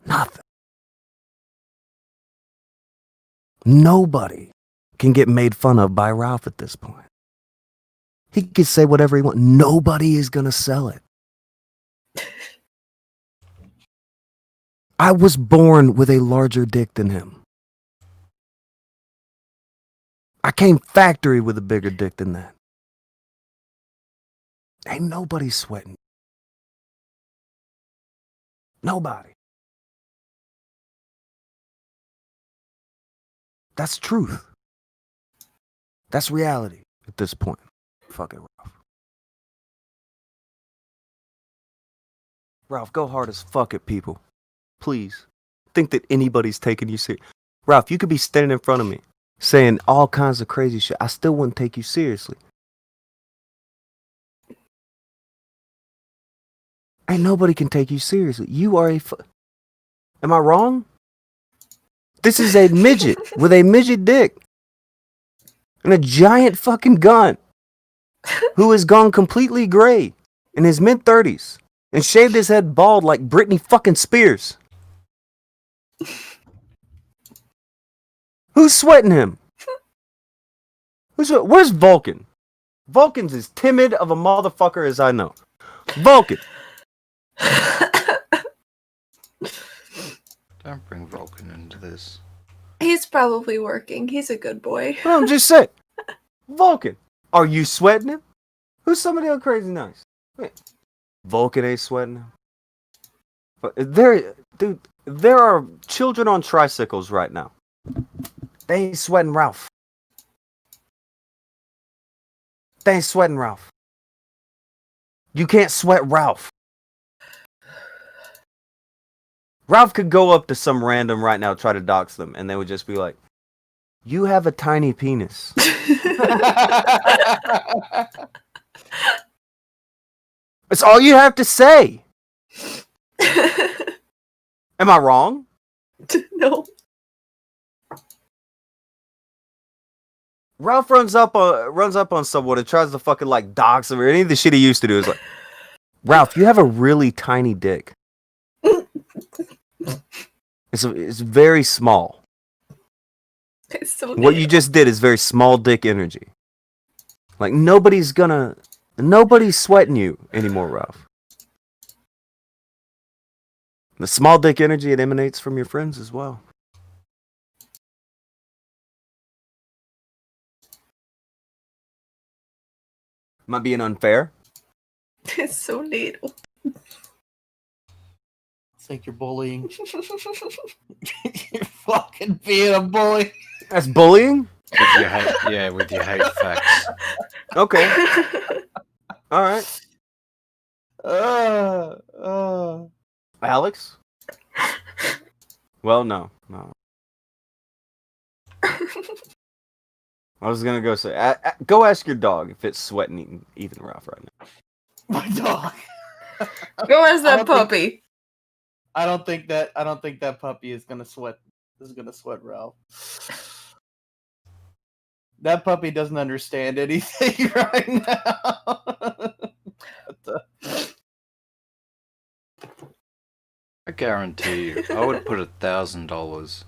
Nothing. Nobody can get made fun of by Ralph at this point. He can say whatever he wants. Nobody is going to sell it. I was born with a larger dick than him. I came factory with a bigger dick than that. Ain't nobody sweating. Nobody. That's truth. That's reality at this point. Fuck it, Ralph. Ralph, go hard as fuck at people. Please. Think that anybody's taking you serious. Ralph, you could be standing in front of me saying all kinds of crazy shit. I still wouldn't take you seriously. Ain't nobody can take you seriously. You are Am I wrong? This is a midget with a midget dick and a giant fucking gun who has gone completely gray in his mid-30s and shaved his head bald like Britney fucking Spears. Who's sweating him? Where's Vulcan? Vulcan's as timid of a motherfucker as I know. Vulcan. Don't bring Vulcan into this. He's probably working. He's a good boy. Well, I'm just saying. Vulcan, are you sweating him? Who's somebody else crazy nice? Wait. Vulcan ain't sweating him. But there are children on tricycles right now. They ain't sweating Ralph. They ain't sweating Ralph. You can't sweat Ralph. Ralph could go up to some random right now, try to dox them, and they would just be like, You have a tiny penis. That's all you have to say. Am I wrong? No. Ralph runs up on someone and tries to fucking like dox him or any of the shit he used to do. Is like, Ralph, you have a really tiny dick. It's very small. It's so What you just did is very small dick energy. Like nobody's sweating you anymore, Ralph. The small dick energy, it emanates from your friends as well. Am I being unfair? It's so neat. I think you're bullying. You're fucking being a bully. That's bullying? With your hate facts. Okay. All right. Alex? Well, no. I was gonna go say, go ask your dog if it's sweating even Ralph right now. My dog. Go as that puppy. I don't think that puppy is gonna sweat. Ralph. That puppy doesn't understand anything right now. I guarantee you, I would put $1,000.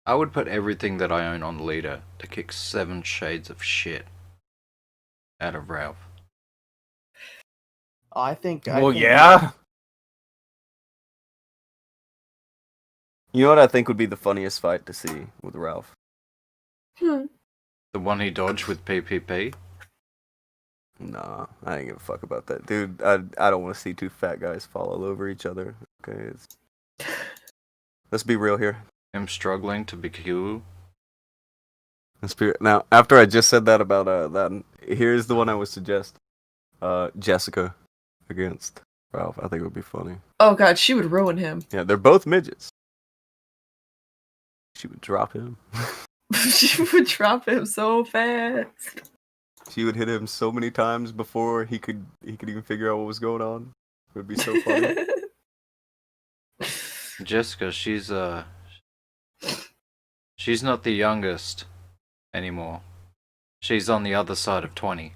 I would put everything that I own on Leader to kick 7 shades of shit out of Ralph. I think. Yeah. You know what I think would be the funniest fight to see with Ralph? The one he dodged with PPP? Nah, I ain't give a fuck about that. Dude, I don't want to see two fat guys fall all over each other. Okay, let's be real here. Him struggling to be cool. Now, after I just said that about that, here's the one I would suggest. Jessica against Ralph. I think it would be funny. Oh god, she would ruin him. Yeah, they're both midgets. She would drop him. She would drop him so fast. She would hit him so many times before he could even figure out what was going on. It would be so funny. Jessica, she's not the youngest anymore. She's on the other side of 20.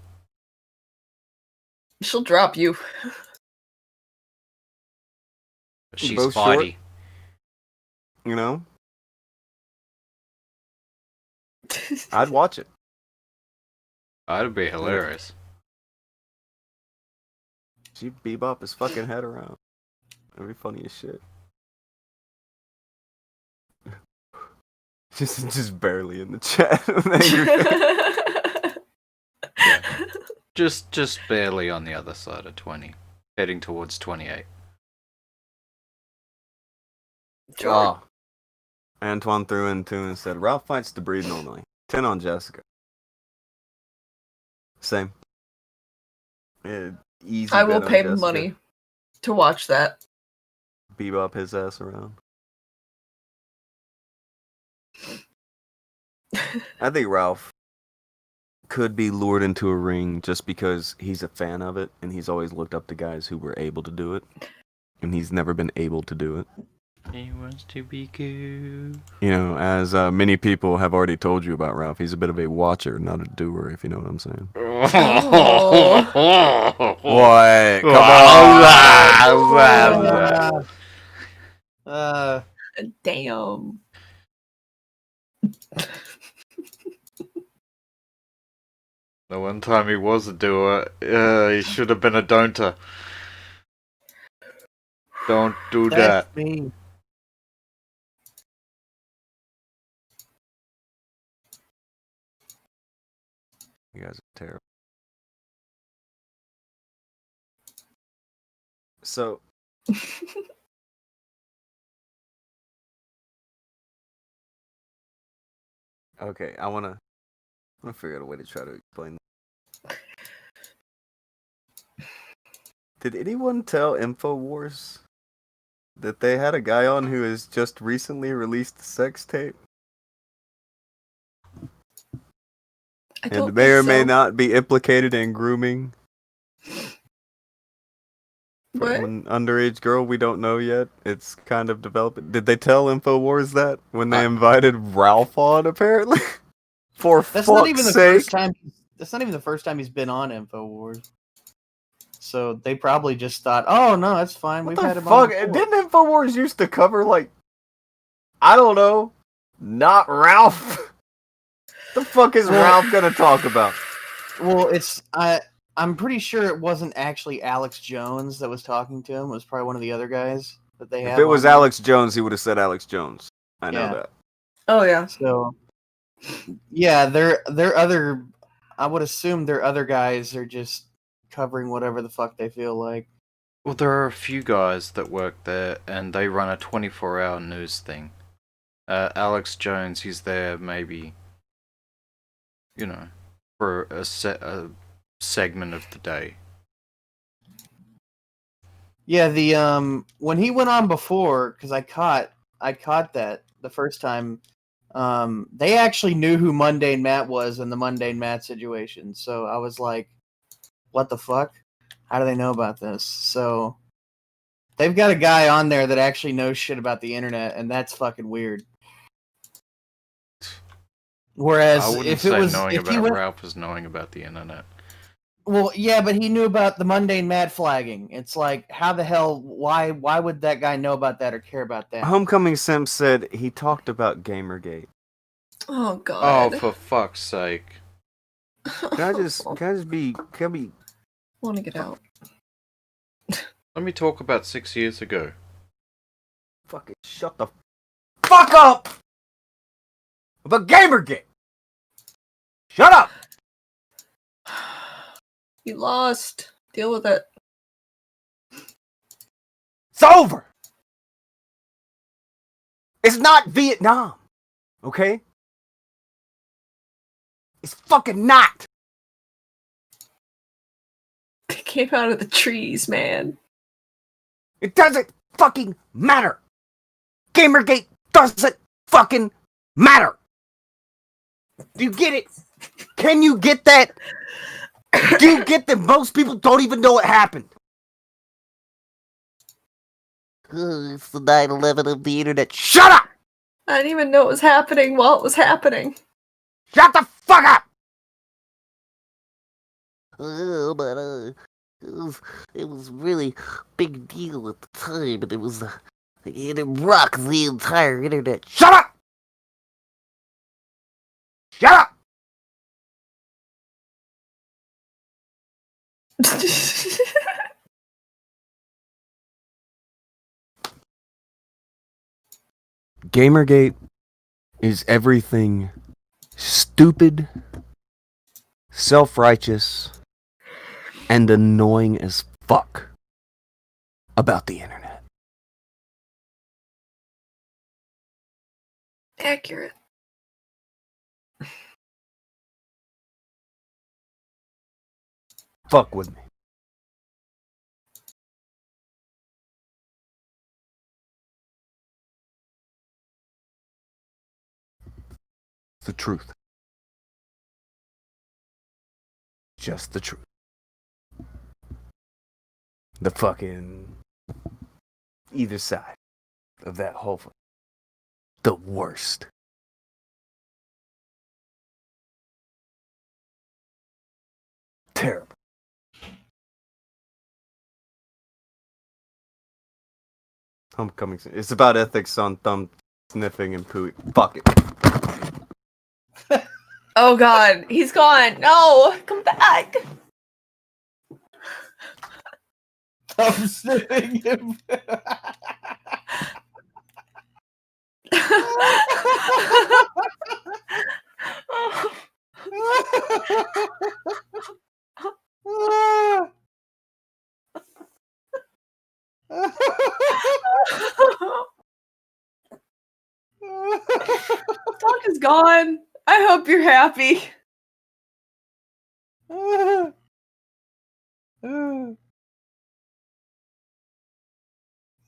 She'll drop you. But she's Both fighty. short. You know? I'd watch it. That'd be hilarious. She'd bebop his fucking head around. That'd be funny as shit. Just barely in the chat. Yeah. Just barely on the other side of 20. Heading towards 28. Oh. Antoine threw in 2 and said, Ralph fights the breed normally. 10 on Jessica. Same. Yeah, easy. I will bet on pay Jessica. money to watch that. Bebop his ass around. I think Ralph could be lured into a ring just because he's a fan of it and he's always looked up to guys who were able to do it. And he's never been able to do it. He wants to be cool. You know, as many people have already told you about Ralph, he's a bit of a watcher, not a doer, if you know what I'm saying. What? Come on. Damn. The one time he was a doer, he should have been a don'ter. Don't do that. That's me. You guys are terrible. So, okay, I wanna figure out a way to try to explain. Did anyone tell InfoWars that they had a guy on who has just recently released a sex tape? I don't and may or think may so. not be implicated in grooming What? from an underage girl. We don't know yet. It's kind of developing. Did they tell Infowars that when they invited Ralph on? Apparently, for That's not even fuck's the first sake. time. That's not even the first time he's been on Infowars. So they probably just thought, "Oh no, that's fine. What We've the had him on fuck? before." Didn't Infowars used to cover like, I don't know, not Ralph? The fuck is Ralph gonna talk about? Well, I'm pretty sure it wasn't actually Alex Jones that was talking to him. It was probably one of the other guys that they If have. it was on there. Alex Jones, he would have said Alex Jones. I know Yeah. that. Oh yeah. So, yeah, they're other. I would assume their other guys are just covering whatever the fuck they feel like. Well, there are a few guys that work there, and they run a 24-hour news thing. Alex Jones, he's there maybe, for a segment of the day. Yeah, the when he went on before, because I caught that the first time. They actually knew who Mundane Matt was in the Mundane Matt situation. So I was like, what the fuck? How do they know about this? So they've got a guy on there that actually knows shit about the internet, and that's fucking weird. Whereas I wouldn't if say it was knowing if he about went, Ralph was knowing about the internet. well, yeah, but he knew about the Mundane Matt flagging. It's like, how the hell? Why would that guy know about that or care about that? Homecoming Sim said he talked about Gamergate. Oh Oh, god. for fuck's sake! Can I just be? Want to get out? Let me talk about 6 years ago. Fucking shut the fuck up about Gamergate. Shut up. You lost. Deal with it. It's over. It's not Vietnam, okay? It's fucking not. They came out of the trees, man. It doesn't fucking matter. Gamergate doesn't fucking matter. Do you get it? Can you get that? Do you get that most people don't even know what happened? It's the 9/11 of the internet. Shut up! I didn't even know it was happening while it was happening. Shut the fuck up! But it was really big deal at the time, and it rocked the entire internet. Shut up! Shut up! Gamergate is everything stupid, self-righteous, and annoying as fuck about the internet. Accurate. Fuck with me. It's the truth. Just the truth. The fucking either side of that whole the worst. Terrible. Homecoming. It's about ethics on thumb sniffing and pooing. Fuck it. Oh god, he's gone. No, come back. I'm sitting him. Talk is gone. I hope you're happy. Yeah,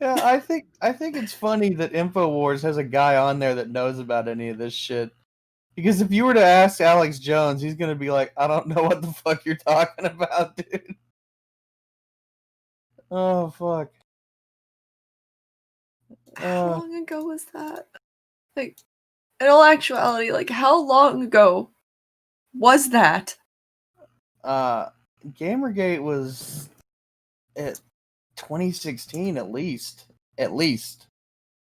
I think it's funny that Infowars has a guy on there that knows about any of this shit. Because if you were to ask Alex Jones, he's gonna be like, I don't know what the fuck you're talking about, dude. Oh fuck. How long ago was that? Like, in all actuality, like, how long ago was that? Gamergate was at 2016 at least,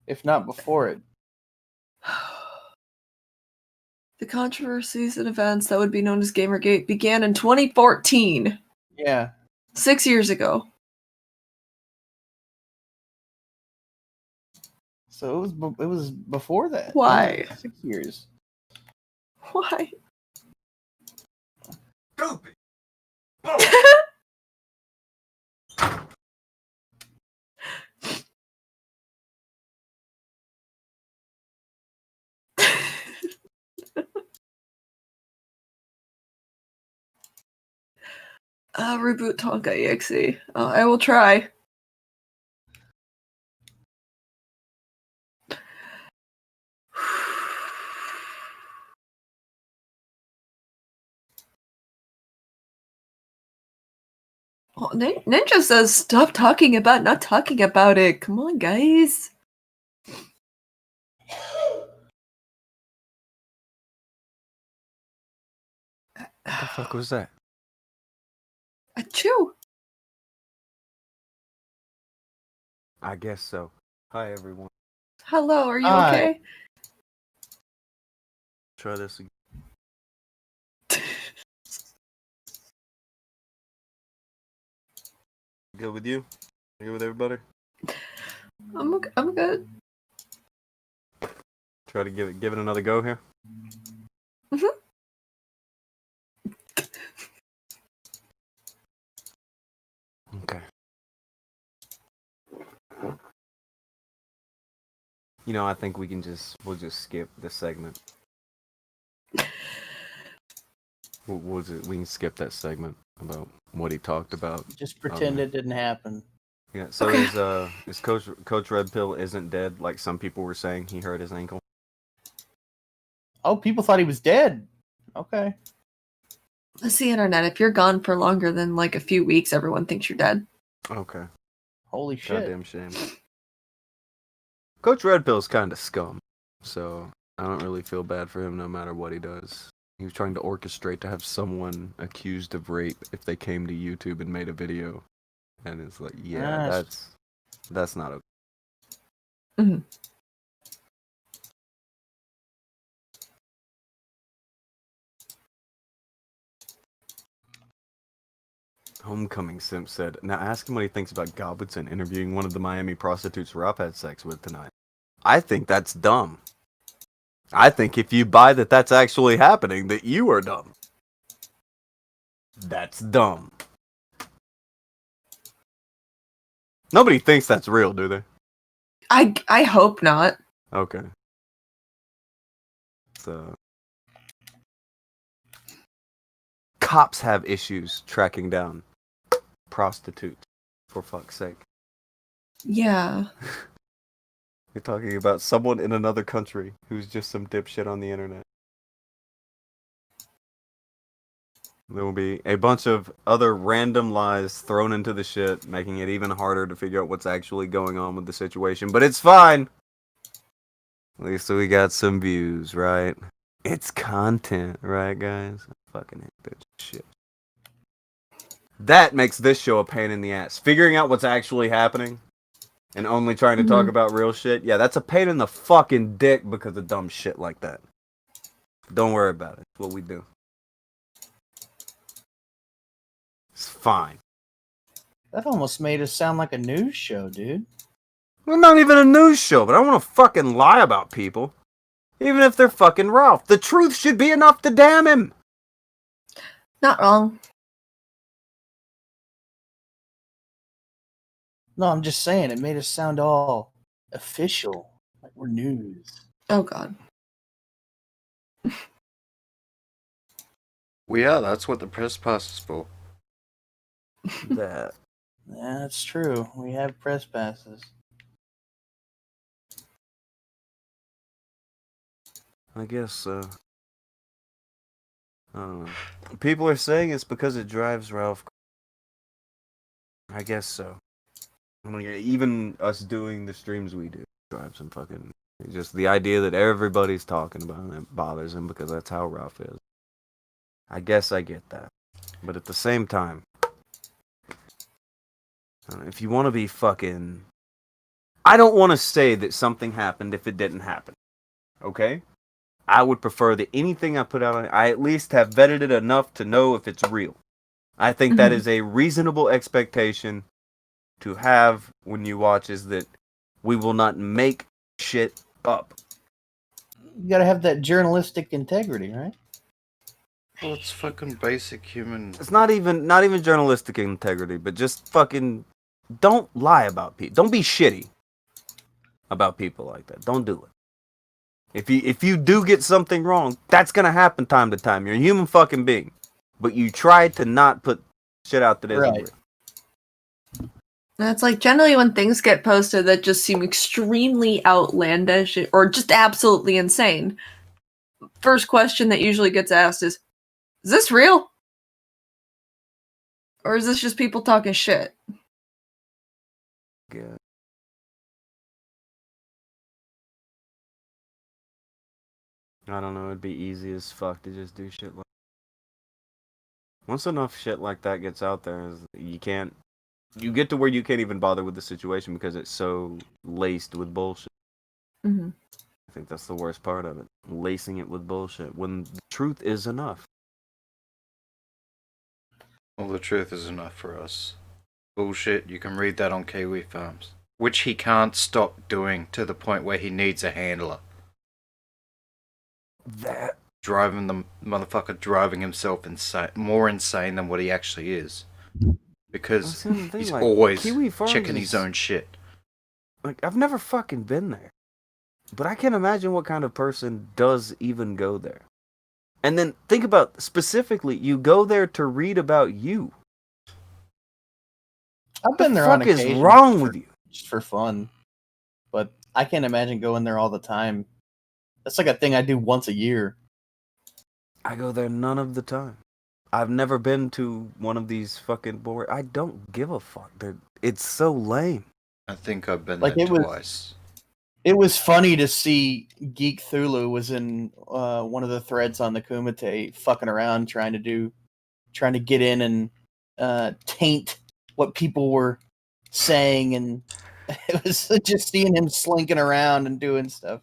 if not before it. The controversies and events that would be known as Gamergate began in 2014. Yeah. 6 years ago. So it was before that. Why? 6 years. Why? Stupid. Reboot Tonka EXE. I will try. Oh, Ninja says, stop talking about not talking about it. Come on, guys. What the fuck was that? Achoo. I guess so. Hi, everyone. Hello, are you Hi. okay? Try this again. Good with you? Good with everybody? I'm good. Try to give it another go here. Okay. You know, I think we'll just skip this segment. We can skip that segment about what he talked about. Just pretend it didn't happen. Yeah. So is Coach Red Pill isn't dead like some people were saying? He hurt his ankle. Oh, people thought he was dead. Okay. It's the internet. If you're gone for longer than like a few weeks, everyone thinks you're dead. Okay. Holy shit. Goddamn shame. Coach Red Pill's kind of scum, so I don't really feel bad for him no matter what he does. He was trying to orchestrate to have someone accused of rape if they came to YouTube and made a video. And it's like, yeah, that's not okay. Mm-hmm. Homecoming Simp said, now ask him what he thinks about Gobbleton interviewing one of the Miami prostitutes Rob had sex with tonight. I think that's dumb. I think if you buy that that's actually happening, that you are dumb. That's dumb. Nobody thinks that's real, do they? I hope not. Okay. So cops have issues tracking down prostitutes, for fuck's sake. Yeah. You're talking about someone in another country who's just some dipshit on the internet. There will be a bunch of other random lies thrown into the shit, making it even harder to figure out what's actually going on with the situation. But it's fine! At least we got some views, right? It's content, right, guys? I fucking hate that shit. That makes this show a pain in the ass. Figuring out what's actually happening and only trying to talk about real shit. Yeah, that's a pain in the fucking dick because of dumb shit like that. Don't worry about it. It's what we do. It's fine. That almost made us sound like a news show, dude. We're not even a news show, but I want to fucking lie about people. Even if they're fucking Ralph. The truth should be enough to damn him. Not wrong. No, I'm just saying, it made us sound all official. Like we're news. Oh, God. Well, yeah, that's what the press pass is for. That. Yeah, that's true. We have press passes. I guess I don't know. People are saying it's because it drives Ralph. I guess so. I mean, even us doing the streams we do drives him fucking. Just the idea that everybody's talking about it bothers him because that's how Ralph is. I guess I get that. But at the same time, if you want to be fucking... I don't want to say that something happened if it didn't happen. Okay? I would prefer that anything I put out on it, I at least have vetted it enough to know if it's real. I think that is a reasonable expectation to have when you watch, is that we will not make shit up. You gotta have that journalistic integrity, right? Well, it's fucking basic human. It's not even journalistic integrity, but just fucking don't lie about people. Don't be shitty about people like that. Don't do it. If you do get something wrong, that's gonna happen time to time. You're a human fucking being, but you try to not put shit out that isn't real. That's like generally when things get posted that just seem extremely outlandish or just absolutely insane. First question that usually gets asked is this real? Or is this just people talking shit? Yeah. I don't know, it'd be easy as fuck to just do shit like once enough shit like that gets out there, you get to where you can't even bother with the situation because it's so laced with bullshit. Mm-hmm. I think that's the worst part of it. Lacing it with bullshit when the truth is enough. Well, the truth is enough for us. Bullshit, you can read that on Kiwi Farms. Which he can't stop doing to the point where he needs a handler. That... driving himself more insane than what he actually is. Because he's like, always Kiwi Farms checking his own shit. Like, I've never fucking been there. But I can't imagine what kind of person does even go there. And then think about, specifically, you go there to read about you. I've been there on occasion. What the fuck is wrong with you? Just for fun. But I can't imagine going there all the time. That's like a thing I do once a year. I go there none of the time. I've never been to one of these fucking board. I don't give a fuck. It's so lame. I think I've been there twice. It was funny to see Geek Thulu was in one of the threads on the Kumite fucking around trying to get in and taint what people were saying, and it was just seeing him slinking around and doing stuff.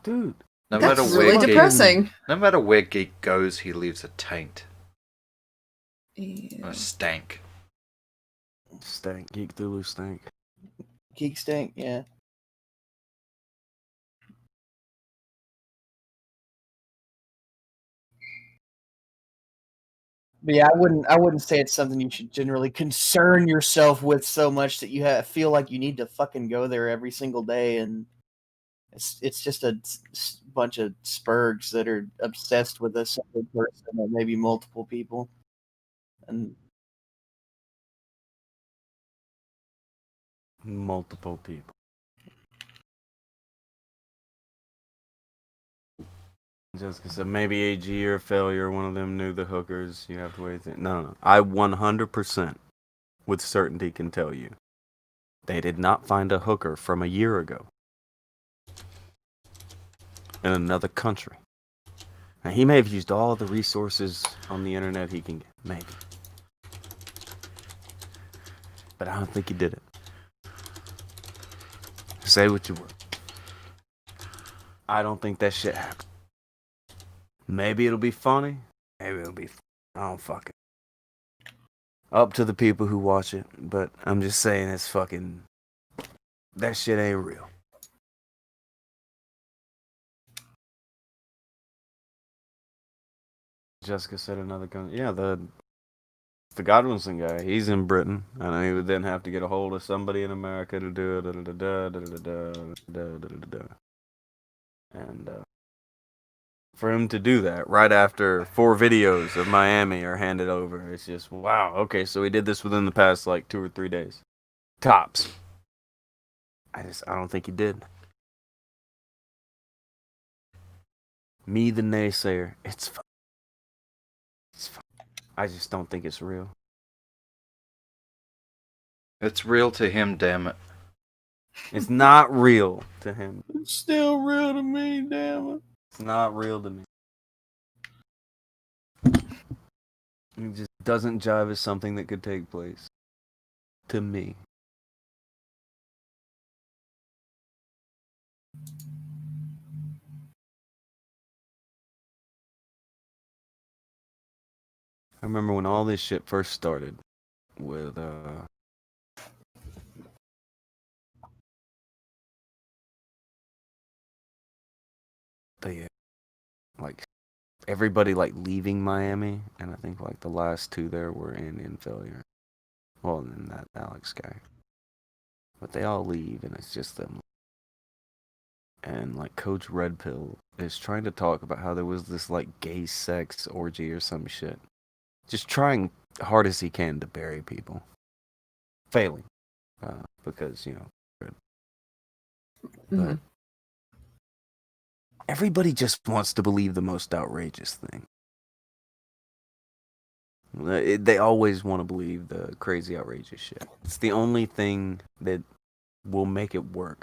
Dude, that's really depressing. No matter where Geek goes, he leaves a taint. Yeah. A stank. Stank. Geek Thulu stank. Geek stank, yeah. But yeah, I wouldn't say it's something you should generally concern yourself with so much that you feel like you need to fucking go there every single day, and it's just a bunch of spurgs that are obsessed with a single person or maybe multiple people. And multiple people. Jessica said maybe AG or failure, one of them knew the hookers. You have to wait. No. I 100% with certainty can tell you they did not find a hooker from a year ago in another country. Now, he may have used all the resources on the internet he can get. Maybe. But I don't think he did it. Say what you were. I don't think that shit happened. Maybe it'll be funny. Maybe it'll be... I don't fucking... Up to the people who watch it. But I'm just saying it's fucking... That shit ain't real. Jessica said another country. Yeah, the Godwinson guy. He's in Britain. And he would then have to get a hold of somebody in America to do it. And, for him to do that right after 4 videos of Miami are handed over, it's just, wow, okay, so he did this within the past, like, 2 or 3 days. Tops. I don't think he did. Me, the naysayer, it's I just don't think it's real. It's real to him, damn it. It's not real to him. It's still real to me, damn it. It's not real to me. It just doesn't jive as something that could take place. To me. I remember when all this shit first started with like everybody like leaving Miami, and I think like the last two there were in failure. Well, and then that Alex guy. But they all leave and it's just them. And like Coach Red Pill is trying to talk about how there was this like gay sex orgy or some shit. Just trying hard as he can to bury people. Failing. Because, you know. But everybody just wants to believe the most outrageous thing. They always want to believe the crazy outrageous shit. It's the only thing that will make it work.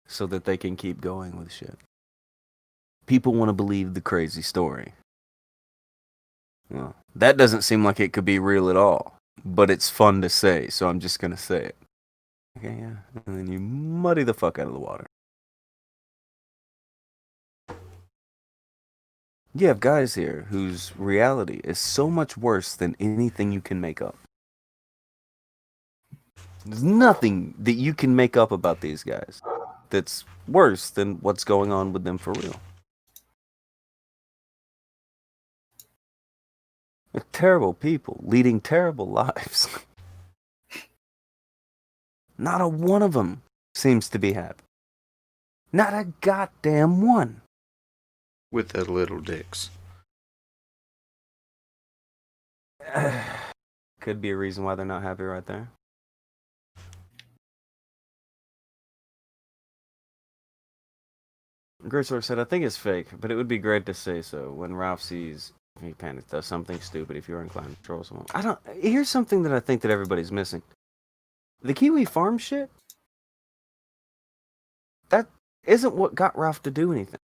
So that they can keep going with shit. People want to believe the crazy story. Well, that doesn't seem like it could be real at all. But it's fun to say, so I'm just going to say it. Okay, yeah. And then you muddy the fuck out of the water. You have guys here whose reality is so much worse than anything you can make up. There's nothing that you can make up about these guys that's worse than what's going on with them for real. They're terrible people leading terrible lives. Not a one of them seems to be happy. Not a goddamn one. With their little dicks. Could be a reason why they're not happy right there. Grisor said, I think it's fake, but it would be great to say so when Ralph sees he panics, does something stupid if you're inclined to troll someone. Here's something that I think that everybody's missing. The Kiwi Farms shit, that isn't what got Ralph to do anything.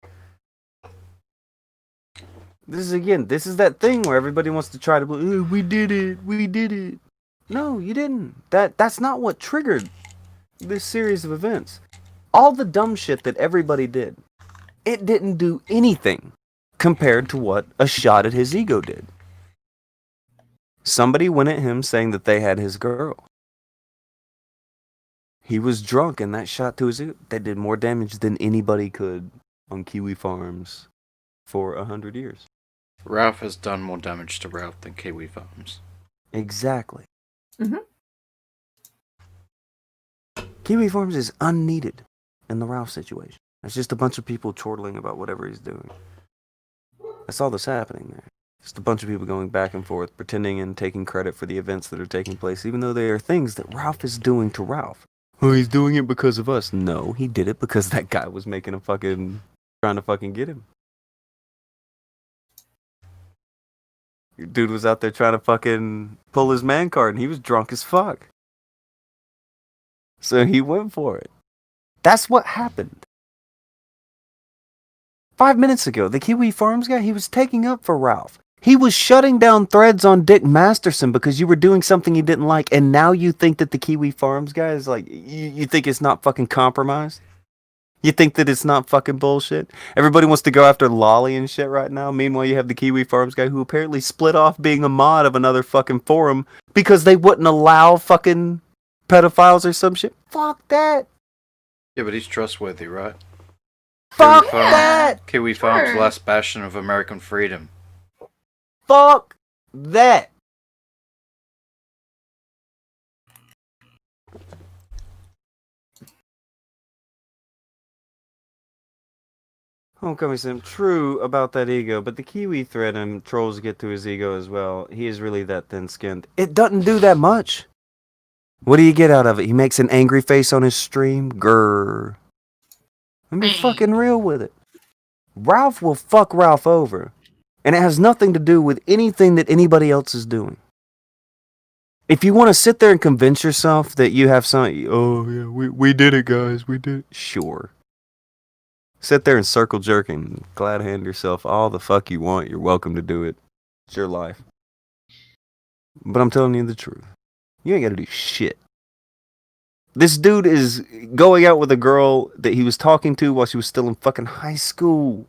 This is that thing where everybody wants to try to believe, we did it. No, you didn't. That's not what triggered this series of events. All the dumb shit that everybody did, it didn't do anything compared to what a shot at his ego did. Somebody went at him saying that they had his girl. He was drunk and that shot to his ego, that did more damage than anybody could on Kiwi Farms for 100 years. Ralph has done more damage to Ralph than Kiwi Farms. Exactly. Kiwi Farms is unneeded in the Ralph situation. It's just a bunch of people chortling about whatever he's doing. That's all that's happening there. Just a bunch of people going back and forth, pretending and taking credit for the events that are taking place, even though they are things that Ralph is doing to Ralph. Oh, he's doing it because of us. No, he did it because that guy was making trying to fucking get him. Your dude was out there trying to fucking pull his man card, and he was drunk as fuck. So he went for it. That's what happened. 5 minutes ago, the Kiwi Farms guy, he was taking up for Ralph. He was shutting down threads on Dick Masterson because you were doing something he didn't like, and now you think that the Kiwi Farms guy is like, you think it's not fucking compromised? You think that it's not fucking bullshit? Everybody wants to go after Lolly and shit right now. Meanwhile, you have the Kiwi Farms guy who apparently split off being a mod of another fucking forum because they wouldn't allow fucking pedophiles or some shit. Fuck that. Yeah, but he's trustworthy, right? Fuck that. Kiwi Farms' last bastion of American freedom. Fuck that. Homecoming Sim, true about that ego, but the Kiwi thread and trolls get to his ego as well. He is really that thin-skinned. It doesn't do that much. What do you get out of it? He makes an angry face on his stream? Grrr. Let me be fucking real with it. Ralph will fuck Ralph over. And it has nothing to do with anything that anybody else is doing. If you want to sit there and convince yourself that you have some, oh yeah, we did it, guys, we did it. Sure. Sit there and circle jerking, glad hand yourself all the fuck you want. You're welcome to do it. It's your life. But I'm telling you the truth. You ain't got to do shit. This dude is going out with a girl that he was talking to while she was still in fucking high school.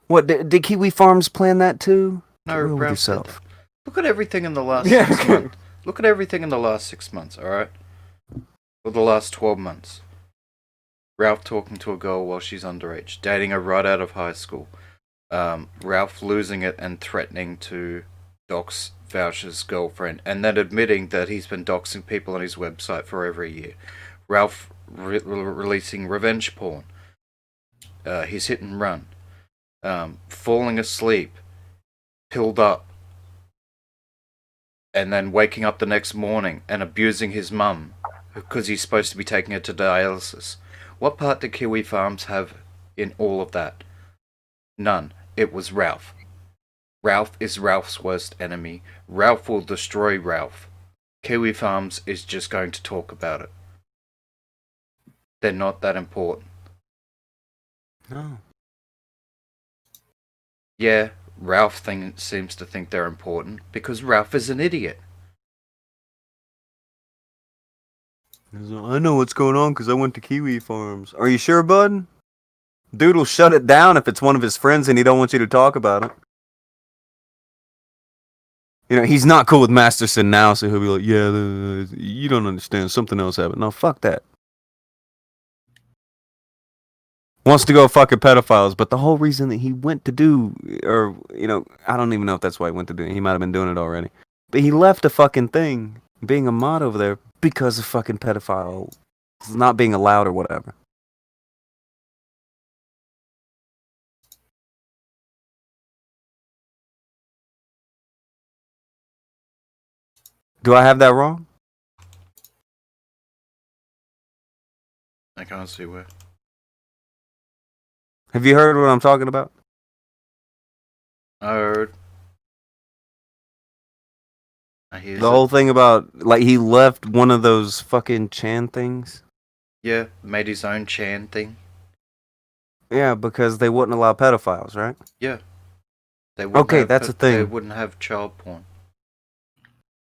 What, did Kiwi Farms plan that too? No, Get real with Ralph said yourself. that. Look at everything in the last 6 months. Look at everything in the last 6 months, alright? Or the last 12 months. Ralph talking to a girl while she's underage, dating her right out of high school. Ralph losing it and threatening to dox Voucher's girlfriend, and then admitting that he's been doxing people on his website for over a year. Ralph releasing revenge porn. His hit and run. Falling asleep, pilled up, and then waking up the next morning and abusing his mum because he's supposed to be taking her to dialysis. What part did Kiwi Farms have in all of that? None. It was Ralph. Ralph is Ralph's worst enemy. Ralph will destroy Ralph. Kiwi Farms is just going to talk about it. They're not that important. No. Yeah, Ralph seems to think they're important because Ralph is an idiot. I know what's going on because I went to Kiwi Farms. Are you sure, bud? Dude will shut it down if it's one of his friends and he don't want you to talk about it. You know, he's not cool with Masterson now, so he'll be like, yeah, you don't understand. Something else happened. No, fuck that. Wants to go fucking pedophiles, but the whole reason that he went to do, or, you know, I don't even know if that's why he went to do it. He might have been doing it already. But he left a fucking thing, being a mod over there, because of fucking pedophile. Not being allowed or whatever. Do I have that wrong? I can't see where. Have you heard what I'm talking about? I heard. I hear The whole thing about, like, he left one of those fucking Chan things? Yeah, made his own Chan thing. Yeah, because they wouldn't allow pedophiles, right? Yeah. They wouldn't Okay, have that's a thing. They wouldn't have child porn.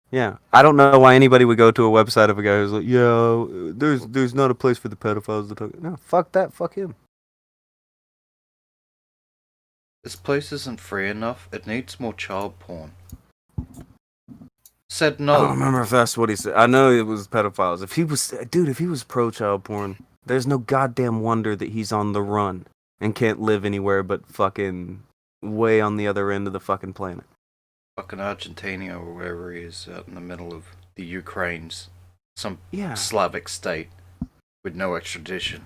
Yeah, I don't know why anybody would go to a website of a guy who's like, yo, there's not a place for the pedophiles to talk. No, fuck that, fuck him. This place isn't free enough. It needs more child porn. Said no. I don't remember if that's what he said. I know it was pedophiles. If he was pro child porn, there's no goddamn wonder that he's on the run and can't live anywhere but fucking way on the other end of the fucking planet. Fucking Argentina or wherever he is, out in the middle of the Ukraines. Some Yeah. Slavic state with no extradition.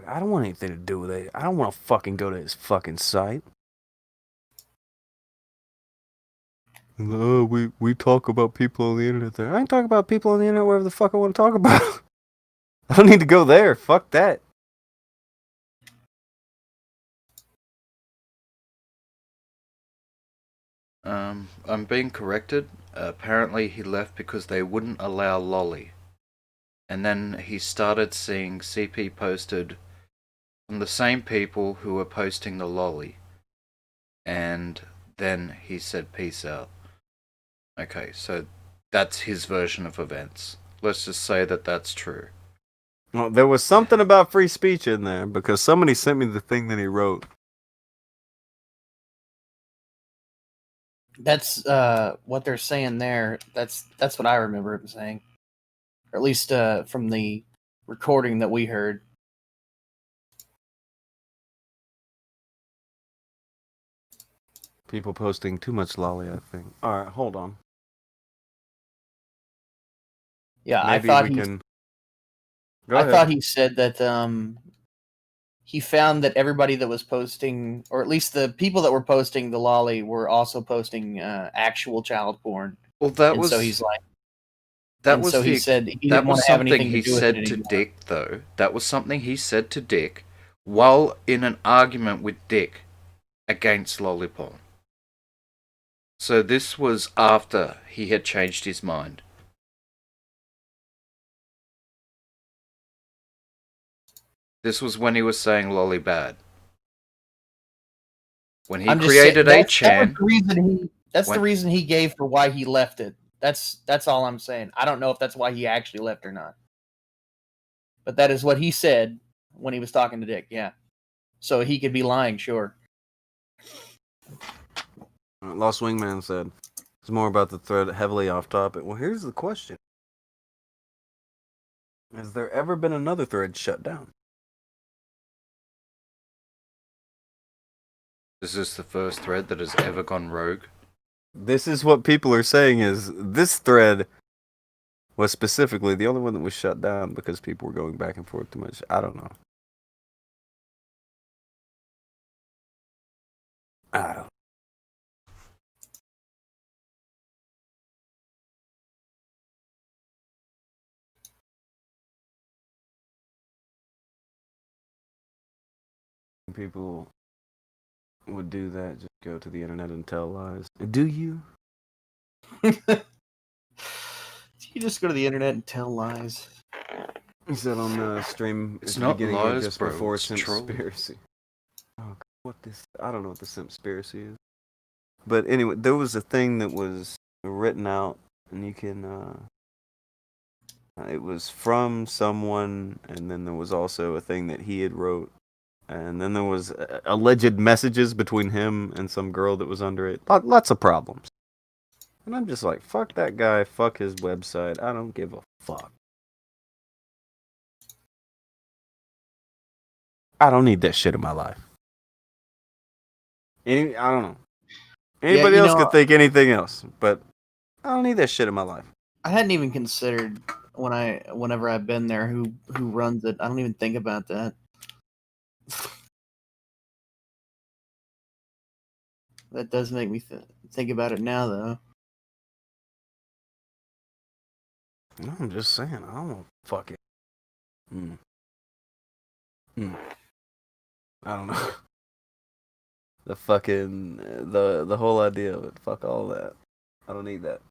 I don't want anything to do with it. I don't want to fucking go to his fucking site. We talk about people on the internet there. I ain't talking about people on the internet wherever the fuck I want to talk about. I don't need to go there. Fuck that. I'm being corrected. Apparently he left because they wouldn't allow lolly. And then he started seeing CP posted from the same people who were posting the lolly. And then he said peace out. Okay, so that's his version of events. Let's just say that that's true. Well, there was something about free speech in there because somebody sent me the thing that he wrote. That's what they're saying there. That's what I remember him saying, or at least from the recording that we heard. People posting too much lolly, I think. All right, hold on. Yeah, Maybe I thought we he. can... I thought he said that he found that everybody that was posting, or at least the people that were posting the lolly, were also posting actual child porn. Well, that and was so he's like, That and was so he the- said he that didn't want was to have something anything to he do with said it to anymore. Dick, though. That was something he said to Dick while in an argument with Dick against Lollipop. So this was after he had changed his mind. This was when he was saying Lolly bad. When he I'm just created saying, 8chan. That's the reason he gave for why he left it. That's all I'm saying. I don't know if that's why he actually left or not. But that is what he said when he was talking to Dick, yeah. So he could be lying, sure. Lost Wingman said, it's more about the thread heavily off topic. Well, here's the question. Has there ever been another thread shut down? This is the first thread that has ever gone rogue. This is what people are saying is this thread was specifically the only one that was shut down because people were going back and forth too much. I don't know. I don't. People would do that, just go to the internet and tell lies. Do you? You just go to the internet and tell lies. He said on the stream It's at the not beginning or lies, just bro, before it's trolls. Simpspiracy. Oh, what this? I don't know what the Simpspiracy is. But anyway, there was a thing that was written out, and you can. It was from someone, and then there was also a thing that he had wrote, and then there was alleged messages between him and some girl that was under it. Lots of problems. And I'm just like, fuck that guy, fuck his website. I don't give a fuck. I don't need that shit in my life. I don't know. Anybody else could think anything else, but I don't need that shit in my life. I hadn't even considered whenever I've been there who runs it. I don't even think about that. That does make me think about it now, though. No, I'm just saying, I don't want to fuck it. I don't know. The fucking the whole idea of it. Fuck all that. I don't need that.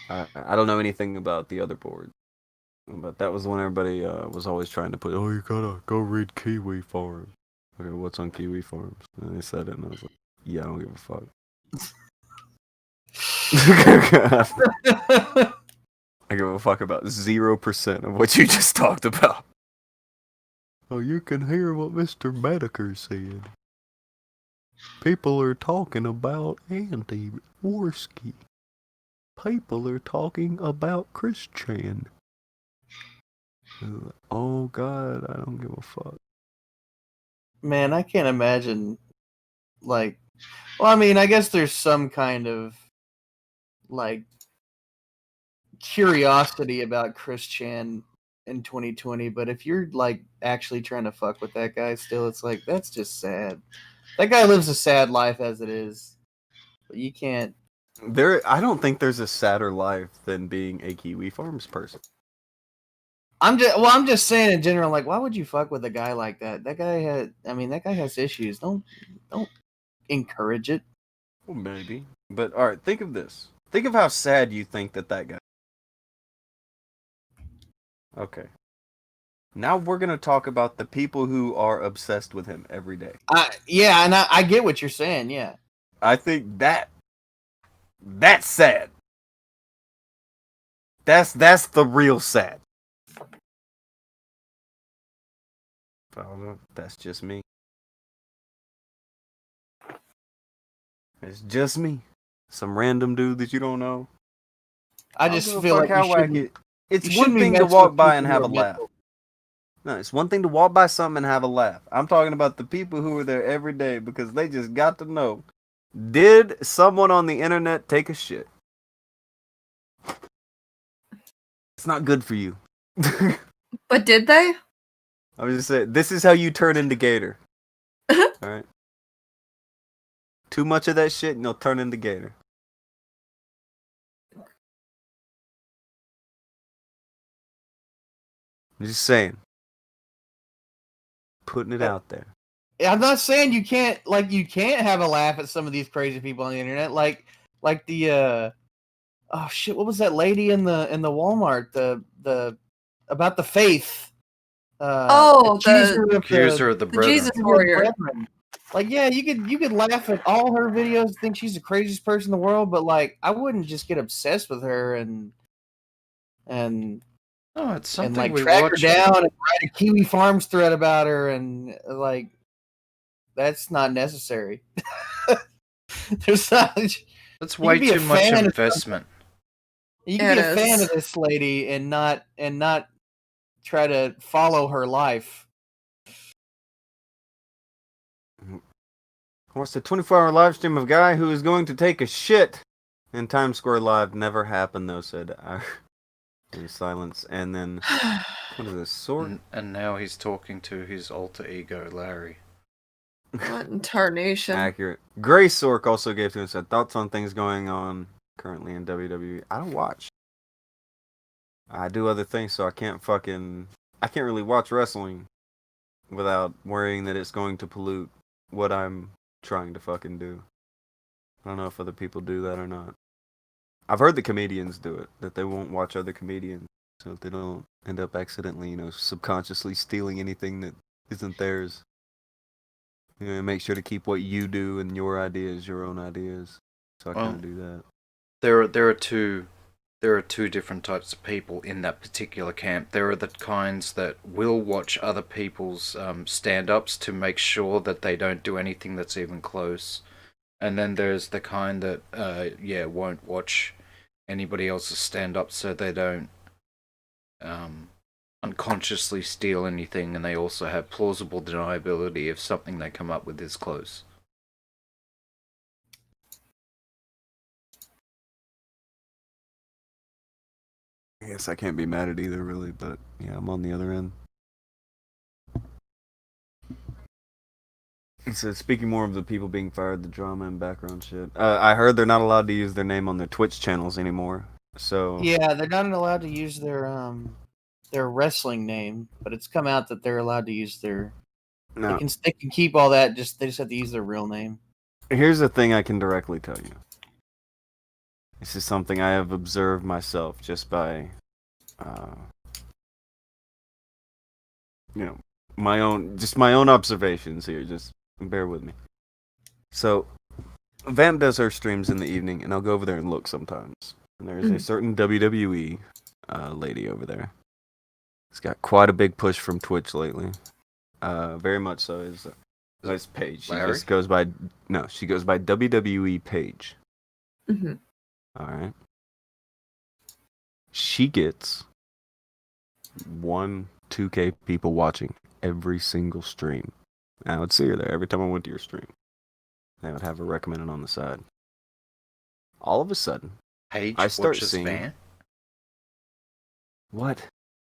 I don't know anything about the other board, but that was when everybody was always trying to put. Oh, you gotta go read Kiwi Farms. Okay, what's on Kiwi Farms? And they said it, and I was like, yeah, I don't give a fuck. I give a fuck about 0% of what you just talked about. Oh, you can hear what Mr. Madiker said. People are talking about anti-Worski. People are talking about Christian. Oh God, I don't give a fuck. Man, I can't imagine, like, well, I mean, I guess there's some kind of, like, curiosity about Chris Chan in 2020, but if you're, like, actually trying to fuck with that guy still, it's like, that's just sad. That guy lives a sad life as it is, but you can't. I don't think there's a sadder life than being a Kiwi Farms person. I'm just saying in general, like, why would you fuck with a guy like that? That guy has issues. Don't encourage it. Well, maybe. But alright, think of this. Think of how sad you think that guy. Okay. Now we're gonna talk about the people who are obsessed with him every day. Yeah, and I get what you're saying, yeah. I think that's sad. That's the real sad. I don't know. That's just me. It's just me. Some random dude that you don't know. I just feel like you shouldn't. It's one thing to walk by and have a laugh. No, it's one thing to walk by something and have a laugh. I'm talking about the people who are there every day because they just got to know. Did someone on the internet take a shit? It's not good for you. But did they? I was just saying, this is how you turn into Gator. Alright? Too much of that shit and you'll turn into Gator. I'm just saying. Putting it out there. I'm not saying you can't have a laugh at some of these crazy people on the internet, like the oh shit, what was that lady in the Walmart, the about the faith, Accuser of the the brethren. Jesus warrior. Like, yeah, you could laugh at all her videos, think she's the craziest person in the world, but like, I wouldn't just get obsessed with her and Oh, it's something like we track watch. her down and write a Kiwi Farms thread about her, and like, that's not necessary. There's not. That's way too much investment. You can be a fan of this lady and not try to follow her life. What's the 24-hour live stream of a guy who is going to take a shit in Times Square Live? Never happened, though, said I. In silence. And then, what is this, sword? And now he's talking to his alter ego, Larry. What in tarnation? Accurate. Grace Sork also gave to us said thoughts on things going on currently in WWE. I don't watch. I do other things, so I can't really watch wrestling without worrying that it's going to pollute what I'm trying to fucking do. I don't know if other people do that or not. I've heard the comedians do it, that they won't watch other comedians, so they don't end up accidentally, subconsciously stealing anything that isn't theirs. Make sure to keep what you do and your ideas, your own ideas. So I kind of do that. There are two different types of people in that particular camp. There are the kinds that will watch other people's stand-ups to make sure that they don't do anything that's even close. And then there's the kind that, won't watch anybody else's stand-up so they don't unconsciously steal anything, and they also have plausible deniability if something they come up with is close. I guess I can't be mad at either, really, but yeah, I'm on the other end. He said, speaking more of the people being fired, the drama and background shit. I heard they're not allowed to use their name on their Twitch channels anymore. So yeah, they're not allowed to use their wrestling name, but it's come out that they're allowed to use their. No. They can keep all that. They just have to use their real name. Here's the thing I can directly tell you. This is something I have observed myself just by, my own observations here. Just bear with me. So, Vamp does her streams in the evening, and I'll go over there and look sometimes. And there is a certain WWE lady over there. It's got quite a big push from Twitch lately. Very much so. Is Paige. She just goes by she goes by WWE Paige. Mm-hmm. All right. She gets 2K people watching every single stream. I would see her there every time I went to your stream. I would have her recommended on the side. All of a sudden, Paige I start watches seeing Vamp? What?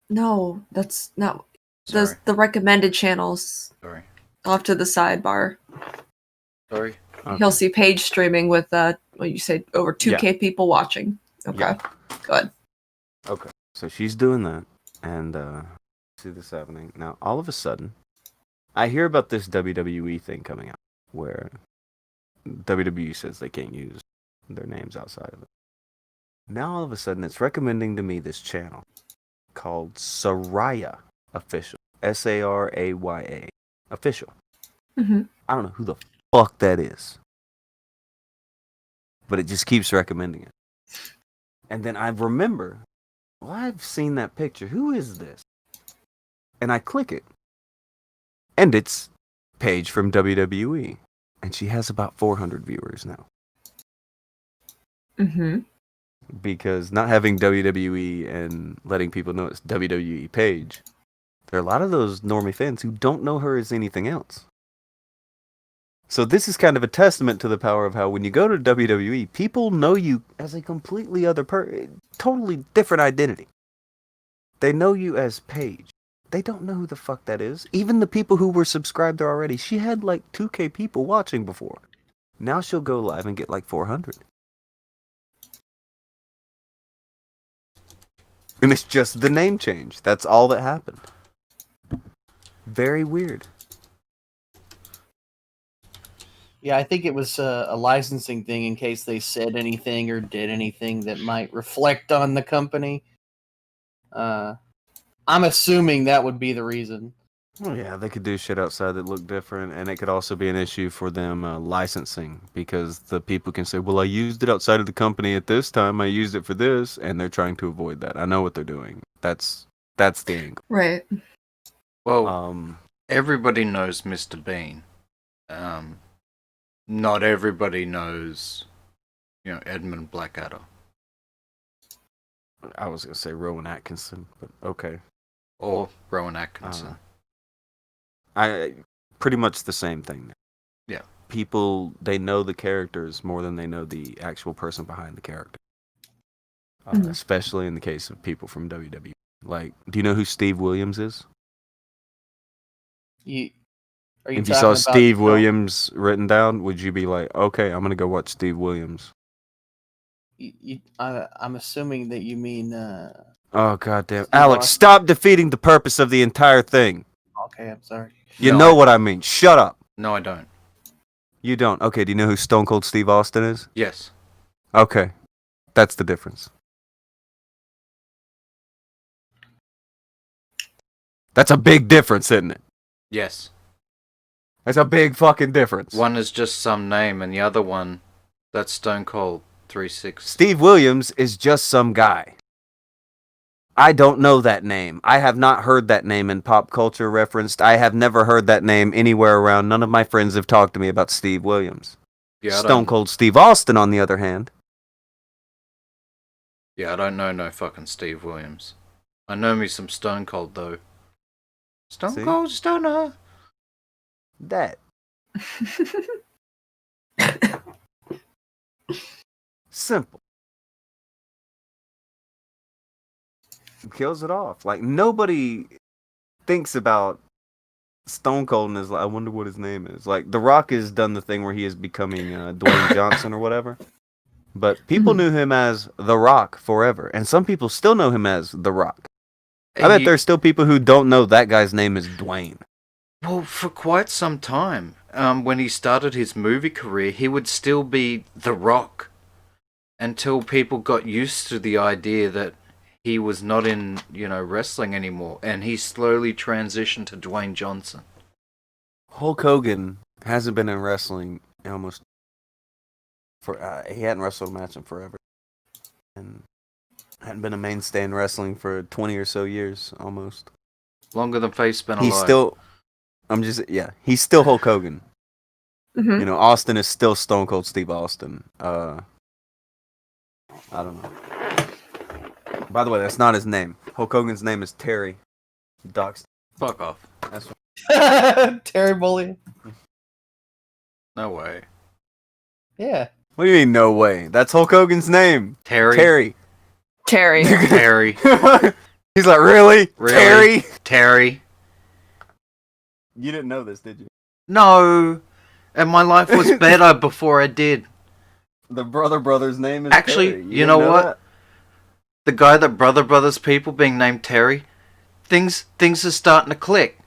No, that's not. Sorry. The recommended channels. Sorry. Off to the sidebar. Sorry. Okay. He'll see Paige streaming with what you said, over 2K people watching. Okay. Yeah. Good. Okay. So she's doing that, and see this happening. Now, all of a sudden, I hear about this WWE thing coming out, where WWE says they can't use their names outside of it. Now, all of a sudden, it's recommending to me this channel called Saraya Official. Saraya Official. Mm-hmm. I don't know who the fuck that is. But it just keeps recommending it. And then I remember, I've seen that picture. Who is this? And I click it. And it's Paige from WWE. And she has about 400 viewers now. Mm-hmm. Because not having WWE and letting people know it's WWE Paige, there are a lot of those normie fans who don't know her as anything else. So this is kind of a testament to the power of how when you go to WWE, people know you as a completely other totally different identity. They know you as Paige. They don't know who the fuck that is. Even the people who were subscribed there already. She had like 2K people watching before. Now she'll go live and get like 400. And it's just the name change. That's all that happened. Very weird. Yeah, I think it was a licensing thing in case they said anything or did anything that might reflect on the company. I'm assuming that would be the reason. Well, yeah, they could do shit outside that look different, and it could also be an issue for them licensing, because the people can say, well, I used it outside of the company at this time, I used it for this, and they're trying to avoid that. I know what they're doing. That's the angle. Right. Well, everybody knows Mr. Bean. Not everybody knows, Edmund Blackadder. I was going to say Rowan Atkinson, but okay. Or Rowan Atkinson. I pretty much the same thing. Yeah. People, they know the characters more than they know the actual person behind the character. Especially in the case of people from WWE. Like, do you know who Steve Williams is? If you saw Steve Williams written down, would you be like, okay, I'm going to go watch Steve Williams? I'm assuming that you mean... oh, goddamn. Alex, stop defeating the purpose of the entire thing. Okay, I'm sorry. You know what I mean. Shut up. No, I don't. You don't? Okay, do you know who Stone Cold Steve Austin is? Yes. Okay. That's the difference. That's a big difference, isn't it? Yes. That's a big fucking difference. One is just some name, and the other one, that's Stone Cold 3-6. Steve Williams is just some guy. I don't know that name. I have not heard that name in pop culture referenced. I have never heard that name anywhere around. None of my friends have talked to me about Steve Williams. Yeah, Stone Cold Steve Austin, on the other hand. Yeah, I don't know no fucking Steve Williams. I know me some Stone Cold, though. Stone Cold Stoner. That. Simple. Kills it off. Like, nobody thinks about Stone Cold and is like, I wonder what his name is. Like, The Rock has done the thing where he is becoming Dwayne Johnson or whatever. But people knew him as The Rock forever. And some people still know him as The Rock. I bet there's still people who don't know that guy's name is Dwayne. Well, for quite some time, when he started his movie career, he would still be The Rock. Until people got used to the idea that he was not in, wrestling anymore. And he slowly transitioned to Dwayne Johnson. Hulk Hogan hasn't been in wrestling almost... he hadn't wrestled a match in forever. And hadn't been a mainstay in wrestling for 20 or so years, almost. Longer than Faye's been alive. He's still... he's still Hulk Hogan. Mhm. Austin is still Stone Cold Steve Austin. I don't know. By the way, that's not his name. Hulk Hogan's name is Terry. Docs. Fuck off. That's what... Terry Bullion. No way. Yeah. What do you mean, no way? That's Hulk Hogan's name. Terry. Terry. Terry. He's like, really? Terry? Terry. You didn't know this, did you? No. And my life was better before I did. The brother's name is Actually, Terry. you know what? That? The guy that Brothers people being named Terry, things are starting to click.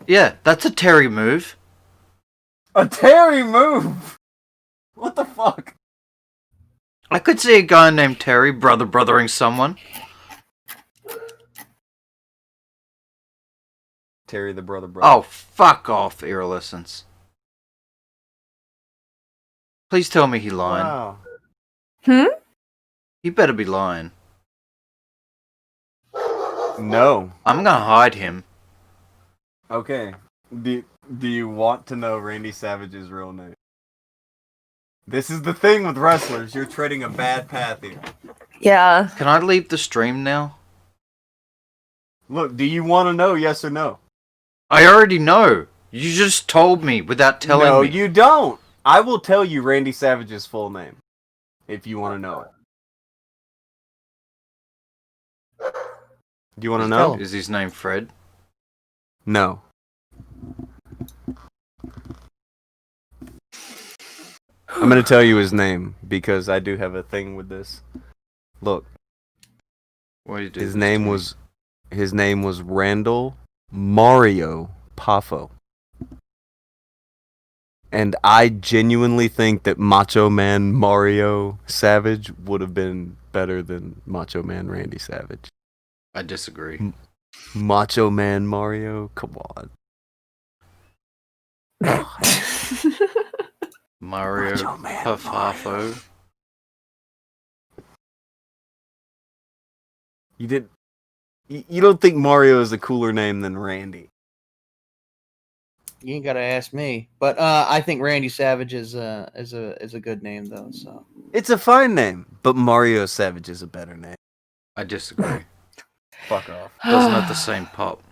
Yeah, that's a Terry move. A Terry move? What the fuck? I could see a guy named Terry brothering someone. Terry the brother. Oh, fuck off, Irrelessence. Please tell me he lying. Wow. He better be lying. No. I'm gonna hide him. Okay. Do you want to know Randy Savage's real name? This is the thing with wrestlers. You're treading a bad path here. Yeah. Can I leave the stream now? Look, do you want to know, yes or no? I already know. You just told me without telling me. No, you don't. I will tell you Randy Savage's full name. If you want to know it. Do you want to know? Is his name Fred? No. I'm going to tell you his name because I do have a thing with this. Look, Why do you do his this name to me? was Randall Mario Poffo. And I genuinely think that Macho Man Mario Savage would have been better than Macho Man Randy Savage. I disagree. Macho Man Mario, come on. Mario Macho Man Pafafo. You don't think Mario is a cooler name than Randy? You ain't gotta ask me, but I think Randy Savage is a good name though. So It's a fine name, but Mario Savage is a better name. I disagree. Fuck off. Doesn't have the same pop.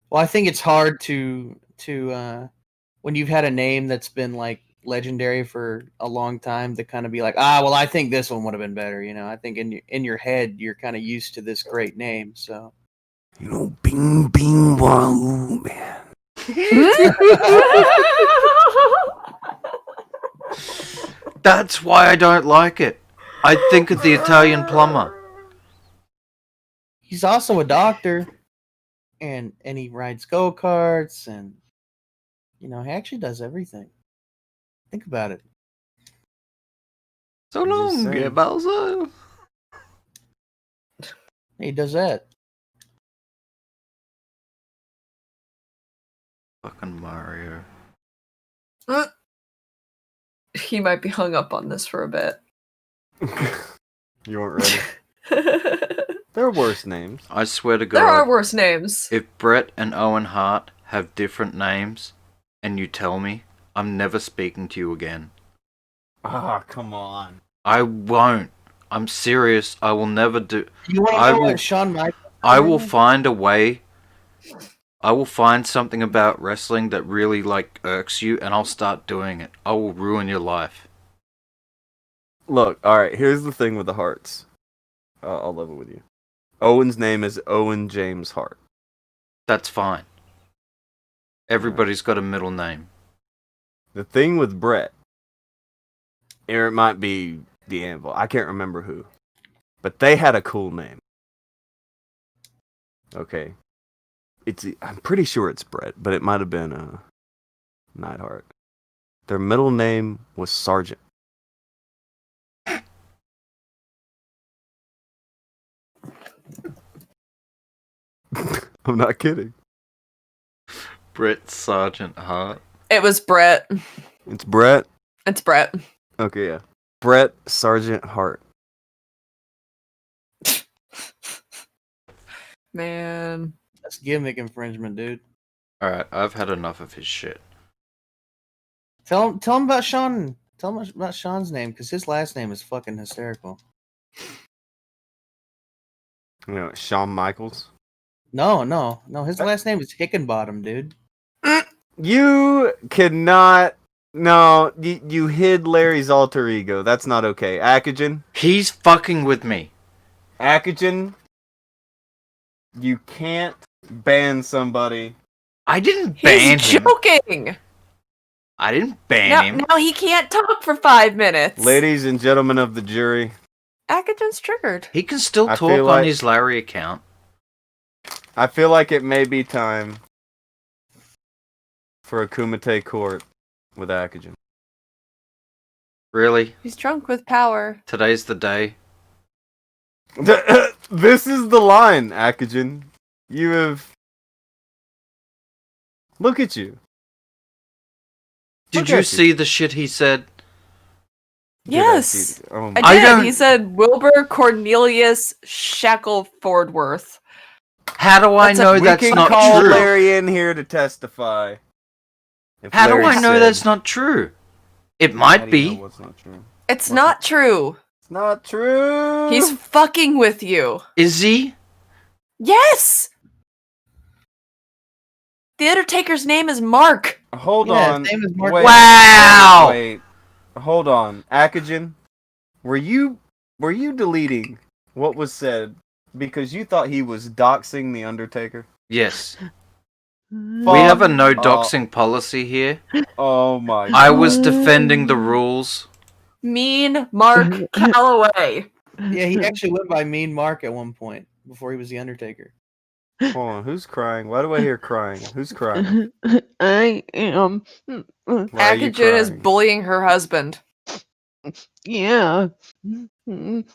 well, I think it's hard to when you've had a name that's been like legendary for a long time to kind of be like, well, I think this one would have been better. You know, I think in your head you're kind of used to this great name, so. You know, bing, bing, wahoo, man. That's why I don't like it. I think of the Italian plumber. He's also a doctor, and he rides go-karts, and he actually does everything. Think about it. So long, Bowser. He does that. Fucking Mario. He might be hung up on this for a bit. You weren't ready. There are worse names. I swear to God. There are worse names. If Brett and Owen Hart have different names, and you tell me, I'm never speaking to you again. Come on. I won't. I'm serious. I will never do. You want to know what Shawn Michaels? I will find a way. I will find something about wrestling that really irks you, and I'll start doing it. I will ruin your life. Look, alright, here's the thing with the Harts. I'll level with you. Owen's name is Owen James Hart. That's fine. Everybody's got a middle name. The thing with Brett, or it might be the Anvil, I can't remember who, but they had a cool name. Okay. I'm pretty sure it's Brett, but it might have been Neidhart. Their middle name was Sergeant. I'm not kidding. Brett Sargent Hart. It was Brett. It's Brett? It's Brett. Okay, yeah. Brett Sergeant Hart. Man. That's gimmick infringement, dude. Alright, I've had enough of his shit. Tell him about Sean. Tell him about Sean's name, because his last name is fucking hysterical. You know, Shawn Michaels? No. His last name is Hickenbottom, dude. You cannot. No, you hid Larry's alter ego. That's not okay. Akujin? He's fucking with me. Akujin? You can't ban somebody. I didn't ban He's him. joking. I didn't ban him. Now he can't talk for 5 minutes. Ladies and gentlemen of the jury. Akujin's triggered. He can still I talk feel on like- his Larry account. I feel like it may be time for a Kumite court with Akujin. Really? He's drunk with power. Today's the day. This is the line, Akujin. You have... Look at you. Did Look you at see the shit he said? Yes. Oh I my- did. don't- He said Wilbur Cornelius Shacklefordworth. How do I know we that's can not call true? Larry in here to testify. If How do Larry I know said- that's not true? It How might do you know be. what's not true? It's not true. It's not true. He's fucking with you. Is he? Yes. The Undertaker's name is Mark. Hold Yeah, on. his name is Mark. Wait, Wow. Wait. Hold on. Akujin, were you deleting what was said because you thought he was doxing the Undertaker? Yes. We Fuck have a no off. doxing policy here. Oh my god. I was defending the rules. Mean Mark Calloway. Yeah, he actually went by Mean Mark at one point before he was the Undertaker. Hold on, who's crying? Why do I hear crying? Who's crying? I am. Why are you Akujin is crying? bullying her husband. Yeah. You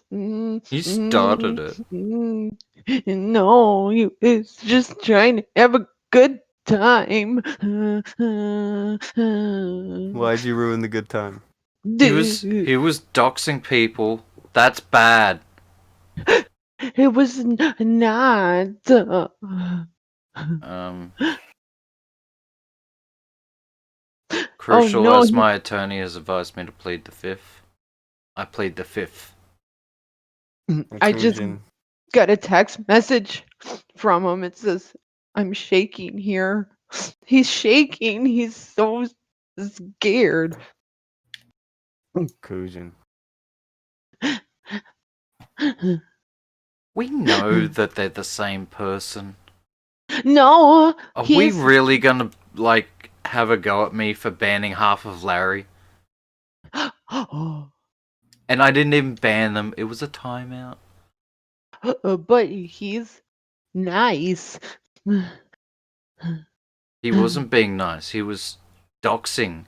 started it. No, he was just trying to have a good time. Why'd you ruin the good time? He was doxing people. That's bad. It was not. Crucial no, as he- my attorney has advised me to plead the fifth. I plead the fifth. I just Akujin. got a text message from him. It says, I'm shaking here. He's shaking. He's so scared. Akujin. We know that they're the same person. No, Are we he's really gonna, like, have a go at me for banning half of Larry? And I didn't even ban them. It was a timeout. but he's nice. He wasn't being nice. He was doxing.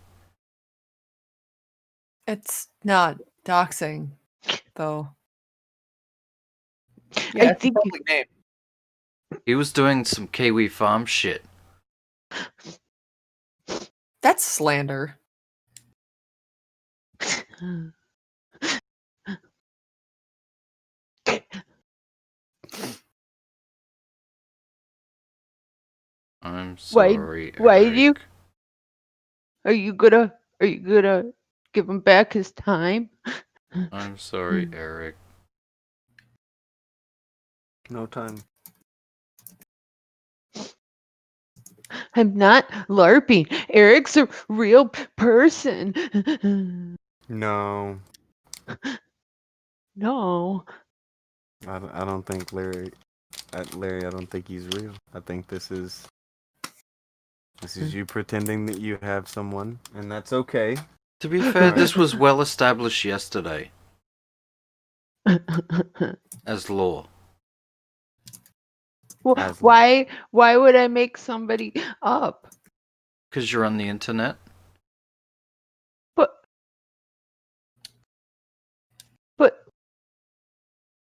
It's not doxing, though. Yeah, I it's a think public name. He was doing some Kiwi Farm shit. That's slander. I'm sorry, Why Eric. do you? Are you gonna give him back his time? I'm sorry, Eric. No time. I'm not LARPing. Eric's a real person. No. No. I don't think Larry, I don't think he's real. I think this is you pretending that you have someone, and that's okay. To be fair, this was well established yesterday as law. As Why would I make somebody up? Because you're on the internet. But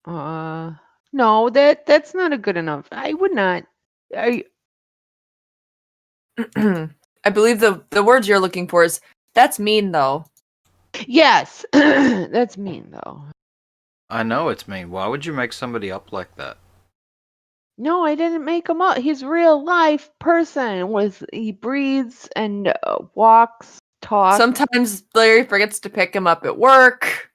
no, that's not a good enough. I would not. I I believe the words you're looking for is that's mean though. Yes. That's mean though. I know it's mean. Why would you make somebody up like that? No, I didn't make him up. He's a real life person he breathes and walks, talks. Sometimes Larry forgets to pick him up at work.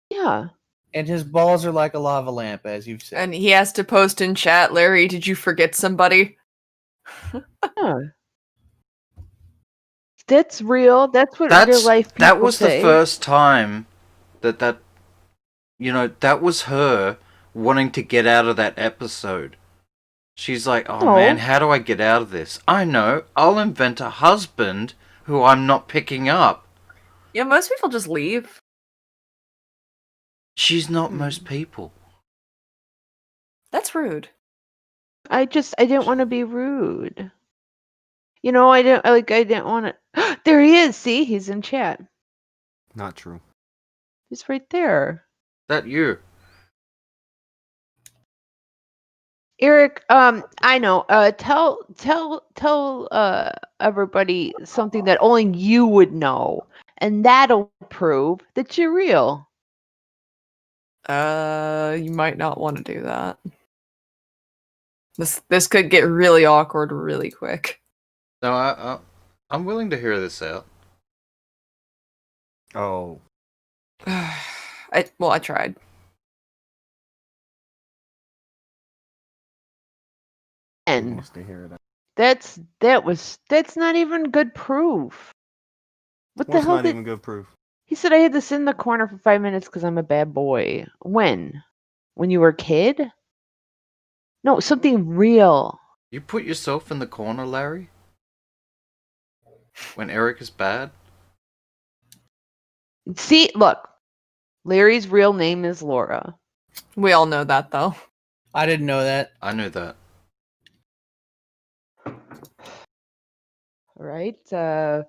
Yeah. And his balls are like a lava lamp, as you've said. And he has to post in chat, Larry, did you forget somebody? Yeah. That's real. That's what real life people That was say. the first time that that was her wanting to get out of that episode. She's like, oh No. man, how do I get out of this? I know, I'll invent a husband who I'm not picking up. Yeah, most people just leave. She's not most people. That's rude. I didn't want to be rude. You know, I didn't want to. There he is. See, he's in chat. Not true. He's right there. That you. Eric, I know. Tell everybody something that only you would know, and that'll prove that you're real. You might not want to do that. This could get really awkward really quick. No, I'm willing to hear this out. Oh. I tried. And Wants to hear it out. that's not even good proof. What the What's hell not did even good proof? he said? I had to sit in the corner for 5 minutes because I'm a bad boy. When you were a kid? No, something real. You put yourself in the corner, Larry? When Eric is bad? See, look, Larry's real name is Laura. We all know that, though. I didn't know that. I knew that. All right. That's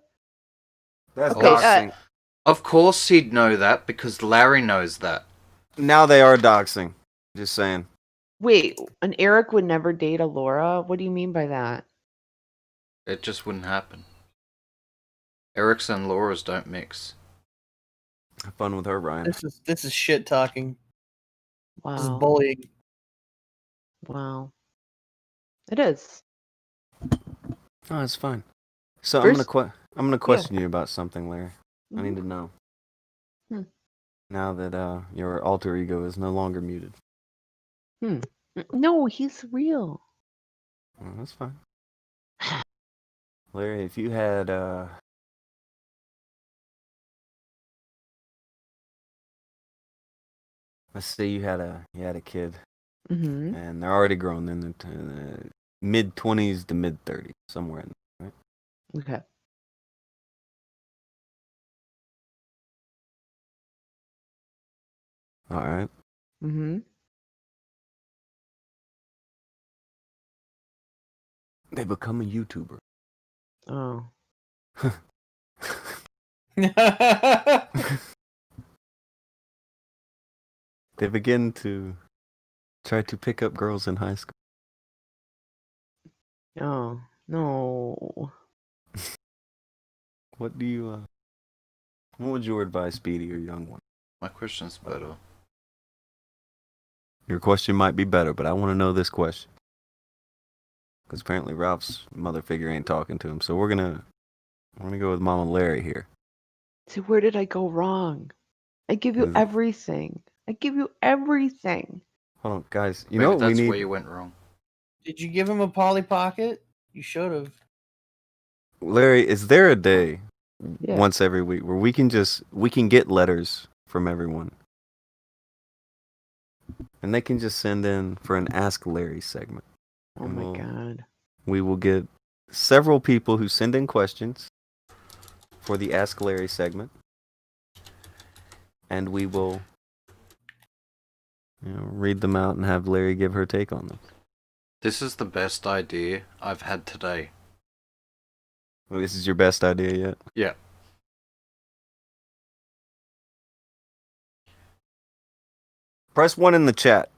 Okay, doxing. Of course he'd know that because Larry knows that. Now they are doxing. Just saying. Wait, an Eric would never date a Laura? What do you mean by that? It just wouldn't happen. Eric's and Laura's don't mix. Have fun with her, Ryan. This is shit talking. This is Wow. bullying. Wow. It is. Oh, it's fine. So First- I'm gonna question you about something, Larry. I need to know. Hmm. Now that your alter ego is no longer muted. No, he's real. Well, that's fine. Larry, if you had let's say you had a kid Mm-hmm. and they're already grown in the mid-20s to mid-30s, somewhere in there, right? Okay. All right. Mm-hmm. They become a YouTuber. Oh. They begin to try to pick up girls in high school. Oh. No. What do you what would your advice be to your young one? My question's better. Your question might be better, but I want to know this question. Because apparently Ralph's mother figure ain't talking to him, so we're gonna go with Mama Larry here. So where did I go wrong? I give you Is- everything. I give you everything. Hold on, guys. You Maybe know what we that's need? where you went wrong. Did you give him a Polly Pocket? You should have. Larry, is there a day Yeah. once every week where we can get letters from everyone? And they can just send in for an Ask Larry segment. Oh And my god. We will get several people who send in questions for the Ask Larry segment. And we will read them out and have Larry give her take on them. This is the best idea I've had today. Well, this is your best idea yet? Yeah. Press 1 in the chat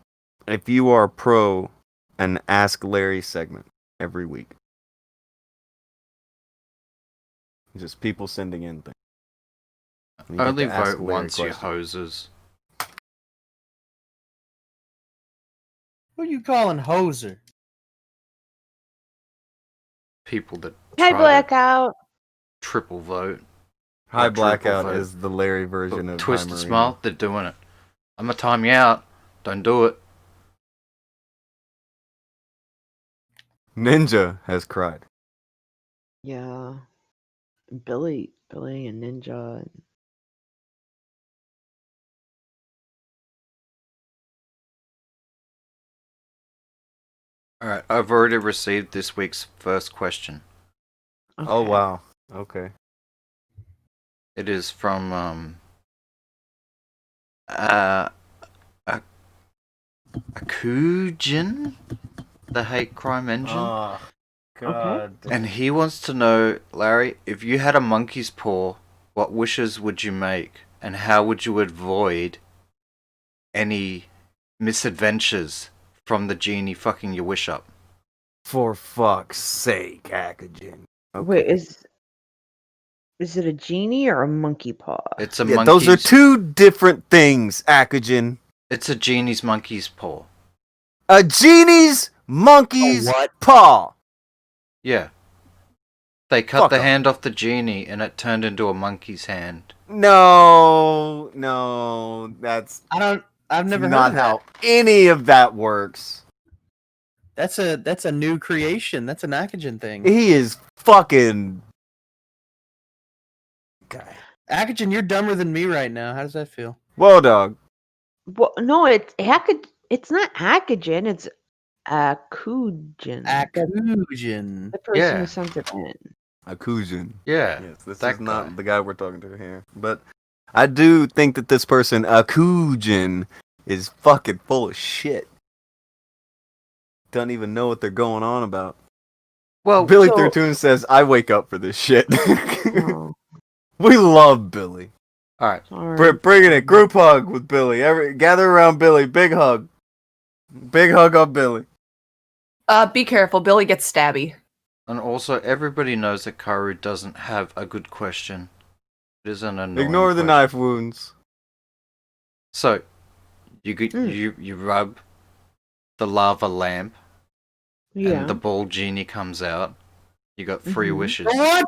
if you are pro an Ask Larry segment every week. Just people sending in things. You get Only to ask vote Larry once, you questions. hoses. Who you calling hoser? People that Hi, try to Blackout. triple vote. High Not triple Blackout vote. is the Larry version of Twisted Hi Marina. Smile, they're doing it. I'm gonna time you out. Don't do it. Ninja has cried. Yeah. Billy and Ninja. Alright, I've already received this week's first question. Oh Okay. wow. Okay. It is from Akujin, the hate crime engine. Oh, God. And he wants to know, Larry, if you had a monkey's paw, what wishes would you make? And how would you avoid any misadventures from the genie fucking your wish up? For fuck's sake, Akujin. Wait, is it a genie or a monkey paw? It's a Yeah, monkey's... those are two different things, Akujin. It's a genie's monkey's paw. A genie's monkey's what? paw. Yeah. They cut Fuck the 'em. hand off the genie and it turned into a monkey's hand. No, I've never not heard of that. how any of that works. That's a new creation. That's an Akujin thing. He is fucking. Okay. Akujin, you're dumber than me right now. How does that feel? Whoa, dog. Well, no, it's not Akujin, it's Akujin. Akujin. The person Yeah. who sent it in. Akujin. Yeah. Yes, this that is not guy. the guy we're talking to here. But I do think that this person, Akujin, is fucking full of shit. Don't even know what they're going on about. Well, Billy so- 13 says, I wake up for this shit. Oh, We love Billy. all right. sorry. Bringing it. Group hug with Billy. Gather around Billy. Big hug. Big hug on Billy. Be careful. Billy gets stabby. And also, everybody knows that Karu doesn't have a good question. It is an annoying Ignore the question. knife wounds. So, you rub the lava lamp, Yeah. and the ball genie comes out. You got 3 Mhm. wishes. What?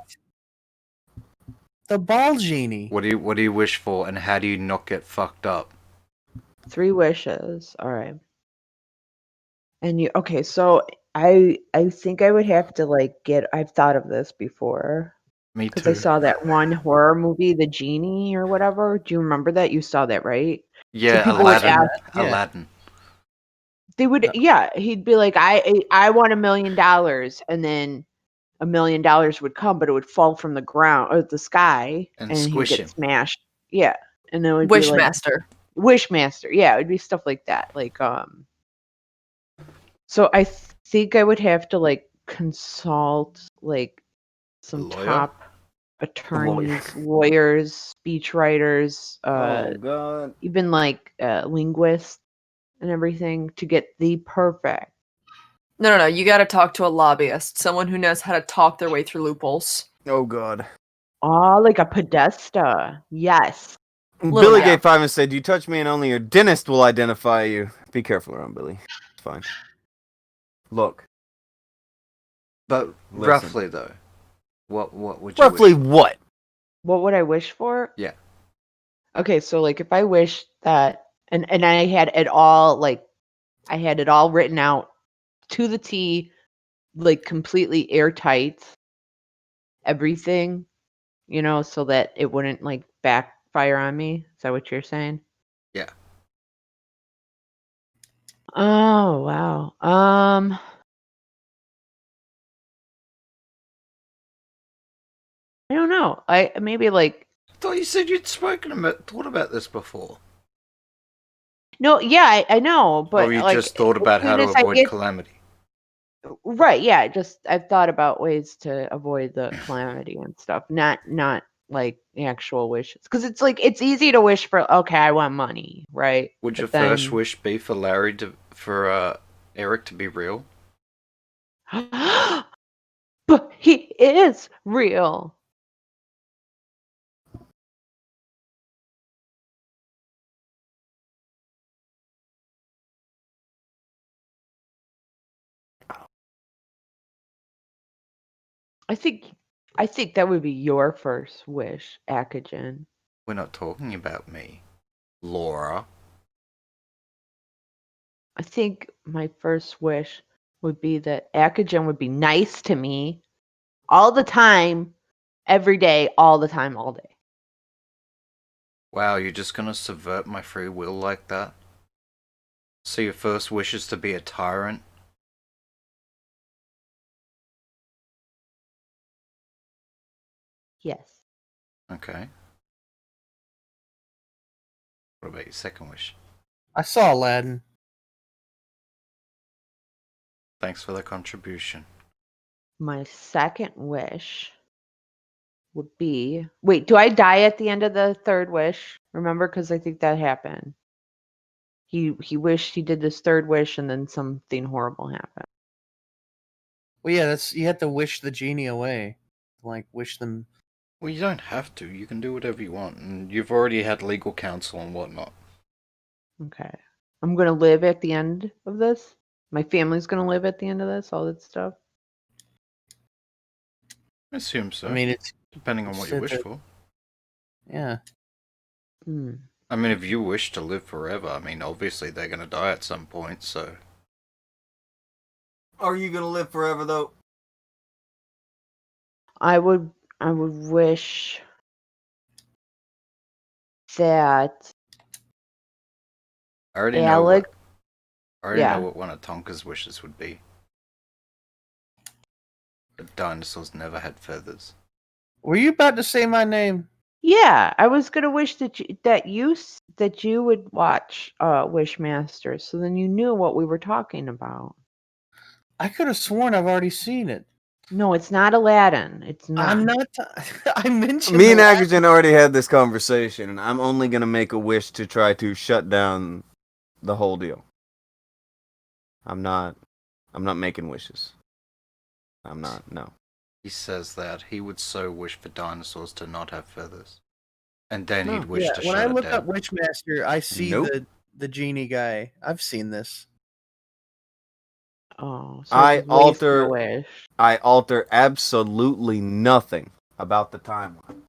The ball genie. What do you wish for, and how do you not get fucked up? 3 wishes. All right. And you okay, so I think I would have to like I've thought of this before. Me Because I too. saw that one horror movie, The Genie or whatever. Do you remember that? You saw that, right? Yeah, people would Aladdin. ask- Yeah. Aladdin. They would, yeah. He'd be like, I want $1 million, and then $1 million would come, but it would fall from the ground or the sky, And he'd squish get him. smashed. Yeah, and then it would be like Wishmaster. Wishmaster. Yeah, it would be stuff like that. Like, so I think I would have to like consult like some Lawyer? top attorneys, lawyers, speechwriters, Oh, God. even like linguists and everything to get the perfect. No. You got to talk to a lobbyist, someone who knows how to talk their way through loopholes. Oh, God. Oh, like a Podesta. Yes. Billy yeah. Gate 5 and said, you touch me and only your dentist will identify you. Be careful around Billy. It's fine. Look. But Listen. roughly though, what would you Roughly wish? what? What would I wish for? Yeah. Okay, so like if I wish that and I had it all I had it all written out to the T, like completely airtight, everything, so that it wouldn't like backfire on me. Is that what you're saying? Yeah. Oh, wow. I don't know. I maybe like I thought you said you'd thought about this before. no, yeah, I know, but Or you like just thought about as how soon to as I avoid get- calamity. Right, yeah, I've thought about ways to avoid the calamity and stuff. Not like actual wishes. Because it's like it's easy to wish for okay, I want money, right? Would But your first then- wish be for for Eric to be real? But he is real. I think that would be your first wish, Akujin. We're not talking about me, Laura. I think my first wish would be that Akujin would be nice to me all the time, every day, all the time, all day. Wow, you're just gonna subvert my free will like that? So your first wish is to be a tyrant? Yes. Okay. What about your second wish? I saw Aladdin. Thanks for the contribution. My second wish would be wait, do I die at the end of the third wish? Remember, because I think that happened. He wished he did this third wish and then something horrible happened. Well, yeah, you have to wish the genie away. Like, wish them. Well, you don't have to. You can do whatever you want, and you've already had legal counsel and whatnot. Okay. I'm gonna live at the end of this. My family's gonna live at the end of this, all that stuff. I assume so. I mean, it's depending on what you it's wish a- for. Yeah. Hmm. I mean, if you wish to live forever, I mean, obviously they're gonna die at some point, so. Are you gonna live forever though? I would wish that I already Alec. know what one of Tonka's wishes would be. But dinosaurs never had feathers. Were you about to say my name? Yeah, I was gonna wish that you would watch Wishmaster, so then you knew what we were talking about. I could have sworn I've already seen it. No, it's not Aladdin. It's not. I'm not. I mentioned Me and Aladdin. Akujin already had this conversation, and I'm only gonna make a wish to try to shut down the whole deal. I'm not making wishes. I'm not. No. He says that he would so wish for dinosaurs to not have feathers, and then he'd No, wish yeah, to when shut I it look down. up Witchmaster, I see Nope. the genie guy. I've seen this. Oh, so I it's wasted a alter wish. I alter absolutely nothing about the timeline.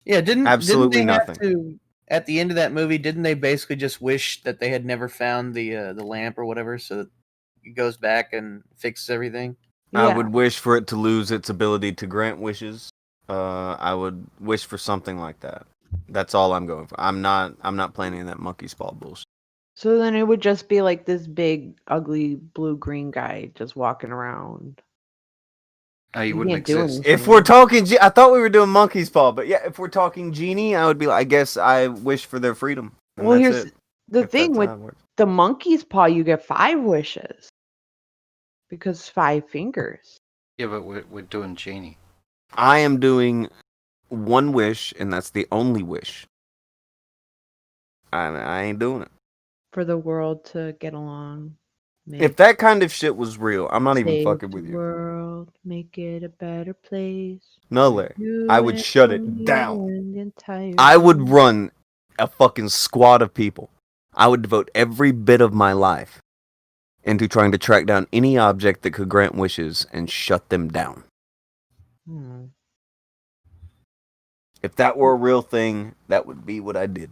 Yeah, didn't Absolutely they nothing. have to at the end of that movie? Didn't they basically just wish that they had never found the lamp or whatever, so that it goes back and fixes everything? I Yeah. would wish for it to lose its ability to grant wishes. I would wish for something like that. That's all I'm going for. I'm not planning that monkey's paw bullshit. So then it would just be like this big, ugly blue-green guy just walking around. Oh, he You wouldn't can't do exist. If we're talking, I thought we were doing monkey's paw, but yeah, if we're talking genie, I would be like, I guess I wish for their freedom. And Well, that's here's it. the If thing that's with how it works. the monkey's paw, you get 5 wishes because 5 fingers. Yeah, but we're doing genie. I am doing one wish, and that's the only wish. I ain't doing it. For the world to get along. If that kind of shit was real, I'm not even save fucking the with you. world, make it a better place. No, Larry. You I would and shut it me down. and the entire I would world. run a fucking squad of people. I would devote every bit of my life into trying to track down any object that could grant wishes and shut them down. Hmm. If that were a real thing, that would be what I did.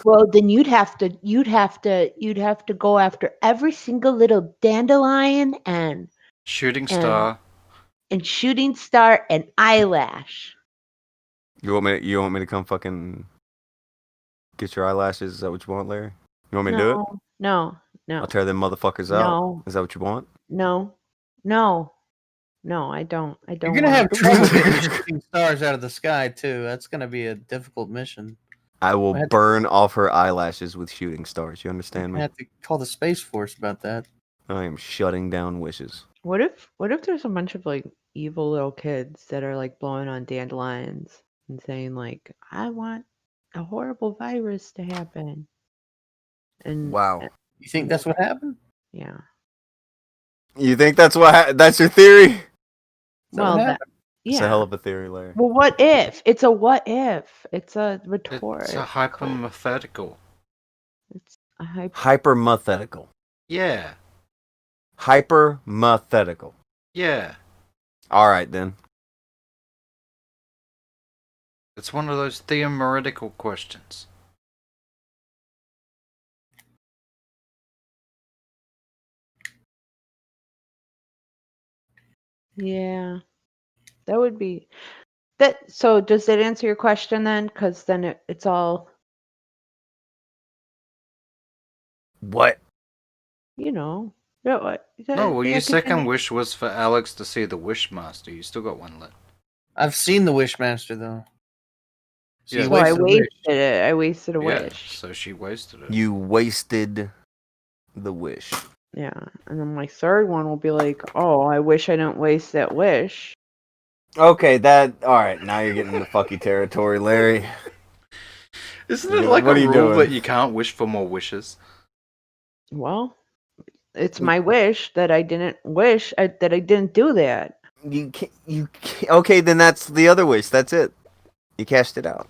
Well, then you'd have to go after every single little dandelion and Shooting star. shooting star and eyelash. You want me to come fucking get your eyelashes? Is that what you want, Larry? You want me to do it? No, I'll tear them motherfuckers out. No. Is that what you want? no, I don't. You're gonna have trouble getting shooting stars out of the sky too. That's gonna be a difficult mission. I will I had to- burn off her eyelashes with shooting stars. You understand I me? have to call the Space Force about that. I am shutting down wishes. What if there's a bunch of like evil little kids that are like blowing on dandelions and saying like, I want a horrible virus to happen. And Wow. You think that's what happened? yeah. You think that's that's your theory? Is that Well, what that, happened? It's yeah. a hell of a theory, Larry. Well, what if? It's a what if. It's a retort. It's a hypothetical. It's a hyper. Hypermathetical. Yeah. Hypermathetical. Yeah. All right, then. It's one of those theoretical questions. Yeah. That would be that. So does that answer your question then? Because then it's all, What? you know. Yeah, what- No, well, yeah, your second continue. wish was for Alex to see the Wishmaster. You still got one left. I've seen the Wishmaster though. So Yeah. you So I wasted a wish. wasted it. I wasted a Yeah, wish. so she wasted it. You wasted the wish. Yeah. And then my third one will be like, oh, I wish I didn't waste that wish. Okay, all right. Now you're getting into fucky territory, Larry. Isn't it like What a are you rule doing? that you can't wish for more wishes? Well, it's my wish that I didn't that I didn't do that. You can't. Okay, then that's the other wish. That's it. You cashed it out.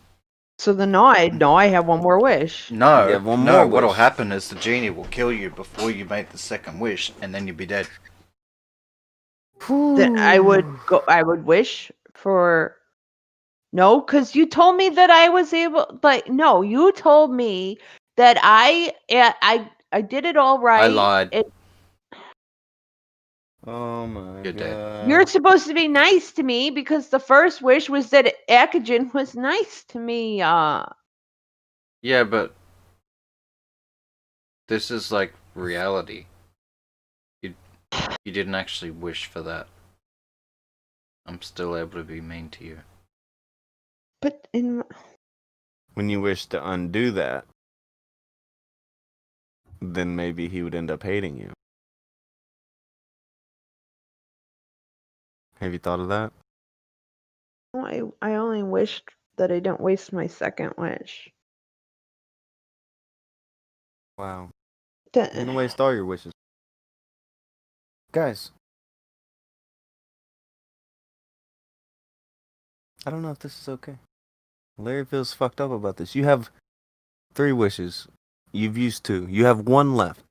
So then no, I have one more wish. No, You have one no. more What'll wish. happen is the genie will kill you before you make the second wish, and then you'll be dead. Then I would wish for no, because you told me that I was able, like, no, you told me that I did it all right. I lied. Oh my You're dead. god. You're supposed to be nice to me because the first wish was that Akujin was nice to me. Yeah, but this is like reality. You didn't actually wish for that. I'm still able to be mean to you. But When you wish to undo that, then maybe he would end up hating you. Have you thought of that? I only wished that I didn't waste my second wish. Wow. You're gonna waste all your wishes. Guys. I don't know if this is okay. Larry feels fucked up about this. You have 3 wishes. You've used 2. You have 1 left.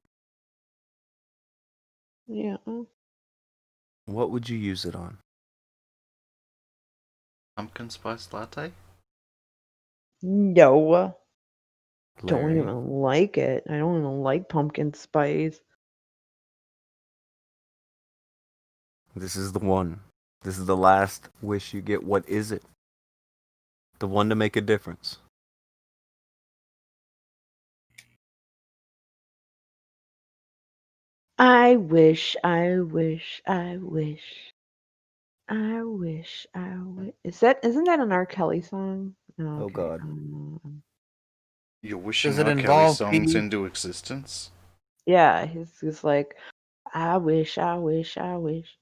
Yeah. What would you use it on? Pumpkin spice latte? No. Don't Larry? even like it. I don't even like pumpkin spice. This is the one. This is the last wish you get. What is it? The one to make a difference. I wish, I wish, I wish. I wish, I wish. Isn't that an R. Kelly song? No, Oh okay. God. You're wishing Does it R. Kelly involve songs pee? into existence? Yeah, he's like, I wish, I wish, I wish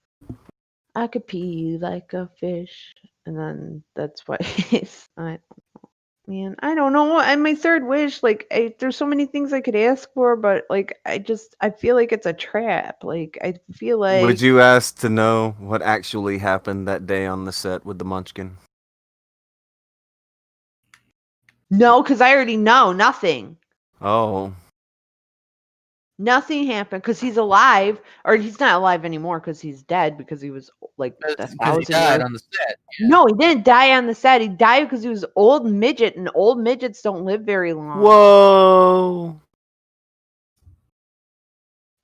I could pee like a fish. And then that's what he's. Man, I don't know. And my third wish, like, there's so many things I could ask for, but like, I feel like it's a trap. Like, I feel like Would you ask to know what actually happened that day on the set with the Munchkin? no, because I already know nothing. Oh. Nothing happened because he's alive, or he's not alive anymore because he's dead because he was like Because he 1,000 died years. on the set. No, he didn't die on the set. He died because he was old midget, and old midgets don't live very long. Whoa.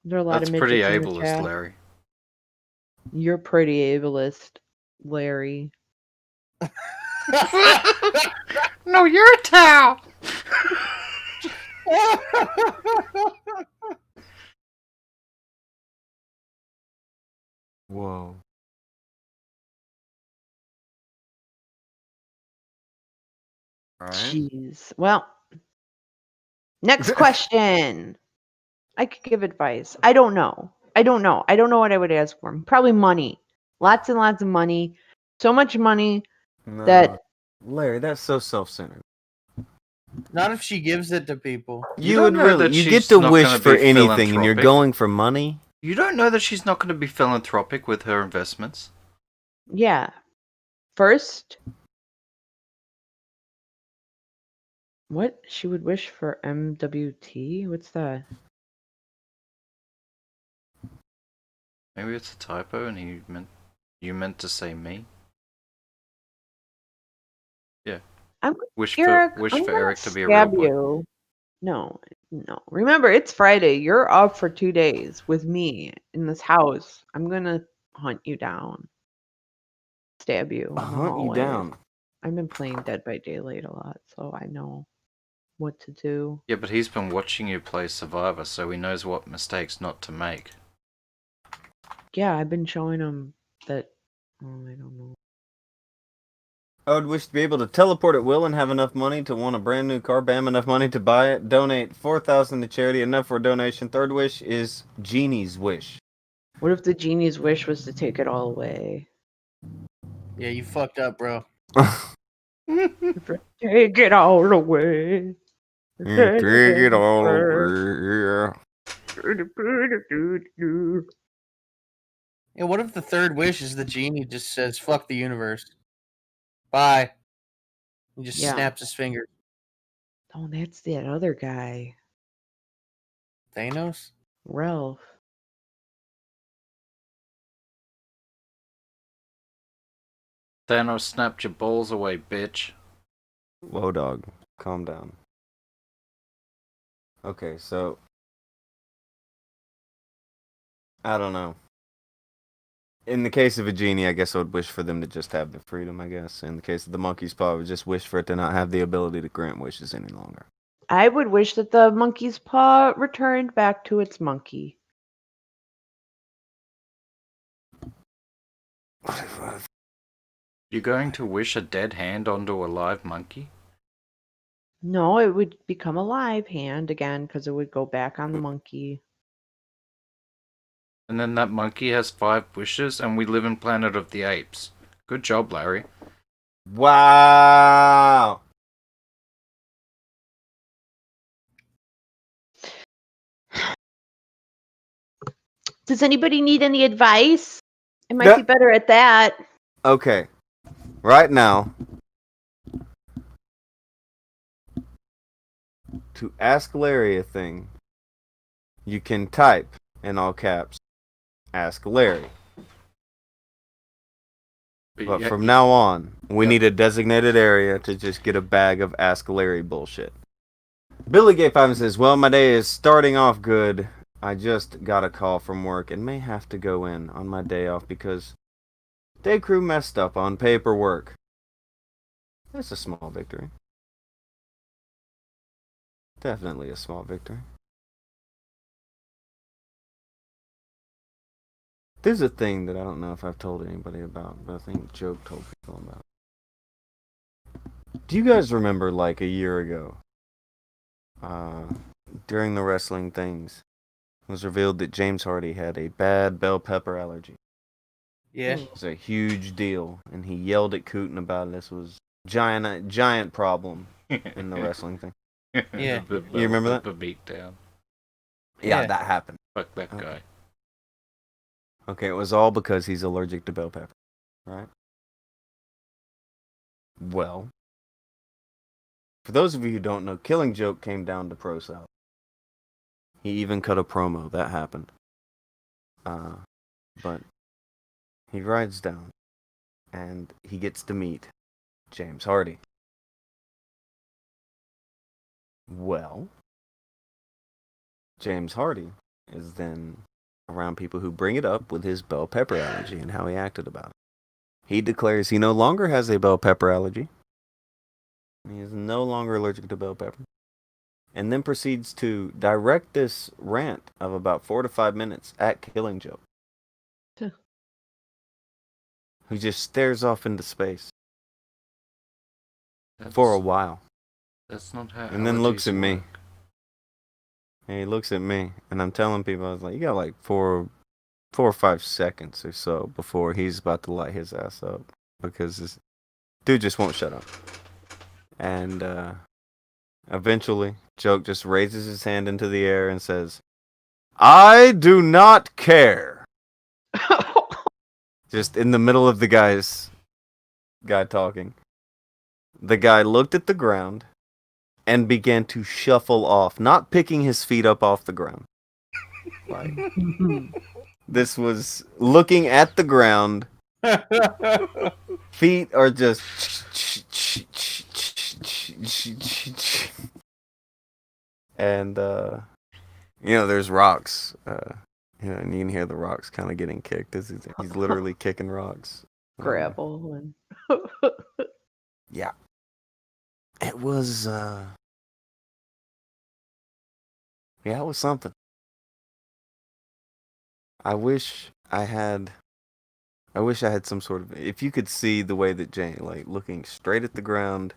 There are a lot That's of pretty midgets in the ableist, chat. Larry. You're pretty ableist, Larry. No, you're a towel. Whoa. All right. Jeez. Well, next question. I could give advice. I don't know. I don't know what I would ask for him. Probably money. Lots and lots of money. So much money that Larry, that's so self-centered. Not if she gives it to people. You would really, you get to wish for anything and you're going for money? You don't know that she's not going to be philanthropic with her investments? yeah. First, what she would wish for MWT? What's that? Maybe it's a typo and you meant to say me? Yeah. Wish for Eric to be a real stab boy. you. No. Remember, it's Friday. You're off for 2 days with me in this house. I'm gonna hunt you down. Stab you. in the Hunt you hallway. down. I've been playing Dead by Daylight a lot, so I know what to do. Yeah, but he's been watching you play Survivor, so he knows what mistakes not to make. Yeah, I've been showing him that. Oh, I don't know. I would wish to be able to teleport at will and have enough money to want a brand new car. Bam, enough money to buy it. Donate $4,000 to charity, enough for a donation. Third wish is Genie's wish. What if the genie's wish was to take it all away? Yeah, you fucked up, bro. Take it all away. Take it all away. Yeah, what if the third wish is the genie just says, fuck the universe? Bye. He just Yeah. snaps his fingers. Oh, that's that other guy. Thanos? Ralph. Thanos snapped your balls away, bitch. Whoa, dog. Calm down. Okay, so... I don't know. In the case of a genie, I guess I would wish for them to just have the freedom, I guess. In the case of the monkey's paw, I would just wish for it to not have the ability to grant wishes any longer. I would wish that the monkey's paw returned back to its monkey. You're going to wish a dead hand onto a live monkey? No, it would become a live hand again because it would go back on the monkey. And then that monkey has 5 wishes, and we live in Planet of the Apes. Good job, Larry. Wow. Does anybody need any advice? I might Yeah. be better at that. Okay. Right now, to ask Larry a thing, you can type in all caps, "Ask Larry." But yeah, from now on, we need a designated area to just get a bag of Ask Larry bullshit. Billy Gay 5 says, well, my day is starting off good. I just got a call from work and may have to go in on my day off because day crew messed up on paperwork. That's a small victory. Definitely a small victory. There's a thing that I don't know if I've told anybody about, but I think Joke told people about. Do you guys remember, like, a year ago, during the wrestling things, it was revealed that James Hardy had a bad bell pepper allergy? Yeah. It was a huge deal, and he yelled at Cooten about it. This was giant problem in the wrestling thing. Yeah. You remember that? The beat down. Yeah, that happened. Fuck that guy. Okay, it was all because he's allergic to bell pepper, right? Well, for those of you who don't know, Killing Joke came down to Pro South. He even cut a promo. That happened. But he rides down, and he gets to meet James Hardy. Well, James Hardy is then around people who bring it up with his bell pepper allergy and how he acted about it. He declares he no longer has a bell pepper allergy. He is no longer allergic to bell pepper. And then proceeds to direct this rant of about 4 to 5 minutes at Killing Joke. Huh. Who just stares off into space for a while. That's not how. And then looks allergies at me. work. And he looks at me, and I'm telling people, I was like, you got like 4 or 5 seconds or so before he's about to light his ass up. Because this dude just won't shut up. And eventually, Joke just raises his hand into the air and says, I do not care. Just in the middle of the guy talking. The guy looked at the ground and began to shuffle off, not picking his feet up off the ground. Like, this was looking at the ground. Feet are just and there's rocks. And you can hear the rocks kind of getting kicked as he's literally kicking rocks. Gravel and Yeah. It was it was something. I wish I had some sort of, if you could see the way that Jane, like, looking straight at the ground,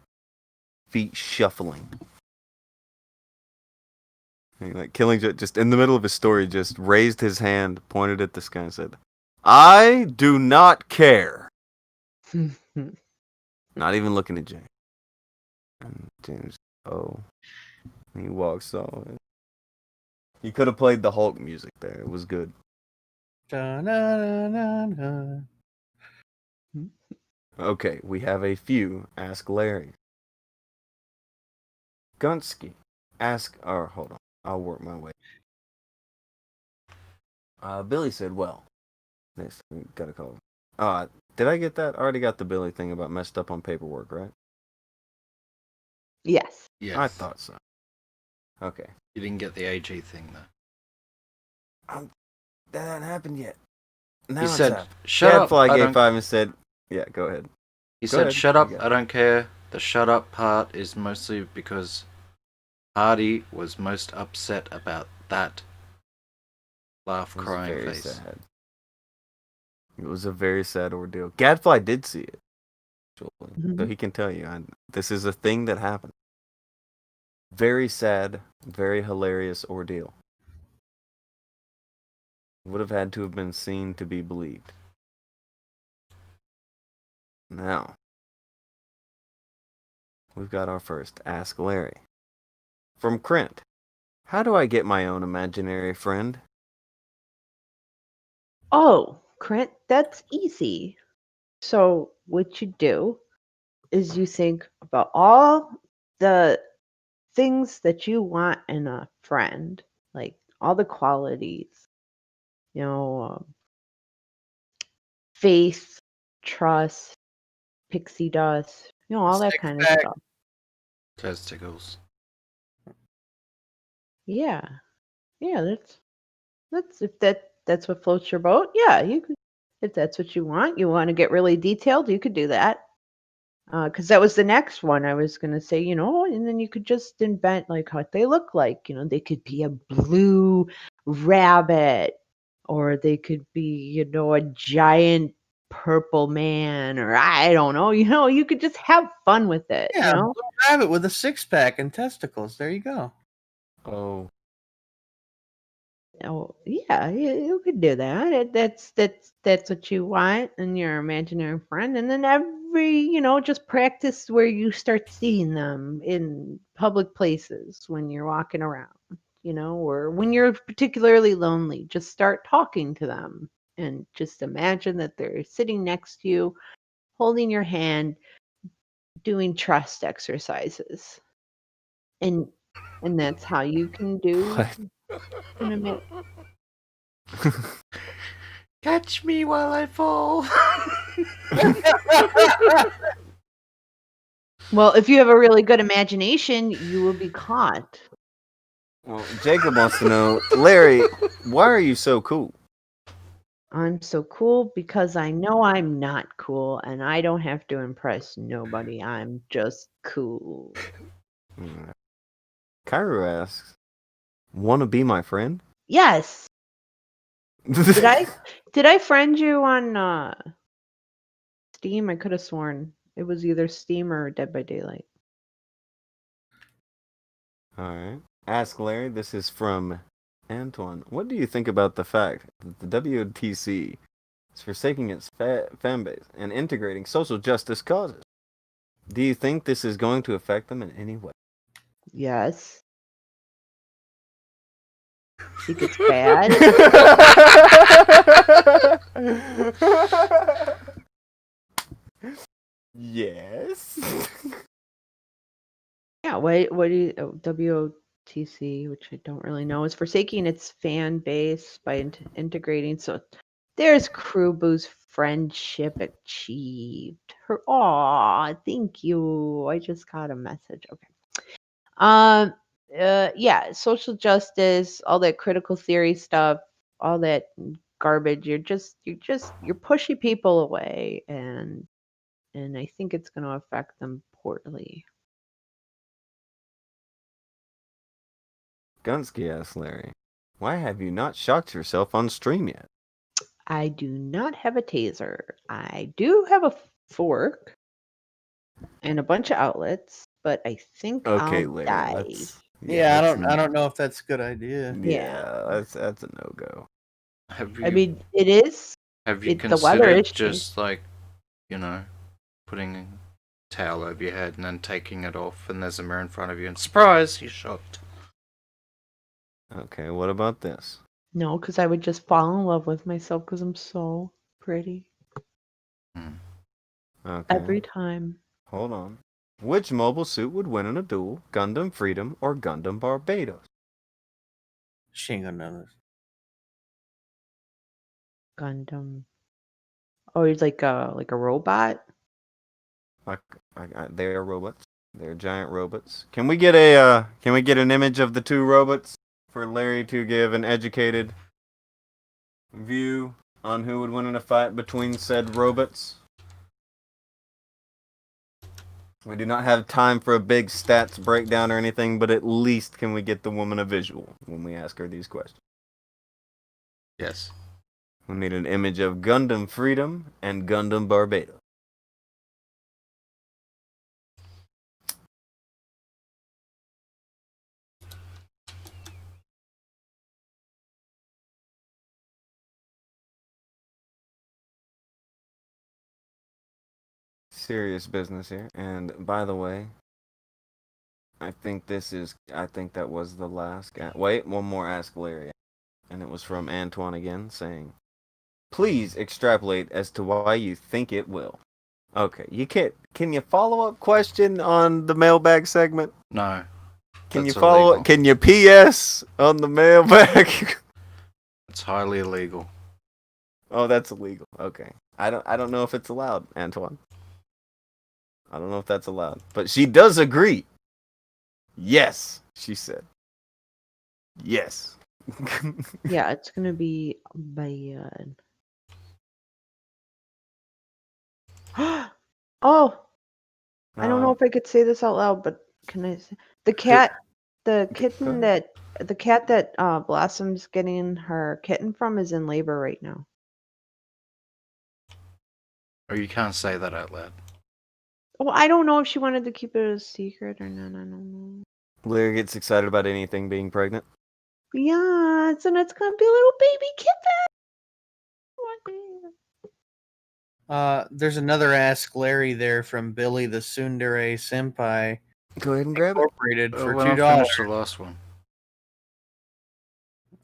feet shuffling. And, like, Killing Joke, just in the middle of his story, just raised his hand, pointed at the sky, and said, I do not care. Not even looking at Jane. And James, and he walks off. You could have played the Hulk music there. It was good. Okay, we have a few Ask Larry. Gunsky, hold on. I'll work my way. Billy said, well, this, we gotta call him. Did I get that? I already got the Billy thing about messed up on paperwork, right? yes. Yes. I thought so. Okay. You didn't get the AG thing, though. That hasn't happened yet. Now He it's said, happened. shut up, Gadfly I gave don't... 5 and said, yeah, go ahead. He Go said, ahead. shut up, You got I don't care. The shut up part is mostly because Hardy was most upset about that. Laugh, It was crying very face. sad. It was a very sad ordeal. Gadfly did see it. so he can tell you. This is a thing that happened. Very sad, very hilarious ordeal. Would have had to have been seen to be believed. Now, we've got our first Ask Larry. From Krent. How do I get my own imaginary friend? Oh, Crent, that's easy. So what you do is you think about all the things that you want in a friend, like all the qualities, you know, faith, trust, pixie dust, all that Six kind of pack. stuff. Testicles. Yeah, yeah, that's if that's what floats your boat. Yeah, you could, if that's what you want. You want to get really detailed, you could do that. Because that was the next one I was gonna say, and then you could just invent like what they look like. They could be a blue rabbit, or they could be, a giant purple man, or I don't know. You could just have fun with it. Yeah, a blue rabbit with a six pack and testicles. There you go. Oh. Oh, yeah, you could do that. That's what you want in your imaginary friend, and then just practice where you start seeing them in public places when you're walking around, or when you're particularly lonely. Just start talking to them, and just imagine that they're sitting next to you, holding your hand, doing trust exercises, and that's how you can do an Catch me while I fall. Well, if you have a really good imagination, you will be caught. Well, Jacob wants to know, Larry, why are you so cool? I'm so cool because I know I'm not cool and I don't have to impress nobody. I'm just cool. Cairo asks, "Want to be my friend?" Yes. Did I friend you on Steam? I could have sworn it was either Steam or Dead by Daylight. All right. Ask Larry. This is from Antoine. What do you think about the fact that the WTC is forsaking its fan base and integrating social justice causes? Do you think this is going to affect them in any way? Yes. Think it's bad? Yes. Yeah, what do you WOTC, which I don't really know, is forsaking its fan base by integrating. So there's Crew Boo's friendship achieved. Thank you. I just got a message. Okay. Yeah, social justice, all that critical theory stuff, all that garbage. You're pushing people away, and I think it's going to affect them poorly. Gunsky asks Larry, "Why have you not shocked yourself on stream yet?" I do not have a taser. I do have a fork and a bunch of outlets, but I think Okay, I'll Larry, die. Yeah, I don't know if that's a good idea. Yeah, that's a no-go. I mean, it is. Have you The weather considered is just like, putting a towel over your head and then taking it off, and there's a mirror in front of you, and surprise, you're shocked. Okay, what about this? No, because I would just fall in love with myself because I'm so pretty. Okay. Every time. Hold on. Which mobile suit would win in a duel? Gundam Freedom or Gundam Barbados? She ain't gonna know this. Gundam. Oh, he's like a robot. They are robots. They're giant robots. Can we get an image of the two robots for Larry to give an educated view on who would win in a fight between said robots? We do not have time for a big stats breakdown or anything, but at least can we get the woman a visual when we ask her these questions? Yes. We need an image of Gundam Freedom and Gundam Barbados. serious business here. And by the way, I think that was the last. Wait, one more Ask Larry, and it was from Antoine again, saying, "Please extrapolate as to why you think it will." Okay, you can't. Can you follow up question on the mailbag segment? No. Can you That's follow? illegal. Can you PS on the mailbag? It's highly illegal. Oh, that's illegal. Okay, I don't know if it's allowed, Antoine. I don't know if that's allowed, but she does agree. Yes, she said. Yes. Yeah, it's gonna be bad. Oh, I don't know if I could say this out loud, but can I say the cat, the kitten that the cat that Blossom's getting her kitten from is in labor right now. Or you can't say that out loud. Well, I don't know if she wanted to keep it a secret or not. I don't know. Larry gets excited about anything being pregnant. Yeah, and it's gonna be a little baby kitten. There's another Ask Larry there from Billy the Tsundere Senpai. Go ahead and grab it. Incorporated for When I $2. finish the last one.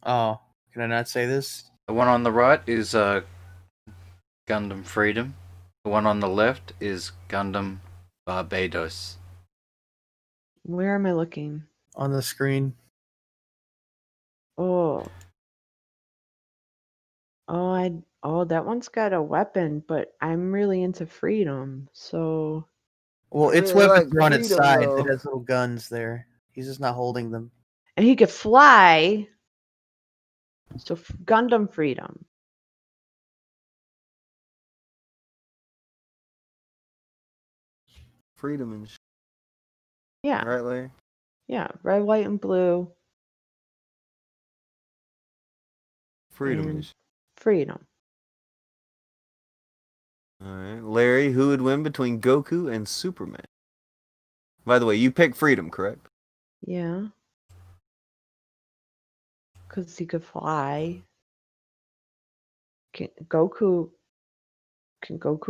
Oh, can I not say this? The one on the right is Gundam Freedom. The one on the left is Gundam Barbados. Where am I looking? On the screen. Oh. Oh, that one's got a weapon, but I'm really into freedom, so. Well, its Really weapons like are on its freedom, sides. though. It has little guns there. He's just not holding them. And he could fly. So Gundam freedom. Freedom and Yeah. right, Larry? Yeah, red, white, and blue. Freedom and and freedom. Alright. Larry, who would win between Goku and Superman? By the way, you picked freedom, correct? Yeah. Because he could fly. Can Goku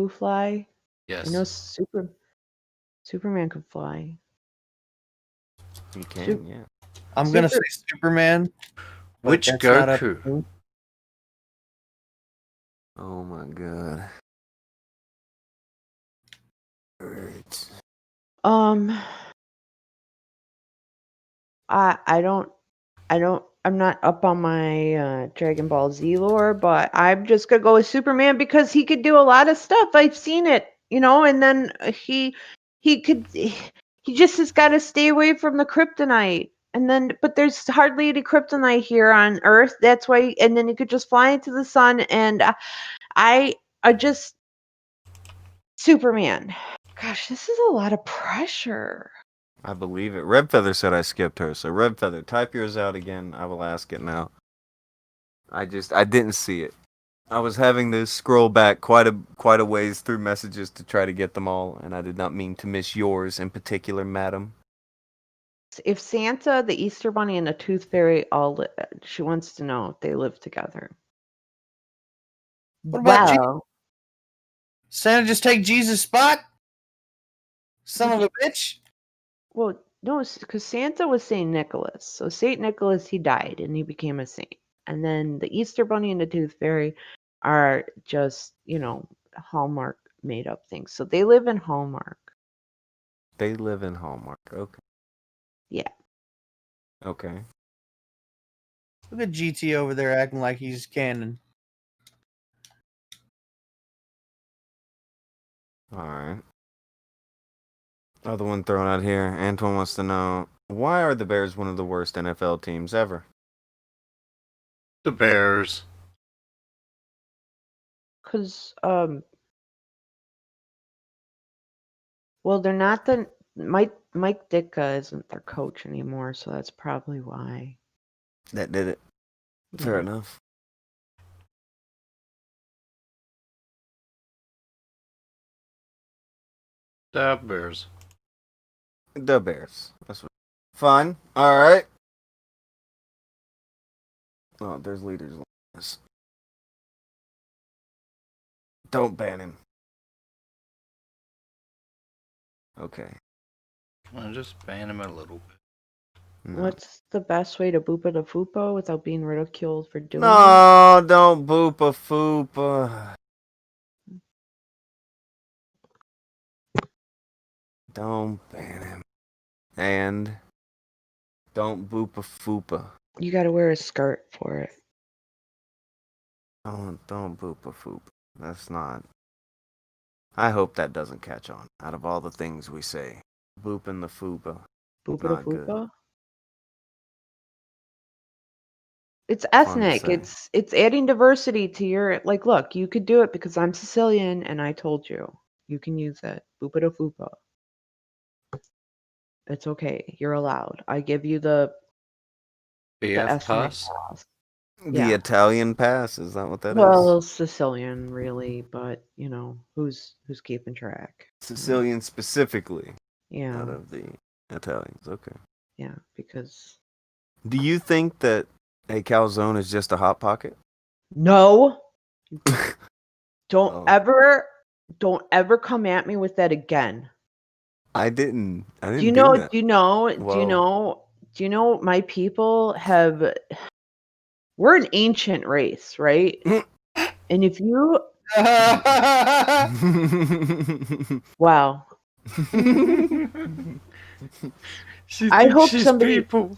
fly? Yes. I know Superman could fly. You can, yeah. I'm gonna say Superman. but Which that's not up Goku? to me. Oh my god. Alright. I'm not up on my Dragon Ball Z lore, but I'm just gonna go with Superman because he could do a lot of stuff. I've seen it, and then he just has got to stay away from the kryptonite. And then, but there's hardly any kryptonite here on Earth. That's why, and then he could just fly into the sun. And I just Superman. Gosh, this is a lot of pressure. I believe it. Red Feather said I skipped her, so Red Feather, type yours out again. I will ask it now. I didn't see it. I was having to scroll back quite a ways through messages to try to get them all, and I did not mean to miss yours in particular, madam. If Santa, the Easter Bunny, and the Tooth Fairy she wants to know if they live together. What about Well, Santa just take Jesus' spot? Son of a bitch. well, no, because Santa was Saint Nicholas. So Saint Nicholas, he died and he became a saint. And then the Easter Bunny and the Tooth Fairy are just, Hallmark made up things. So they live in Hallmark. They live in Hallmark. Okay. Yeah. Okay. Look at GT over there acting like he's canon. Alright. Other one thrown out here. Antoine wants to know, why are the Bears one of the worst NFL teams ever? The Bears. Because, well, they're not Mike Ditka isn't their coach anymore, so that's probably why. That did it. Fair Yeah. enough. The Bears. The Bears. That's what. Fine. Alright. Oh, there's leaders. Don't ban him. Okay. I'll just ban him a little bit. No. What's the best way to boop it a fupa without being ridiculed for doing it? No, don't boop a fupa. Don't ban him. And don't boop a fupa. You gotta wear a skirt for it. Don't boop a fupa. That's not. I hope that doesn't catch on. Out of all the things we say, booping the fupa. Boop it a Not good. fupa? It's Fun to ethnic. say. It's adding diversity to your like. Look, you could do it because I'm Sicilian, and I told you you can use it. Boop it a fupa. It's okay. You're allowed. I give you the BF ethnic pass? pass. The Yeah. Italian pass, is that what that is? Well, Sicilian, really, but you know who's keeping track. Sicilian specifically. Yeah. Out of the Italians, okay. Yeah, because Do you think that a calzone is just a hot pocket? no, don't Oh. ever come at me with that again. I didn't Do you do know? that. Do you know? Do Whoa. you know? Do you know? My people have. We're an ancient race, right? And if you, wow, I hope somebody. people.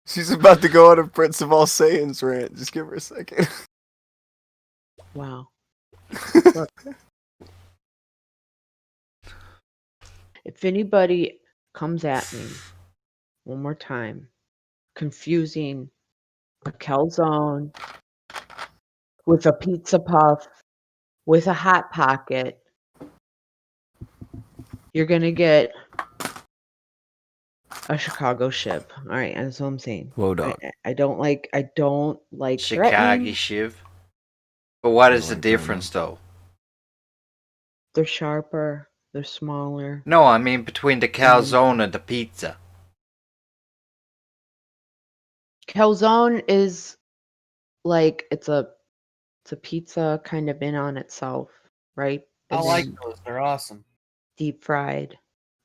She's about to go on a Prince of All Saiyans rant. Just give her a second. Wow. Look. If anybody comes at me one more time, confusing a calzone with a pizza puff with a hot pocket, you're gonna get a Chicago ship. All right, that's what I'm saying. Whoa, dog. I don't like Chicago threatening. shiv. But what is the like that, difference, though? They're sharper. They're smaller. No, I mean between the calzone and the pizza. Calzone is like it's a pizza kind of in on itself, right? I And like then those. They're awesome. deep fried,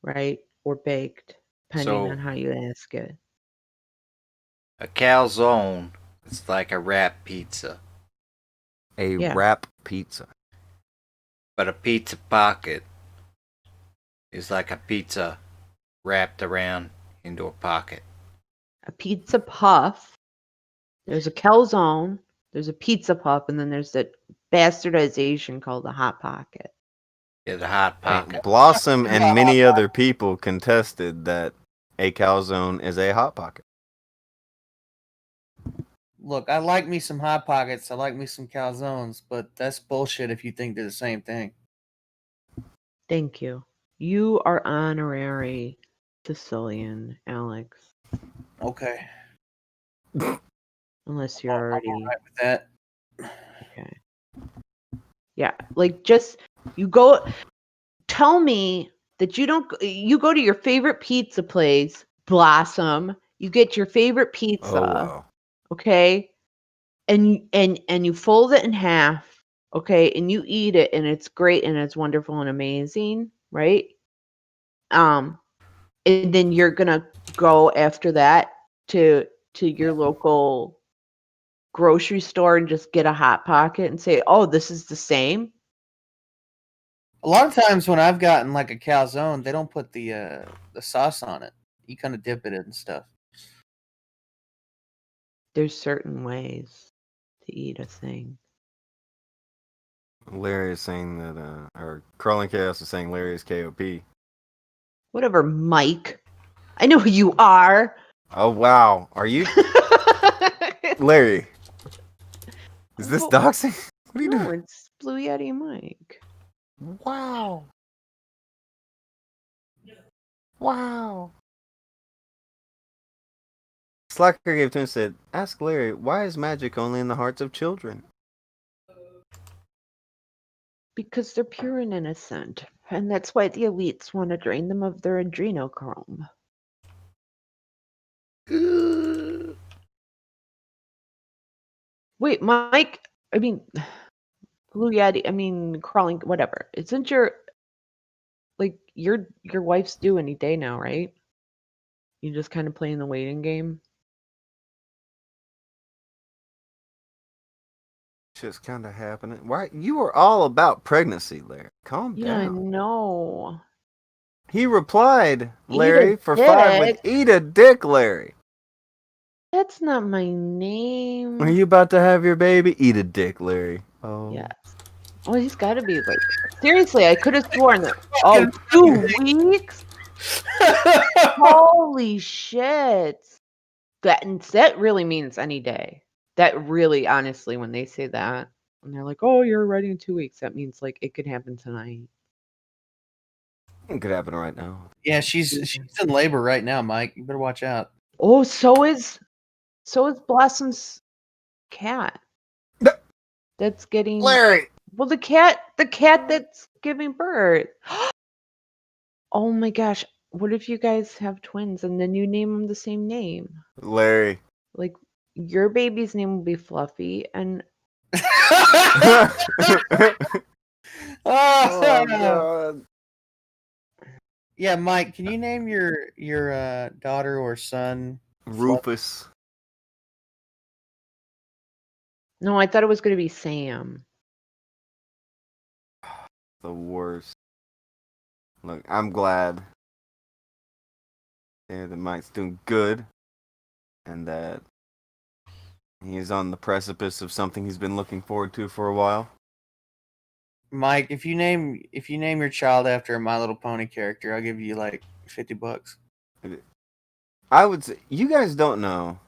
right? Or baked, depending So- on how you ask it. A calzone is like a wrap pizza, A Yeah. wrap pizza. but a pizza pocket is like a pizza wrapped around into a pocket. A pizza puff. There's a calzone. There's a pizza puff, and then there's that bastardization called the hot pocket. Yeah, the hot pocket. Blossom and many other people contested that a calzone is a hot pocket. Look, I like me some hot pockets. I like me some calzones, but that's bullshit if you think they're the same thing. Thank you. You are honorary Sicilian, Alex. Okay. Unless you're already I'm all right with that. okay. Yeah, like just you go. Tell me that you don't. You go to your favorite pizza place, Blossom. You get your favorite pizza. Oh, wow. Okay, and you fold it in half. Okay, and you eat it, and it's great, and it's wonderful and amazing, right? And then you're gonna go after that to your local grocery store and just get a hot pocket and say, "Oh, this is the same." A lot of times when I've gotten like a calzone, they don't put the sauce on it. You kind of dip it in stuff. There's certain ways to eat a thing. Larry is saying that, or Crawling Chaos is saying Larry is KOP. Whatever, Mike. I know who you are. Oh, wow. Are you? Larry. Is this Well, doxing? What are you No, doing? it's Blue Yeti Mike. Wow. Wow. Slacker gave to him and said, ask Larry, why is magic only in the hearts of children? Because they're pure and innocent. And that's why the elites want to drain them of their adrenochrome. Wait, Mike, I mean, Blue Yeti. I mean, crawling. Whatever. Isn't your your wife's due any day now, right? You just kind of playing the waiting game. Shit's kind of happening. Why? You were all about pregnancy, Larry. Calm Yeah, I down. know. He replied, Eat a Larry, for 5 with dick. eat a dick, Larry. That's not my Are name. you about to have your baby? Eat a dick, Larry. Oh. Yes. Oh, he's got to be like. Seriously, I could have sworn that. Oh, 2 weeks. Holy shit. That really means any day. That really, honestly, when they say that, and they're like, "Oh, you're ready in 2 weeks," that means like it could happen tonight. It could happen right now. Yeah, she's in labor right now, Mike. You better watch out. Oh, so is Blossom's cat. That's getting Larry. Well, the cat that's giving birth. Oh my gosh! What if you guys have twins and then you name them the same name? Larry. Like your baby's name will be Fluffy, and Oh, God. Yeah, Mike, can you name your daughter or son Rufus. no, I thought it was going to be Sam. The worst. Look, I'm glad that Mike's doing good and that he's on the precipice of something he's been looking forward to for a while. Mike, if you name your child after a My Little Pony character, I'll give you like $50. I would say you guys don't know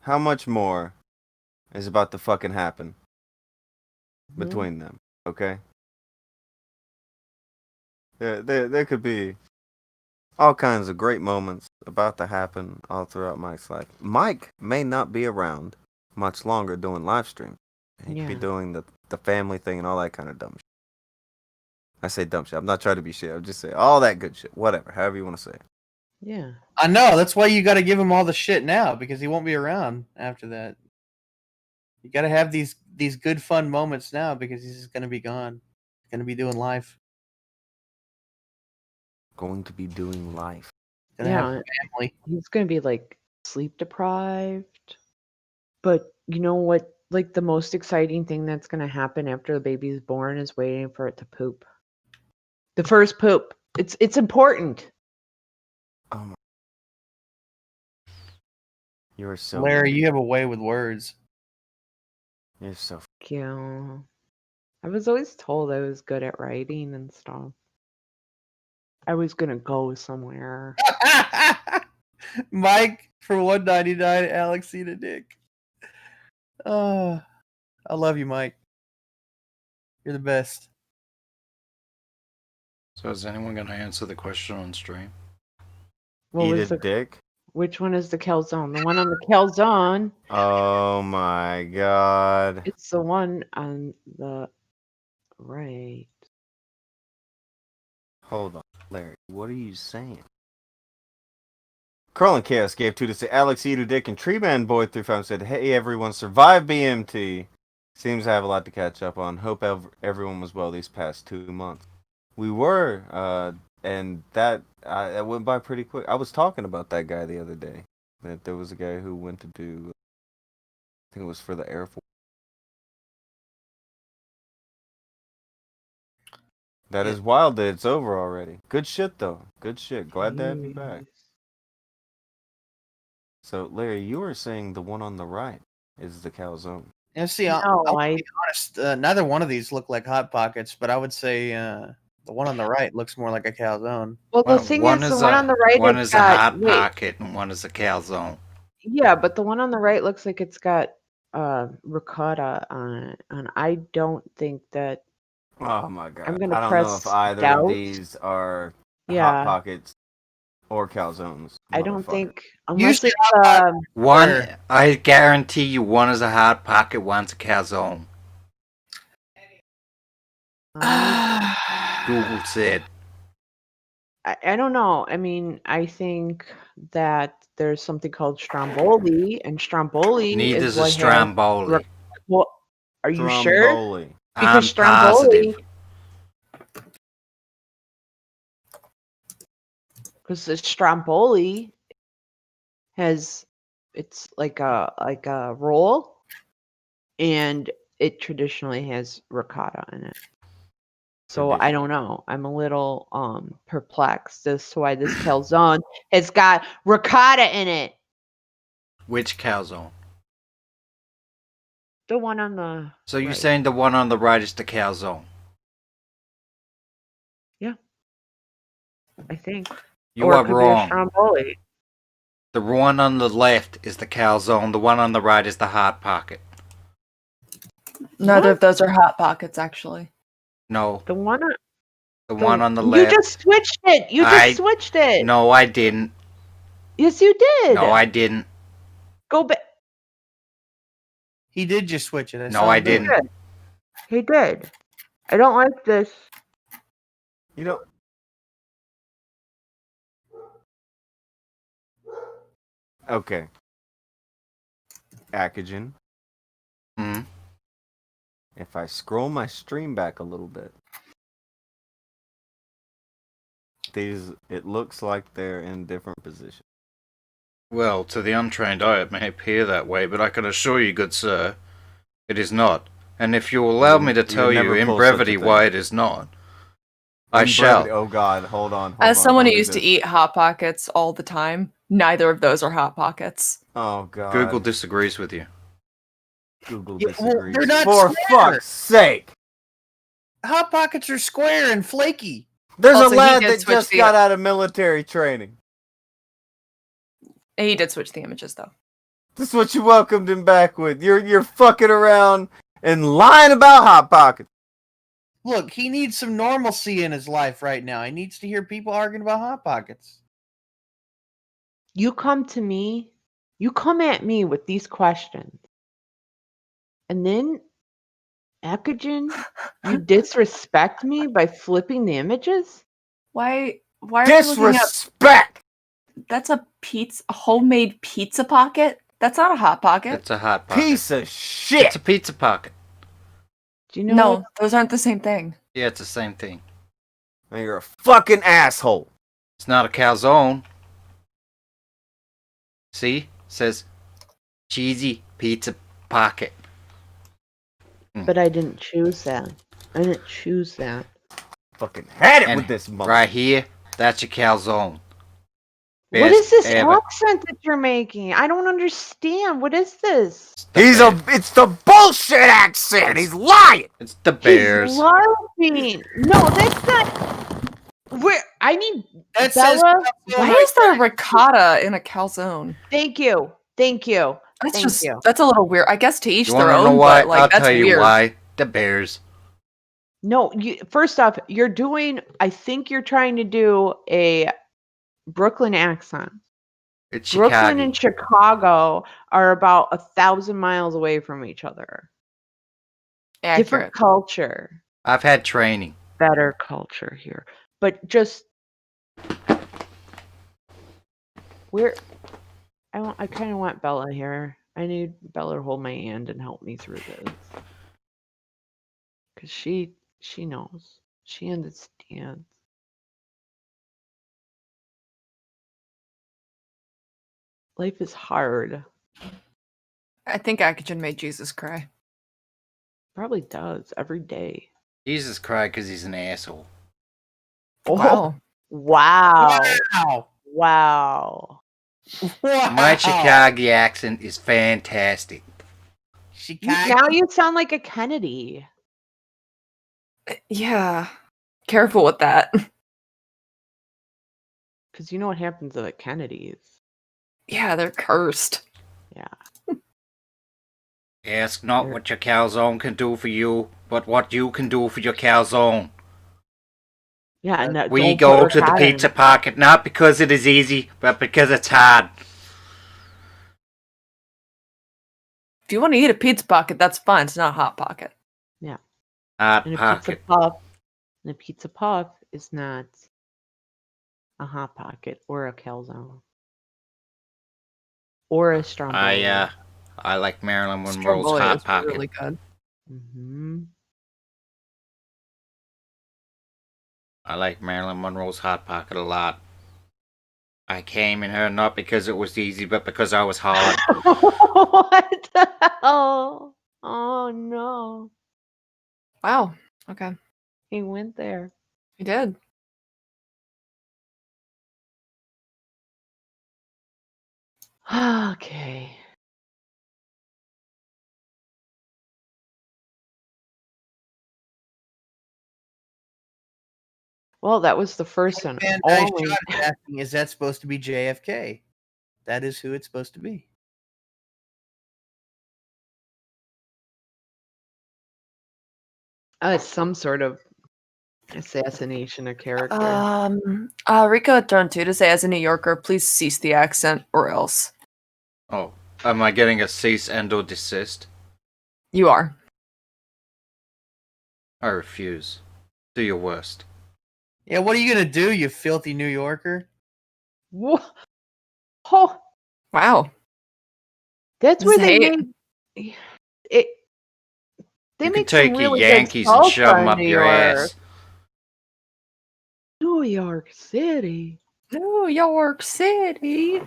how much more is about to fucking happen between them, okay? There could be all kinds of great moments about to happen all throughout Mike's life. Mike may not be around much longer doing live streams. He could be doing the family thing and all that kind of dumb shit. I say dumb shit. I'm not trying to be shit. I'm just saying all that good shit. Whatever, however you want to say it. Yeah. I know, that's why you got to give him all the shit now, because he won't be around after that. You got to have these good fun moments now, because he's just going to be gone. He's going to be doing life. Going to be doing life. Gonna have a family. He's going to be like sleep deprived. But you know what? Like the most exciting thing that's going to happen after the baby's born is waiting for it to poop. The first poop. It's important. Oh my. You're so Larry, you have a way with words. You're so Yeah. I was always told I was good at writing and stuff. I was gonna go somewhere. Mike for $1.99. Alex eat a dick. I love you, Mike. You're the best. So is anyone going to answer the question on stream? What Eat was a the dick? Which one is the calzone? The one on the calzone. Oh my god. It's the one on the right. Hold on, Larry. What are you saying? Carl and Chaos gave 2 to say Alex Eater Dick and Treeman Boy 35 said, "Hey everyone, survive BMT. Seems to have a lot to catch up on. Hope everyone was well these past 2 months." We were, and that went by pretty quick. I was talking about that guy the other day. That there was a guy who went to do, I think it was for the Air Force. That is wild that it's over already. Good shit though. Good shit. Glad to have you back. So Larry, you were saying the one on the right is the calzone. Yeah, see, No, I'll be honest. Neither one of these look like Hot Pockets, but I would say the one on the right looks more like a calzone. Well, the thing is, the one on the right one has is got a hot wait. pocket and one is a calzone. Yeah, but the one on the right looks like it's got ricotta on it, and I don't think that. Oh my god. I'm gonna I don't press know if either doubt. of these are Yeah. Hot Pockets or calzones. I don't motherfucker. think unless Usually it's One, I guarantee you, one is a hot pocket, one's a calzone. Google said. I don't know. I mean, I think that there's something called stromboli, and stromboli Neither's is a what stromboli. Well, Are you sure? Stromboli. I'm Because Stromboli, positive. because the Stromboli it's like a roll, and it traditionally has ricotta in it. So I don't know. I'm a little perplexed as to why this calzone has got ricotta in it. Which calzone? The one on the So you're right. saying the one on the right is the calzone? Yeah, I think. You Or it are could be a wrong. Stromboli. The one on the left is the calzone. The one on the right is the hot pocket. Neither What? of those are hot pockets, actually. No, The one on the one on the You left. just switched it. You just switched it. No, I didn't. Yes, you did. No, I didn't. Go back. He did just switch it. No, I didn't. He did. I don't like this. You know. Okay. Akujin. Hmm. If I scroll my stream back a little bit, it looks like they're in different positions. Well, to the untrained eye, it may appear that way, but I can assure you, good sir, it is not. And if you will allow me to tell you never in pull brevity such a why thing. it is not, I In shall. brevity- Oh God! Hold on. As someone who don't do used to this. eat Hot Pockets all the time, neither of those are Hot Pockets. Oh God. Google disagrees with you. Google Yeah, well, disagrees. they're not For square. fuck's sake! Hot Pockets are square and flaky. There's Also, a he lad did that switch just the- got out of military training. He did switch the images, though. This is what you welcomed him back with. You're fucking around and lying about Hot Pockets. Look, he needs some normalcy in his life right now. He needs to hear people arguing about Hot Pockets. You come to me, you come at me with these questions. And then, Akujin, you disrespect me by flipping the images? Why are you looking at... Disrespect! That's a homemade pizza pocket? That's not a Hot Pocket. It's a hot pocket. Piece of shit! It's a pizza pocket. Do you know No, what- those aren't the same thing. Yeah, it's the same thing. And you're a fucking asshole. It's not a calzone. See? It says cheesy pizza pocket. But I didn't choose that. I didn't choose that. Fucking had it And with this mother. right here, that's your calzone. What is this ever. accent that you're making? I don't understand. What is this? It's the bullshit accent. He's lying. It's the Bears. He's LARPing. No, that's not. Where I need That says Bella. Why is there ricotta in a calzone? Thank you. Thank you. That's Thank you. that's a little weird. I guess to each You their want to know own, why? but like I'll that's tell you weird. why. The Bears. No, first off, you're doing. I think you're trying to do a Brooklyn accent. It's Brooklyn Chicago. and Chicago are about 1,000 miles away from each other. Accurate. Different culture, I've had training. better culture here. But just where I kind of want Bella here. I need Bella to hold my hand and help me through this. Cuz she knows. She understands. Life is hard. I think Akujin made Jesus cry. Probably does every day. Jesus cried because he's an asshole. Wow. Wow. Wow. Wow. Wow. My Chicago accent is fantastic. Now you sound like a Kennedy. Yeah. Careful with that. Because you know what happens to the Kennedys. Yeah, they're cursed. Yeah. Ask not what your calzone can do for you, but what you can do for your calzone. Yeah, and We don't go put to the ricotta in pizza it. pocket not because it is easy, but because it's hard. If you want to eat a pizza pocket, that's fine. It's not a Hot Pocket. Yeah. Hot And a pocket. pizza puff. And a pizza puff is not a hot pocket or a calzone. Or a Stromboli. I like Marilyn Monroe's Stromboli hot is pocket. really good. Mm-hmm. I like Marilyn Monroe's Hot Pocket a lot. I came in her not because it was easy, but because I was hard. What the hell? Oh no. Wow. Okay. He went there. He did. Okay. Well, that was the first and Man, nice only. shot at asking, is that supposed to be JFK? That is who it's supposed to be. It's some sort of assassination of character. Rico turned to say, as a New Yorker, please cease the accent or else. Oh, am I getting a cease and or desist? You are. I refuse. Do your worst. Yeah, what are you gonna do, you filthy New Yorker? Wha- Oh, Wow. that's This where they hate. made it. They You can make some take your really good Yankees and shove them salsa up in New your York. ass. New York City. New York City.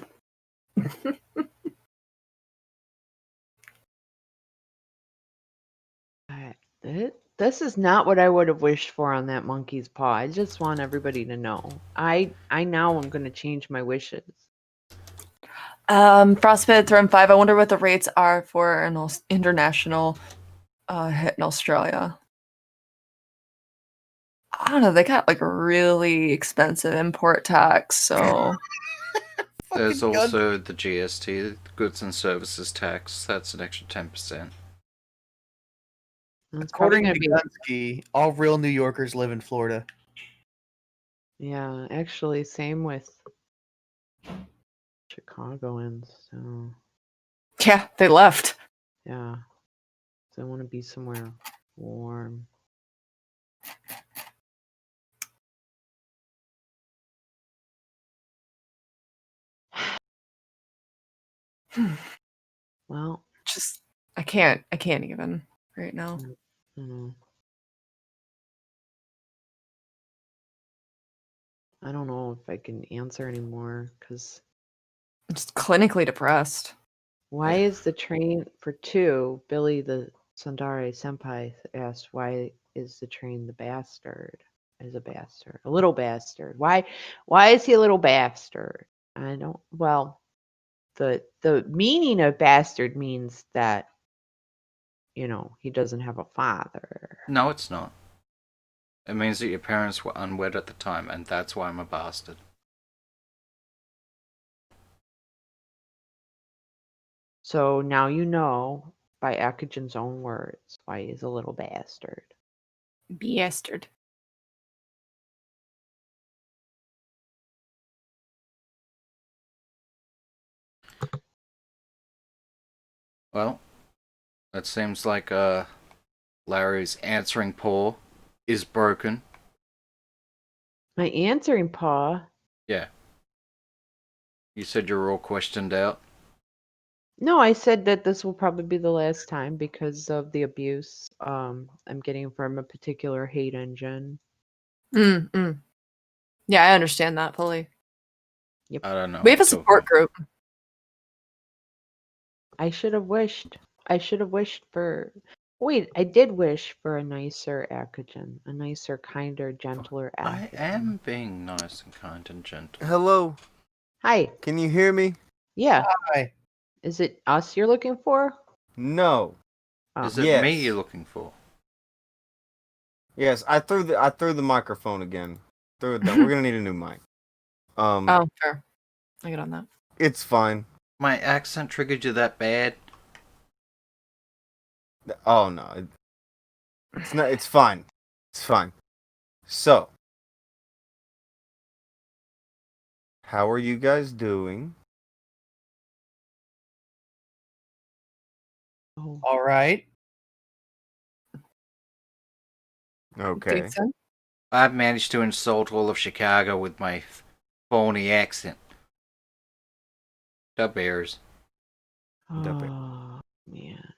This is not what I would have wished for on that monkey's paw. I just want everybody to know. I now am going to change my wishes. Frostbite Throne 5. I wonder what the rates are for an international hit in Australia. I don't know. They got like a really expensive import tax, so. There's also the GST, goods and services tax. That's an extra 10%. It's According probably to gonna Gunsky, all real New Yorkers live in Florida. Yeah, actually, same with Chicagoans. So Yeah, they left. yeah, so I want to be somewhere warm. Well, Just I can't even right now. I don't know if I can answer anymore because I'm just clinically depressed. why is the train for two? Billy the Sundari Senpai asked, "Why is the train the bastard?" Is a bastard, a little bastard. Why is he a little bastard? I don't. Well, the meaning of bastard means that he doesn't have a father. No, it's not. It means that your parents were unwed at the time, and that's why I'm a bastard. So now you know, by Akujin's own words, why he's a little bastard. Bastard. Well, it seems like Larry's answering paw is broken. My answering paw? Yeah. You said you were all questioned out. No, I said that this will probably be the last time because of the abuse I'm getting from a particular hate engine. Yeah, I understand that fully. Yep. I don't know. We have a support group. I should have wished for. Wait, I did wish for a nicer Akujin, a nicer, kinder, gentler I Akujin. am being nice and kind and gentle. Hello. Hi. Can you hear me? Yeah. Hi. Is it us you're looking for? No. Oh. Is it Yes. me you're looking for? Yes, I threw the microphone again. Threw it down. We're gonna need a new mic. Oh, fair. I get on that. It's fine. My accent triggered you that bad? Oh no, it's not. It's fine. It's fine. So, how are you guys doing? Oh. All right. Okay. Decent. I've managed to insult all of Chicago with my phony accent. The Bears. Oh man.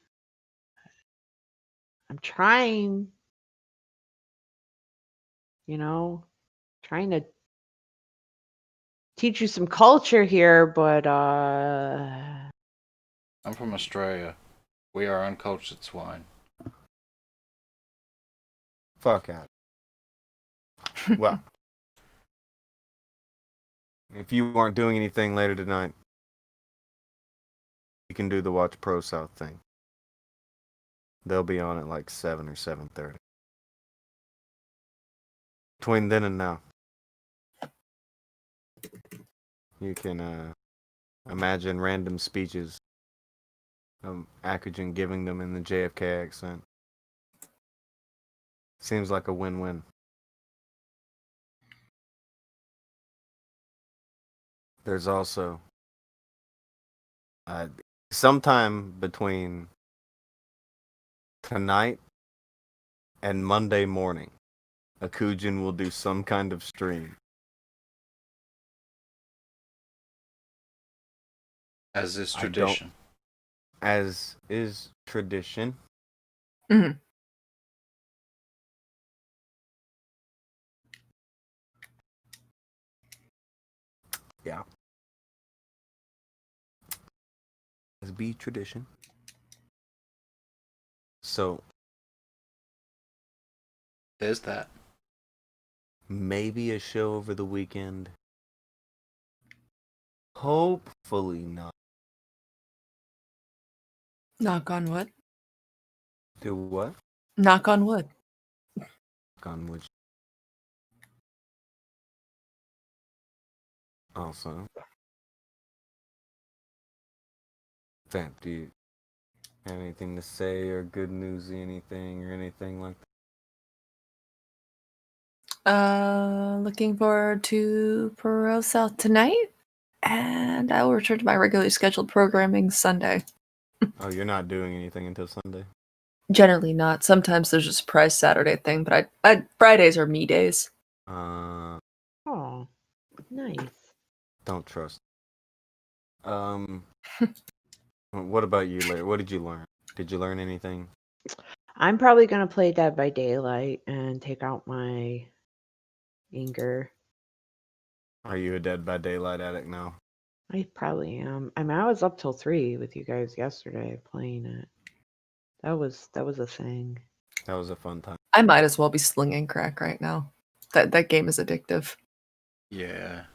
I'm trying, trying to teach you some culture here, but I'm from Australia. We are uncultured swine. Fuck out. Well, if you aren't doing anything later tonight, you can do the Watch Pro South thing. They'll be on at like 7 or 7:30. Between then and now, you can imagine random speeches of Akujin giving them in the JFK accent. Seems like a win-win. There's also sometime between tonight and Monday morning, Akujin will do some kind of stream. As is tradition. As is tradition. Mhm. Yeah. As be tradition. So there's that. Maybe a show over the weekend. Hopefully not. Knock on wood. Do what? Knock on wood. Knock on wood. Also, Vamp, do you have anything to say or good newsy anything or anything like that? Looking forward to Pro South tonight, and I will return to my regularly scheduled programming Sunday. Oh, you're not doing anything until Sunday? Generally not. Sometimes there's a surprise Saturday thing, but I Fridays are me days. Oh, nice. Don't trust. What about you, Larry? What did you learn? Did you learn anything? I'm probably gonna play Dead by Daylight and take out my anger. Are you a Dead by Daylight addict now? I probably am. I mean, I was up till 3 with you guys yesterday playing it. That was a thing. That was a fun time. I might as well be slinging crack right now. That game is addictive. Yeah.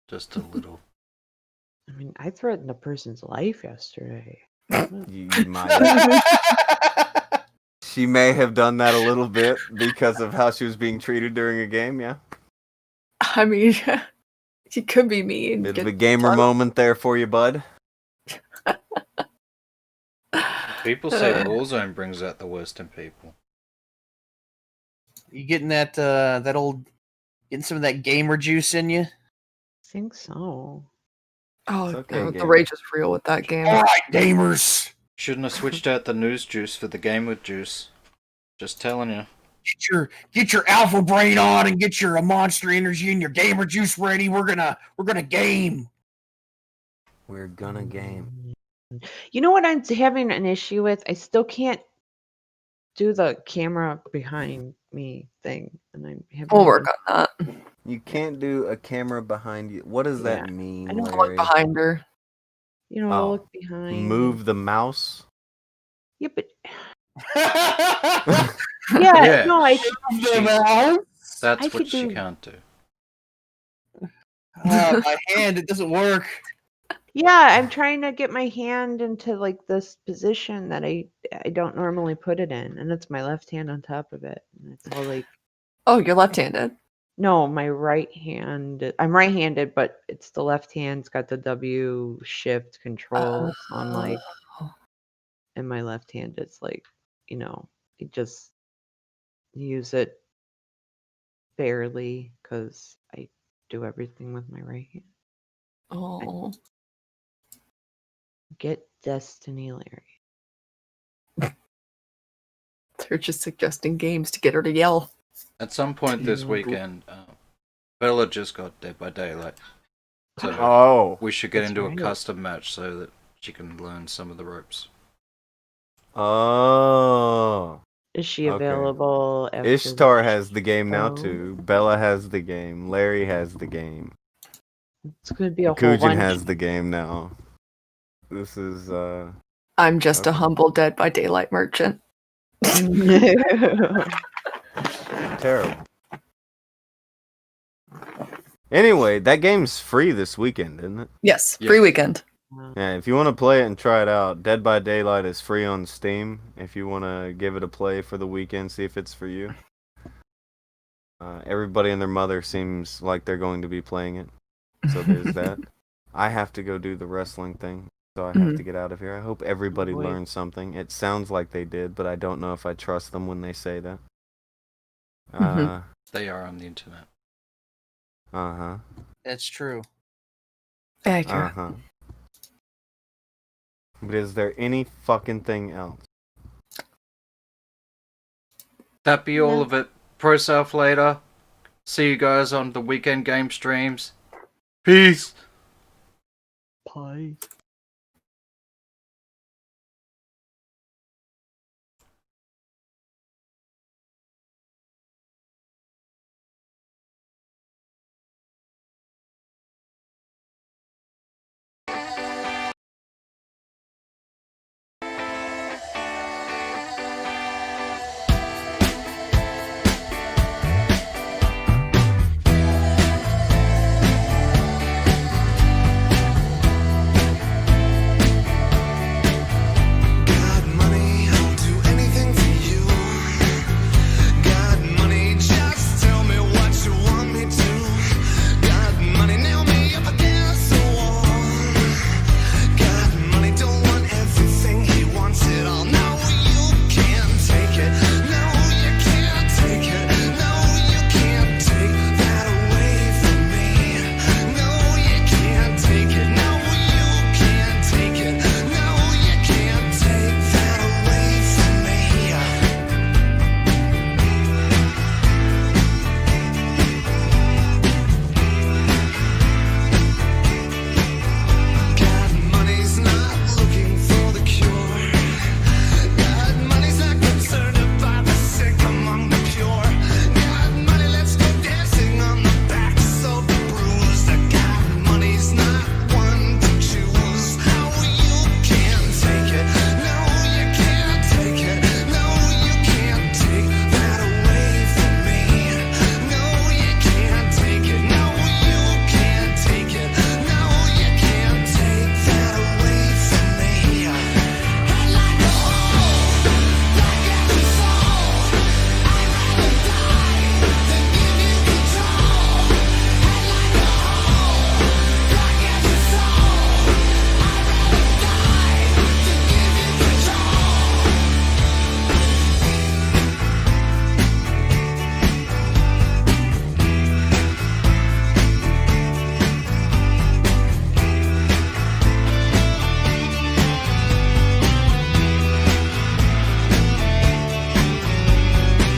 Just a little. I mean, I threatened a person's life yesterday. You might have. She may have done that a little bit because of how she was being treated during a game, yeah? I mean, it could be me. And Bit of a gamer moment there for you, bud. People say Calzone brings out the worst in people. You getting that getting some of that gamer juice in you? I think so. Oh, okay, the gamer. rage is real with that game. All right, gamers. Shouldn't have switched out the news juice for the gamer juice. Just telling you. Get your alpha brain on and get your monster energy and your gamer juice ready. We're gonna game. We're gonna game. You know what I'm having an issue with? I still can't do the camera behind me thing, and I'm having. We'll work on that. You can't do a camera behind you. What does that mean, I don't Larry? Look behind her. You know, Oh. look behind. Move the mouse? Yeah, but Yeah. no, That's I what could she do- can't do. My hand, it doesn't work. Yeah, I'm trying to get my hand into like this position that I don't normally put it in, and it's my left hand on top of it. And it's all like, Oh, you're left-handed. no, my right hand. I'm right-handed, but it's the left hand's got the W shift control. So I'm like, and my left hand is like, I just use it barely because I do everything with my right hand. Oh. Get Destiny, Larry. They're just suggesting games to get her to yell. At some point this weekend, Bella just got Dead by Daylight. So Oh. we should get That's into right. a custom match so that she can learn some of the ropes. Oh. Is she Okay. available? After Ishtar has the game now show? too. Bella has the game. Larry has the game. It's gonna be a whole Akujin bunch. has the game now. This is I'm just a Okay. humble Dead by Daylight merchant. terrible. Anyway, that game's free this weekend, isn't it? Yes, Yes. free weekend. Yeah, if you want to play it and try it out, Dead by Daylight is free on Steam. If you want to give it a play for the weekend, see if it's for you. Everybody and their mother seems like they're going to be playing it, so there's that. I have to go do the wrestling thing, so I have to get out of here. I hope everybody Boy. learned something. It sounds like they did, but I don't know if I trust them when they say that. They are on the internet. Uh-huh. That's true. Accurate. Uh-huh. But is there any fucking thing else? That be all of it. Pro Surf later. See you guys on the weekend game streams. Peace. Pie.